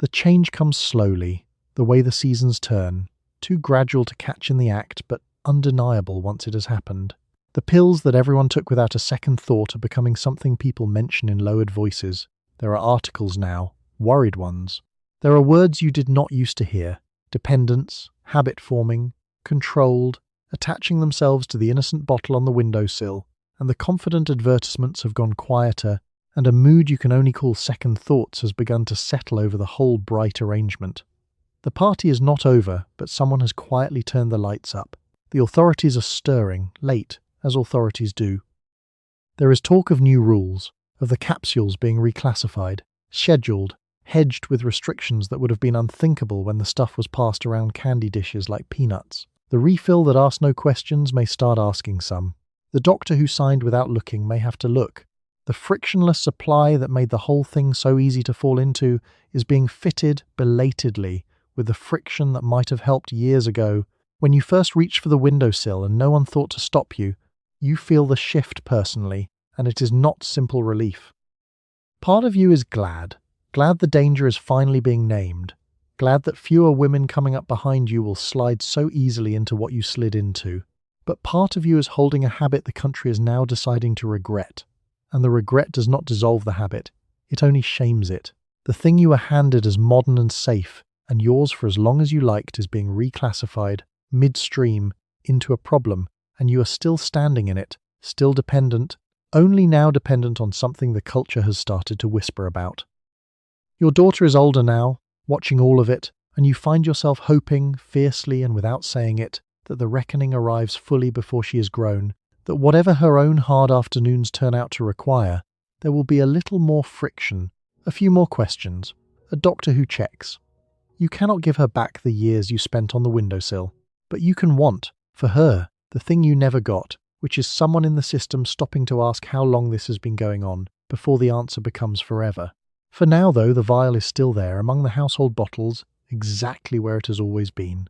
The change comes slowly, the way the seasons turn, too gradual to catch in the act, but undeniable once it has happened. The pills that everyone took without a second thought are becoming something people mention in lowered voices. There are articles now, worried ones. There are words you did not used to hear: dependence, habit forming, controlled, attaching themselves to the innocent bottle on the windowsill, and the confident advertisements have gone quieter, and a mood you can only call second thoughts has begun to settle over the whole bright arrangement. The party is not over, but someone has quietly turned the lights up. The authorities are stirring, late, as authorities do. There is talk of new rules, of the capsules being reclassified, scheduled, hedged with restrictions that would have been unthinkable when the stuff was passed around candy dishes like peanuts. The refill that asked no questions may start asking some. The doctor who signed without looking may have to look. The frictionless supply that made the whole thing so easy to fall into is being fitted belatedly with the friction that might have helped years ago. When you first reached for the windowsill and no one thought to stop you, you feel the shift personally, and it is not simple relief. Part of you is glad the danger is finally being named, glad that fewer women coming up behind you will slide so easily into what you slid into. But part of you is holding a habit the country is now deciding to regret, and the regret does not dissolve the habit, it only shames it. The thing you were handed as modern and safe, and yours for as long as you liked, is being reclassified, midstream, into a problem, and you are still standing in it, still dependent, only now dependent on something the culture has started to whisper about. Your daughter is older now, watching all of it, and you find yourself hoping, fiercely and without saying it, that the reckoning arrives fully before she is grown, that whatever her own hard afternoons turn out to require, there will be a little more friction, a few more questions, a doctor who checks. You cannot give her back the years you spent on the windowsill, but you can want, for her, the thing you never got, which is someone in the system stopping to ask how long this has been going on, before the answer becomes forever. For now, though, the vial is still there among the household bottles, exactly where it has always been.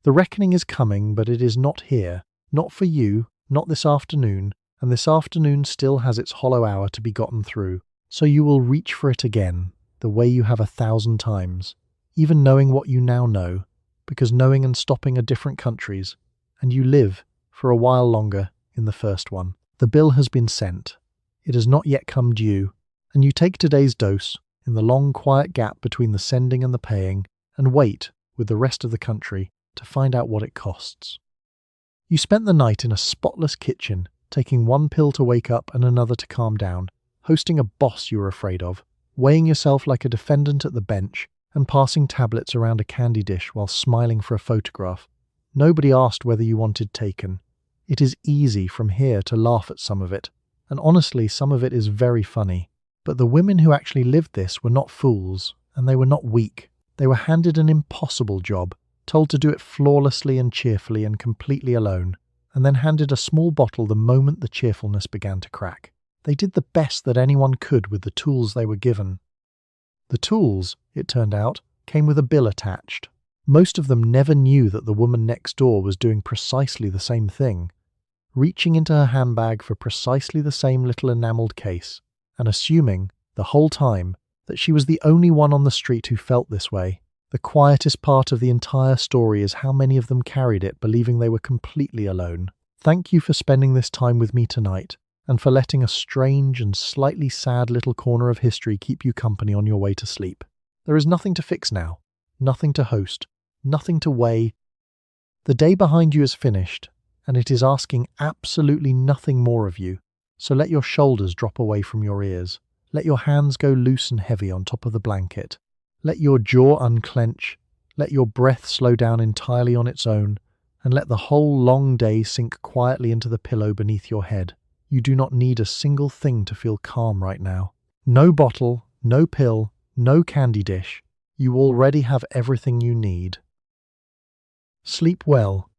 The reckoning is coming, but it is not here, not for you, not this afternoon, and this afternoon still has its hollow hour to be gotten through, so you will reach for it again, the way you have 1,000 times, even knowing what you now know, because knowing and stopping are different countries, and you live, for a while longer, in the first one. The bill has been sent. It has not yet come due, and you take today's dose, in the long quiet gap between the sending and the paying, and wait, with the rest of the country, to find out what it costs. You spent the night in a spotless kitchen, taking one pill to wake up and another to calm down, hosting a boss you were afraid of, weighing yourself like a defendant at the bench, and passing tablets around a candy dish while smiling for a photograph. Nobody asked whether you wanted taken. It is easy from here to laugh at some of it, and honestly some of it is very funny. But the women who actually lived this were not fools, and they were not weak. They were handed an impossible job, told to do it flawlessly and cheerfully and completely alone, and then handed a small bottle the moment the cheerfulness began to crack. They did the best that anyone could with the tools they were given. The tools, it turned out, came with a bill attached. Most of them never knew that the woman next door was doing precisely the same thing, reaching into her handbag for precisely the same little enamelled case, and assuming, the whole time, that she was the only one on the street who felt this way. The quietest part of the entire story is how many of them carried it, believing they were completely alone. Thank you for spending this time with me tonight, and for letting a strange and slightly sad little corner of history keep you company on your way to sleep. There is nothing to fix now, nothing to host, nothing to weigh. The day behind you is finished, and it is asking absolutely nothing more of you, so let your shoulders drop away from your ears. Let your hands go loose and heavy on top of the blanket. Let your jaw unclench, let your breath slow down entirely on its own, and let the whole long day sink quietly into the pillow beneath your head. You do not need a single thing to feel calm right now. No bottle, no pill, no candy dish. You already have everything you need. Sleep well,